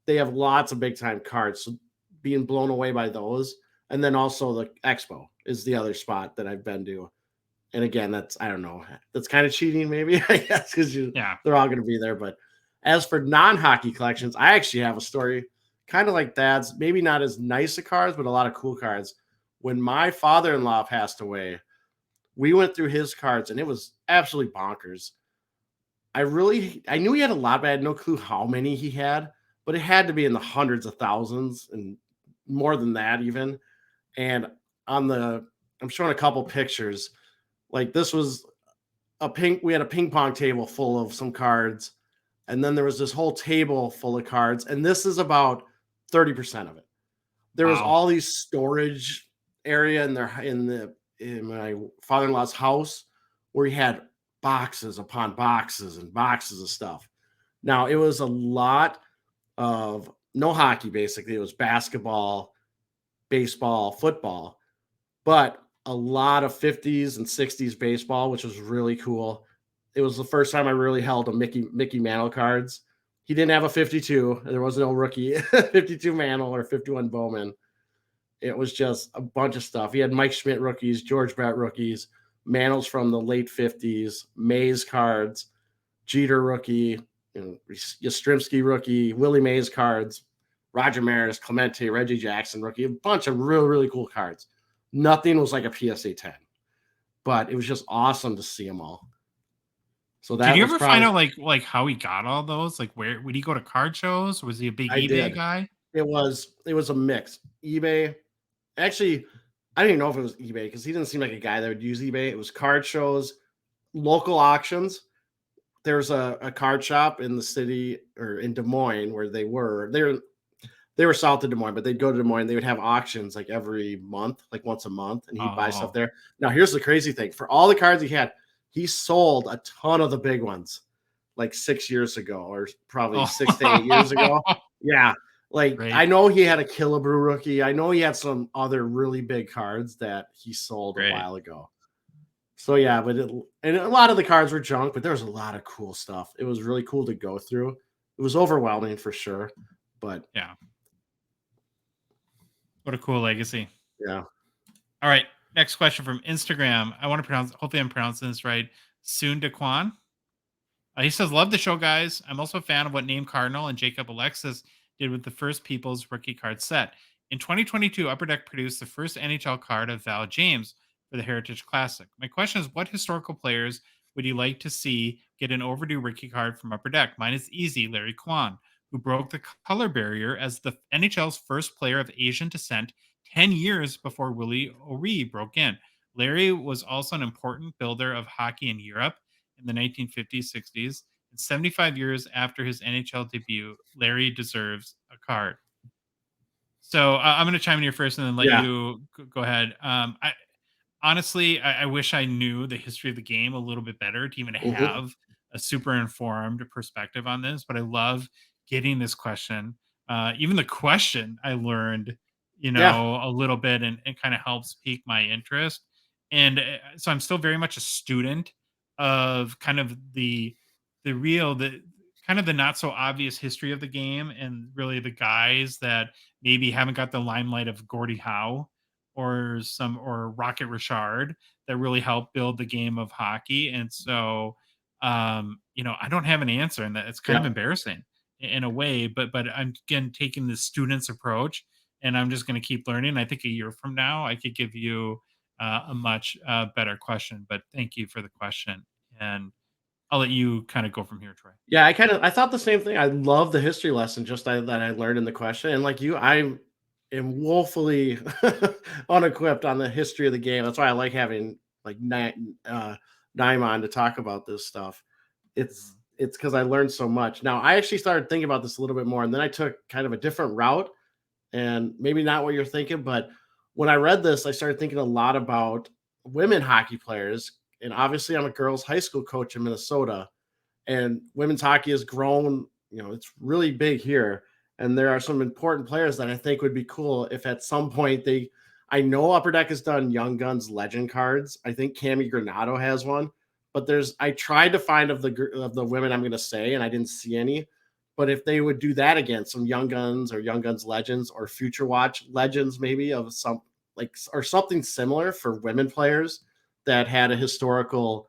They have lots of big time cards. So being blown away by those. And then also the expo is the other spot that I've been to. And again, that's, I don't know, that's kind of cheating maybe, I guess, because they're all going to be there. But as for non-hockey collections, I actually have a story kind of like Dad's, maybe not as nice of cards, but a lot of cool cards. When my father-in-law passed away, we went through his cards and it was absolutely bonkers. I knew he had a lot, but I had no clue how many he had, but it had to be in the hundreds of thousands and more than that even. And I'm showing a couple pictures. Like this was we had a ping pong table full of some cards. And then there was this whole table full of cards. And this is about 30% of it. There was all these storage area in my father-in-law's house where he had boxes upon boxes and boxes of stuff. Now it was a lot of no hockey, basically. It was basketball, baseball, football, but a lot of 50s and 60s baseball, which was really cool. It was the first time I really held a Mickey Mantle cards. He didn't have a 52. There was no rookie 52 Mantle or 51 Bowman. It was just a bunch of stuff. He had Mike Schmidt rookies, George Brett rookies, Mantles from the late 50s, Mays cards, Jeter rookie, Yastrzemski rookie, Willie Mays cards, Roger Maris, Clemente, Reggie Jackson rookie, a bunch of really, really cool cards. Nothing was like a PSA 10, but it was just awesome to see them all. So that
did you ever find out like how he got all those? Like where would he go to card shows? Was he a big eBay guy?
It was a mix. eBay. Actually, I didn't even know if it was eBay because he didn't seem like a guy that would use eBay. It was card shows, local auctions. There's a card shop in the city or in Des Moines where they were south of Des Moines, but they'd go to Des Moines. They would have auctions like every month, like once a month, and he'd buy stuff there. Now, here's the crazy thing. For all the cards he had, he sold a ton of the big ones like 6 years ago or probably 6 to 8 years ago. Yeah. Like, great. I know he had a Killebrew rookie. I know he had some other really big cards that he sold a while ago. So, yeah, and a lot of the cards were junk, but there was a lot of cool stuff. It was really cool to go through. It was overwhelming for sure, but
yeah. What a cool legacy.
Yeah.
All right. Next question from Instagram. I want to hopefully I'm pronouncing this right. Soon Daquan. He says, love the show, guys. I'm also a fan of what Name Cardinal and Jacob Alexis did with the first People's rookie card set. In 2022, Upper Deck produced the first NHL card of Val James for the Heritage Classic. My question is, what historical players would you like to see get an overdue rookie card from Upper Deck? Mine is easy. Larry Kwan, who broke the color barrier as the NHL's first player of Asian descent 10 years before Willie O'Ree broke in. Larry was also an important builder of hockey in Europe in the 1950s, 60s. And 75 years after his NHL debut, Larry deserves a card. So I'm going to chime in here first and then let
Yeah.
you go ahead. Honestly, I wish I knew the history of the game a little bit better to even
Mhm.
have a super informed perspective on this. But I love getting this question. Even the question I learned,
Yeah.
a little bit, and it kind of helps pique my interest. And so I'm still very much a student of kind of the kind of the not so obvious history of the game, and really the guys that maybe haven't got the limelight of Gordie Howe or Rocket Richard that really helped build the game of hockey. And so, I don't have an answer, and that it's kind of
Yeah.
embarrassing in a way. But I'm again taking the student's approach, and I'm just going to keep learning. I think a year from now, I could give you a much better question. But thank you for the question, and I'll let you kind of go from here, Troy.
Yeah, I thought the same thing. I love the history lesson that I learned in the question, and like you, I am woefully unequipped on the history of the game. That's why I like having like Naim on to talk about this stuff. It's
Mhm.
it's because I learned so much. Now I actually started thinking about this a little bit more, and then I took kind of a different route, and maybe not what you're thinking, but when I read this, I started thinking a lot about women hockey players, and obviously I'm a girls' high school coach in Minnesota, and women's hockey has grown. It's really big here, and there are some important players that I think would be cool if at some point they. I know Upper Deck has done Young Guns Legend cards. I think Cami Granado has one, but I tried to find of the women I'm going to say, and I didn't see any. But if they would do that again, some Young Guns or Young Guns Legends or Future Watch Legends, maybe of some like or something similar for women players that had a historical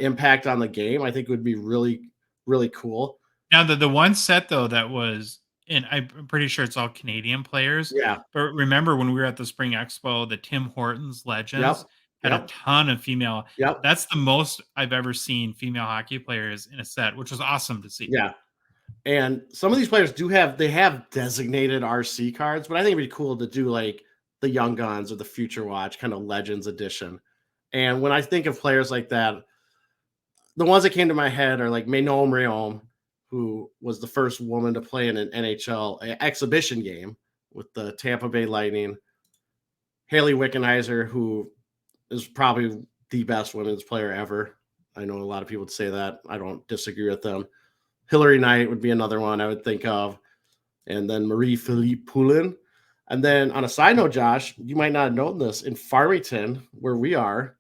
impact on the game, I think would be really, really cool.
Now the one set though that was, and I'm pretty sure it's all Canadian players,
Yeah.
but remember when we were at the Spring Expo, the Tim Hortons Legends
Yep.
had a
Yep.
ton of female.
Yep.
That's the most I've ever seen female hockey players in a set, which was awesome to see.
Yeah. And some of these players they have designated RC cards, but I think it'd be cool to do like the Young Guns or the Future Watch kind of Legends edition. And when I think of players like that, the ones that came to my head are like Manon Riom, who was the first woman to play in an NHL exhibition game with the Tampa Bay Lightning. Haley Wickenheiser, who is probably the best women's player ever. I know a lot of people would say that. I don't disagree with them. Hillary Knight would be another one I would think of. And then Marie-Philippe Poulin. And then on a side note, Josh, you might not have known this. In Farmington, where we are,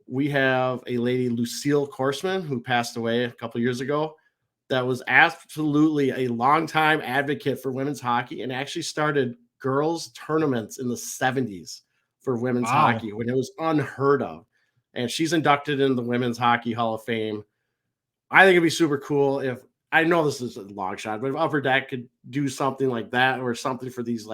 we have a lady, Lucille Korsman, who passed away a couple years ago, that was absolutely a longtime advocate for women's hockey and actually started girls' tournaments in the 70s for women's
Wow.
hockey when it was unheard of. And she's inducted in the Women's Hockey Hall of Fame. I think it'd be super cool if I know this is a long shot, but if Upper Deck could do something like that or something for these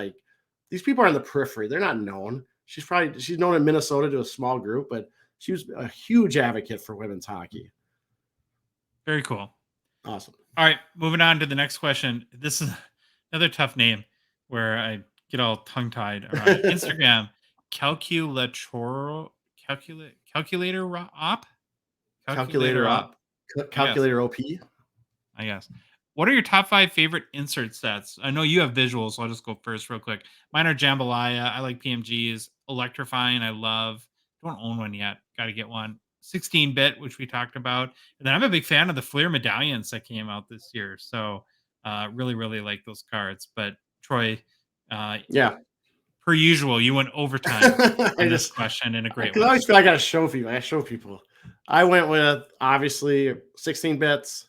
people are on the periphery. They're not known. She's known in Minnesota to a small group, but she was a huge advocate for women's hockey.
Very cool.
Awesome.
All right, moving on to the next question. This is another tough name where I get all tongue tied around it. Instagram calculator op
Calculator
calculator op.
up.
I guess.
Calculator OP.
I guess. What are your top 5 favorite insert sets? I know you have visuals, so I'll just go first real quick. Mine are Jambalaya. I like PMGs. Electrifying, I love. Don't own one yet. Got to get one. 16-bit, which we talked about. And then I'm a big fan of the Fleer medallions that came out this year. So really, really like those cards. But Troy, uh,
Yeah.
per usual, you went overtime
I
on this
just
question in a great
because I
way.
always feel like I gotta show people. I show people. I went with obviously 16 bits.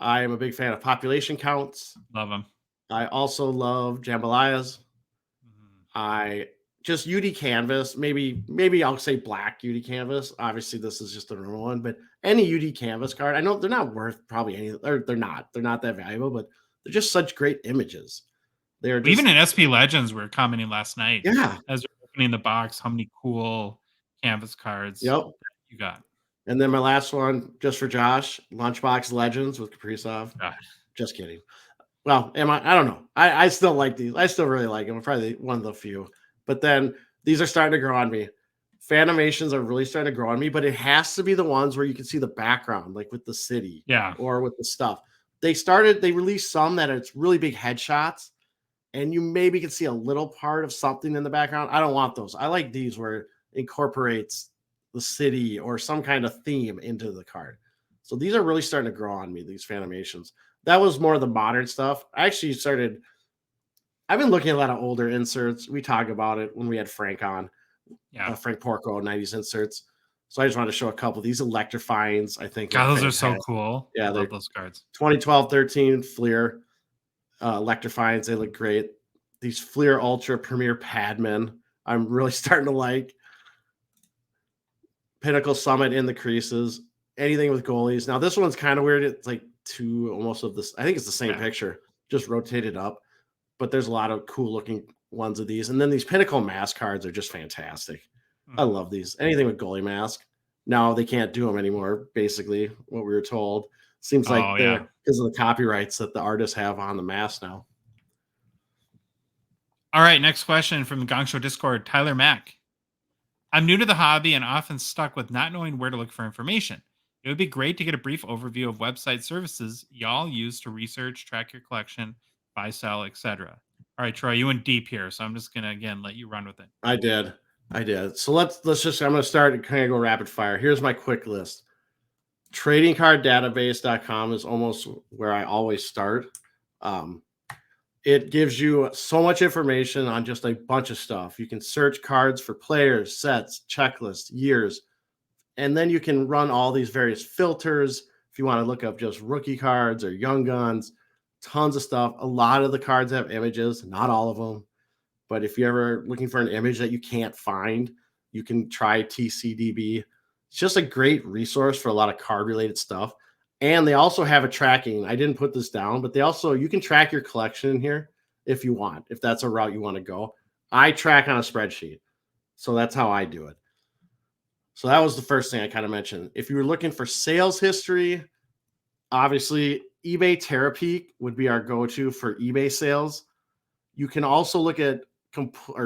I am a big fan of population counts.
Love them.
I also love jambalayas. I just UD canvas. Maybe I'll say black UD canvas. Obviously, this is just a normal one, but any UD canvas card. I know they're not worth probably any. Or they're not. They're not that valuable, but they're just such great images. They're
Even
just
in SP Legends, we were commenting last night
yeah.
as we're opening the box how many cool canvas cards
Yep.
you got.
And then my last one, just for Josh, Lunchbox Legends with Kaprizov.
God.
Just kidding. Well, I don't know. I still like these. I still really like them. I'm probably one of the few. But then these are starting to grow on me. Fanimations are really starting to grow on me, but it has to be the ones where you can see the background, like with the city or with the stuff. They released some that it's really big headshots, and you maybe can see a little part of something in the background. I don't want those. I like these where it incorporates the city or some kind of theme into the card. So these are really starting to grow on me, these Fanimations. That was more of the modern stuff. I've been looking at a lot of older inserts. We talk about it when we had Frank on. Frank Porco 90s inserts. So I just wanted to show a couple of these Electrifyings. I think
those are so cool. Yeah, I love those cards.
2012-13 Fleer Electrifyings. They look great. These Fleer Ultra Premier Padman, I'm really starting to like. Pinnacle Summit in the creases. Anything with goalies. Now this one's kind of weird. It's like two almost of this. I think it's the same picture, just rotated up. But there's a lot of cool looking ones of these. And then these Pinnacle mask cards are just fantastic. I love these. Anything with goalie mask. Now they can't do them anymore, basically, what we were told. Seems like because of the copyrights that the artists have on the mask now.
All right, next question from the Gongshow Discord, Tyler Mack. I'm new to the hobby and often stuck with not knowing where to look for information. It would be great to get a brief overview of website services y'all use to research, track your collection, buy, sell, etc. All right, Troy, you went deep here, so I'm just gonna again let you run with it.
I did. So let's just. I'm gonna start and kind of go rapid fire. Here's my quick list. Tradingcarddatabase.com is almost where I always start. It gives you so much information on just a bunch of stuff. You can search cards for players, sets, checklists, years, and then you can run all these various filters. If you want to look up just rookie cards or young guns, tons of stuff. A lot of the cards have images, not all of them. But if you're ever looking for an image that you can't find, you can try TCDB. It's just a great resource for a lot of card-related stuff. And they also have a tracking. I didn't put this down, but you can track your collection in here if you want, if that's a route you want to go. I track on a spreadsheet. So that's how I do it. So that was the first thing I kind of mentioned. If you were looking for sales history, obviously eBay TerraPeak would be our go-to for eBay sales. You can also look at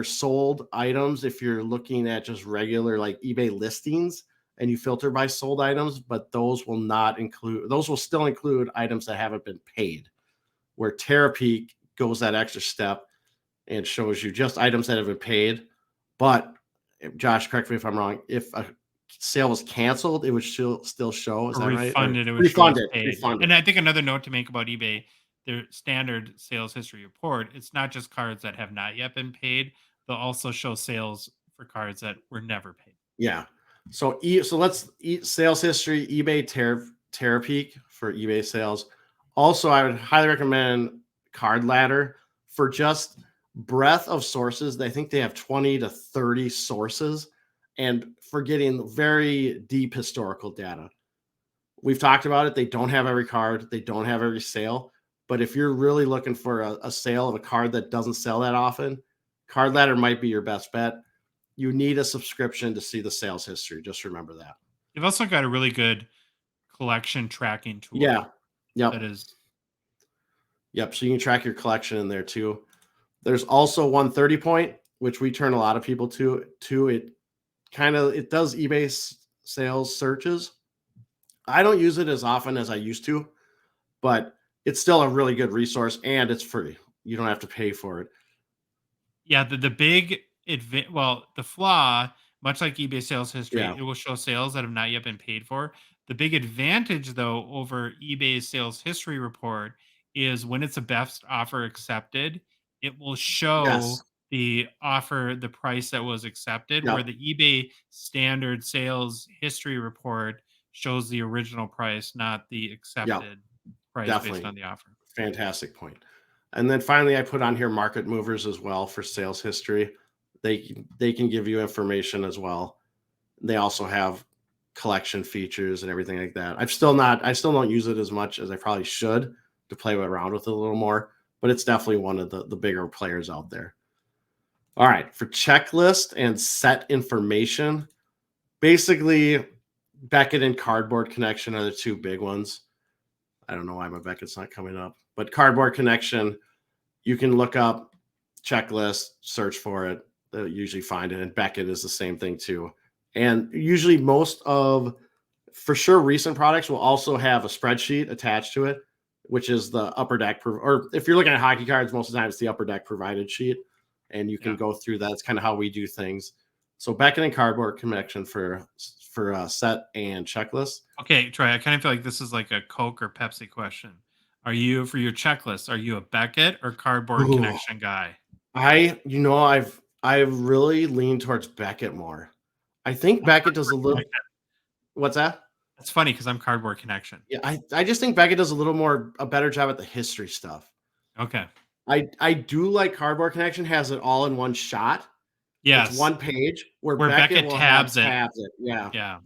sold items if you're looking at just regular like eBay listings and you filter by sold items, but those will still include items that haven't been paid, where TerraPeak goes that extra step and shows you just items that have been paid. But Josh, correct me if I'm wrong, if a sale was canceled, it would still show. Is that
refunded,
right?
It would refunded. And I think another note to make about eBay, their standard sales history report, it's not just cards that have not yet been paid. They'll also show sales for cards that were never paid.
Yeah. So let's sales history, eBay TerraPeak for eBay sales. Also, I would highly recommend Card Ladder for just breadth of sources. I think they have 20 to 30 sources, and for getting very deep historical data. We've talked about it. They don't have every card. They don't have every sale. But if you're really looking for a sale of a card that doesn't sell that often, Card Ladder might be your best bet. You need a subscription to see the sales history. Just remember that.
They've also got a really good collection tracking tool.
Yeah. Yep.
That is.
Yep. So you can track your collection in there too. There's also 130 point, which we turn a lot of people to. It does eBay sales searches. I don't use it as often as I used to, but it's still a really good resource and it's free. You don't have to pay for it.
Yeah. The flaw, much like eBay sales history, it will show sales that have not yet been paid for. The big advantage, though, over eBay's sales history report is when it's a best offer accepted, it will show the offer, the price that was accepted, where the eBay standard sales history report shows the original price, not the accepted price based on the offer.
Fantastic point. And then finally, I put on here market movers as well for sales history. They can give you information as well. They also have collection features and everything like that. I still don't use it as much as I probably should to play around with it a little more, but it's definitely one of the bigger players out there. All right, for checklist and set information, basically Beckett and Cardboard Connection are the two big ones. I don't know why my Beckett's not coming up, but Cardboard Connection, you can look up checklist, search for it. They'll usually find it. And Beckett is the same thing too. And usually most of, for sure, recent products will also have a spreadsheet attached to it, which is the Upper Deck, or if you're looking at hockey cards, most of the time it's the Upper Deck provided sheet, and you can go through that. It's kind of how we do things. So Beckett and Cardboard Connection for set and checklist.
Okay, Troy, I kind of feel like this is like a Coke or Pepsi question. Are you, for your checklist, are you a Beckett or Cardboard Connection guy?
I've really leaned towards Beckett more. I think Beckett does a little. What's that?
That's funny because I'm Cardboard Connection.
Yeah, I just think Beckett does a better job at the history stuff.
Okay.
I do like Cardboard Connection has it all in one shot.
Yes.
It's one page where
Beckett tabs it.
Yeah.
Yeah.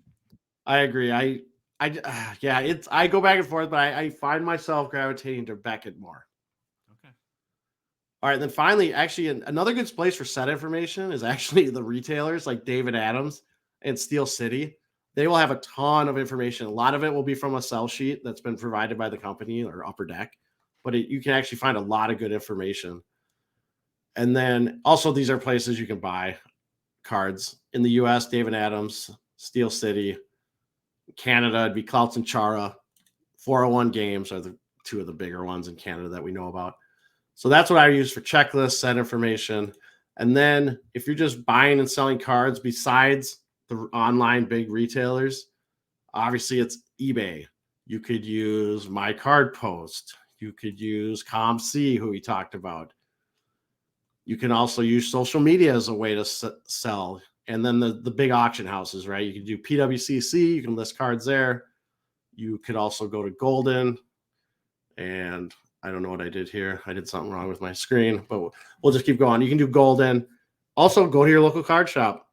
I agree. I go back and forth, but I find myself gravitating to Beckett more.
Okay.
All right. Then finally, actually, another good place for set information is actually the retailers like David Adams and Steel City. They will have a ton of information. A lot of it will be from a sell sheet that's been provided by the company or Upper Deck, but you can actually find a lot of good information. And then also these are places you can buy cards in the US, David Adams, Steel City. Canada, it'd be Clouts and Chara. 401 Games are the two of the bigger ones in Canada that we know about. So that's what I use for checklists, set information. And then if you're just buying and selling cards besides the online big retailers, obviously it's eBay. You could use My Card Post. You could use COMC, who we talked about. You can also use social media as a way to sell. And then the big auction houses, right? You can do PWCC. You can list cards there. You could also go to Golden. And I don't know what I did here. I did something wrong with my screen, but we'll just keep going. You can do Golden. Also, go to your local card shop.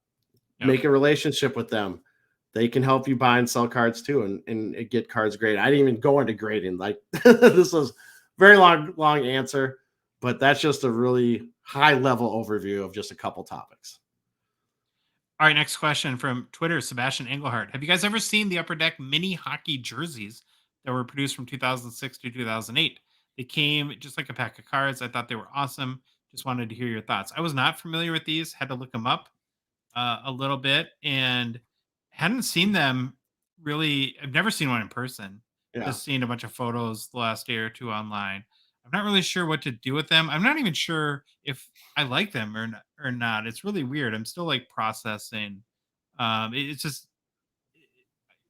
Yep. Make a relationship with them. They can help you buy and sell cards too and get cards graded. I didn't even go into grading. Like this was very long answer, but that's just a really high level overview of just a couple topics.
All right, next question from Twitter, Sebastian Engelhardt. Have you guys ever seen the Upper Deck mini hockey jerseys that were produced from 2006 to 2008? They came just like a pack of cards. I thought they were awesome. Just wanted to hear your thoughts. I was not familiar with these. Had to look them up a little bit and hadn't seen them really. I've never seen one in person.
Yeah.
Just seen a bunch of photos the last day or two online. I'm not really sure what to do with them. I'm not even sure if I like them or not. It's really weird. I'm still like processing. It's just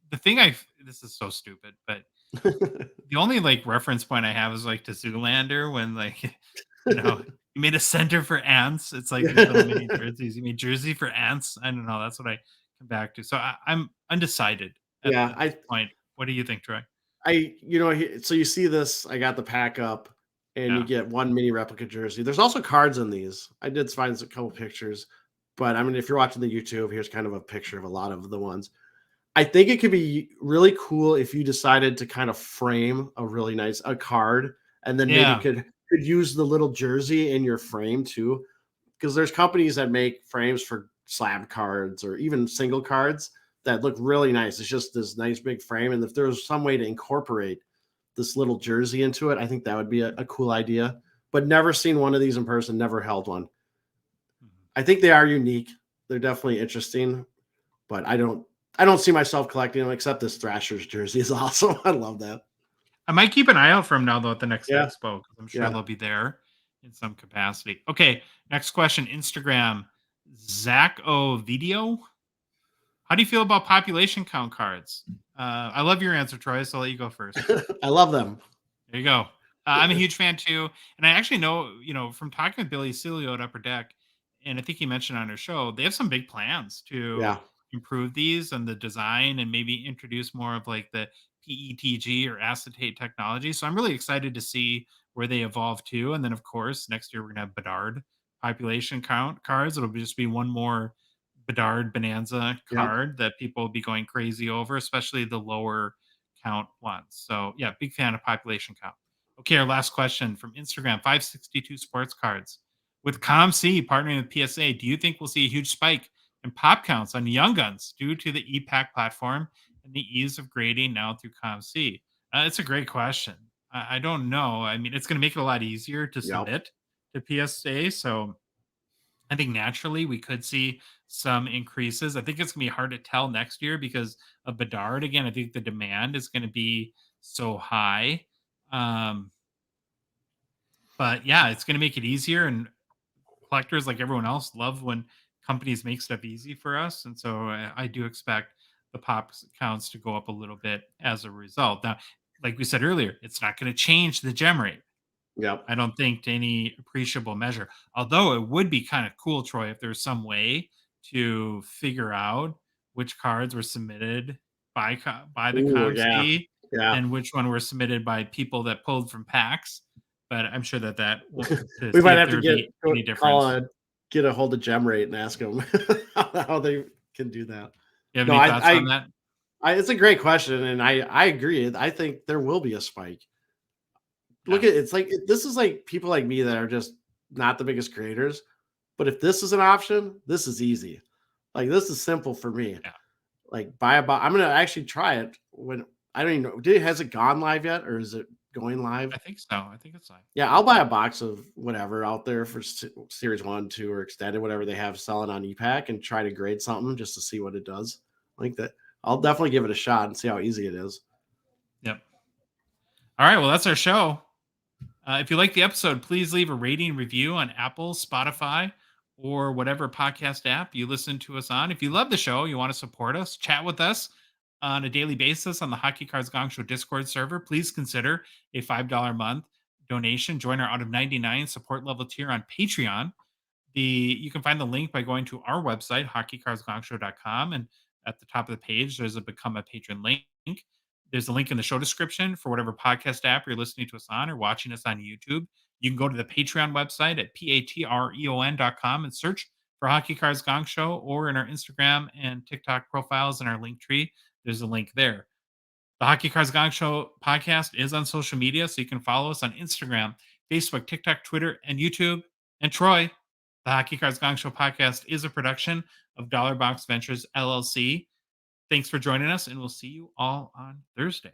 the thing this is so stupid, but the only like reference point I have is like to Zoolander when like, you made a center for ants. It's like these little mini jerseys. You made jersey for ants. I don't know. That's what I come back to. So I'm undecided at this point. What do you think, Troy?
So you see this, I got the pack up and you get one mini replica jersey. There's also cards in these. I did find a couple pictures, but I mean, if you're watching the YouTube, here's kind of a picture of a lot of the ones. I think it could be really cool if you decided to kind of frame a really nice card and then maybe could use the little jersey in your frame too. Because there's companies that make frames for slab cards or even single cards that look really nice. It's just this nice big frame. And if there was some way to incorporate this little jersey into it, I think that would be a cool idea. But never seen one of these in person, never held one. I think they are unique. They're definitely interesting, but I don't see myself collecting them except this Thrashers jersey is awesome. I love that.
I might keep an eye out for them now though at the next expo because I'm sure they'll be there in some capacity. Okay, next question. Instagram, Zach O Video. How do you feel about population count cards? I love your answer, Troy, so I'll let you go first.
I love them.
There you go. I'm a huge fan too. And I actually know, from talking with Billy Cilio at Upper Deck, and I think he mentioned on our show, they have some big plans to improve these and the design and maybe introduce more of like the PETG or acetate technology. So I'm really excited to see where they evolve to. And then, of course, next year we're going to have Bedard population count cards. It'll just be one more Bedard Bonanza card that people will be going crazy over, especially the lower count ones. So yeah, big fan of population count. Okay, our last question from Instagram, 562 Sports Cards. With COMC partnering with PSA, do you think we'll see a huge spike in pop counts on Young Guns due to the EPAC platform and the ease of grading now through COMC? It's a great question. I don't know. I mean, it's going to make it a lot easier to
Yep.
submit to PSA. So I think naturally we could see some increases. I think it's going to be hard to tell next year because of Bedard. Again, I think the demand is going to be so high. Um, but yeah, it's going to make it easier. And collectors, like everyone else, love when companies make stuff easy for us. And so I do expect the pop counts to go up a little bit as a result. Now, like we said earlier, it's not going to change the gem rate.
Yep.
I don't think to any appreciable measure. Although it would be kind of cool, Troy, if there's some way to figure out which cards were submitted by the
Ooh, yeah.
COMC
Yeah.
and which one were submitted by people that pulled from packs. But I'm sure that will to
We
see
might
if
have
there
to
would be any difference.
get a hold of Gem Rate and ask them how they can do that.
You have
No,
any thoughts on that?
it's a great question, and I agree. I think there will be a spike.
Yeah,
Look at it's like this is like people like me that are just not the biggest creators, but if this is an option, this is easy. Like this is simple for me.
yeah.
Like buy a box. I'm gonna actually try it when I don't even know. Has it gone live yet, or is it going live?
I think so. I think it's like
Yeah, I'll buy a box of whatever out there for series 1, 2, or extended, whatever they have selling on ePack, and try to grade something just to see what it does. Like that, I'll definitely give it a shot and see how easy it is.
yep. All right, well, that's our show. If you like the episode, please leave a rating review on Apple, Spotify, or whatever podcast app you listen to us on. If you love the show, you want to support us, chat with us on a daily basis on the Hockey Cards Gong Show Discord server, please consider a $5 a month donation. Join our out of 99 support level tier on Patreon. You can find the link by going to our website, hockeycardsgongshow.com, and at the top of the page, there's a become a patron link. There's a link in the show description for whatever podcast app you're listening to us on or watching us on YouTube. You can go to the Patreon website at patreon.com and search for Hockey Cards Gong Show, or in our Instagram and TikTok profiles in our link tree. There's a link there. The Hockey Cards Gong Show podcast is on social media, so you can follow us on Instagram, Facebook, TikTok, Twitter, and YouTube. And Troy, the Hockey Cards Gong Show podcast is a production of Dollar Box Ventures LLC. Thanks for joining us, and we'll see you all on Thursday.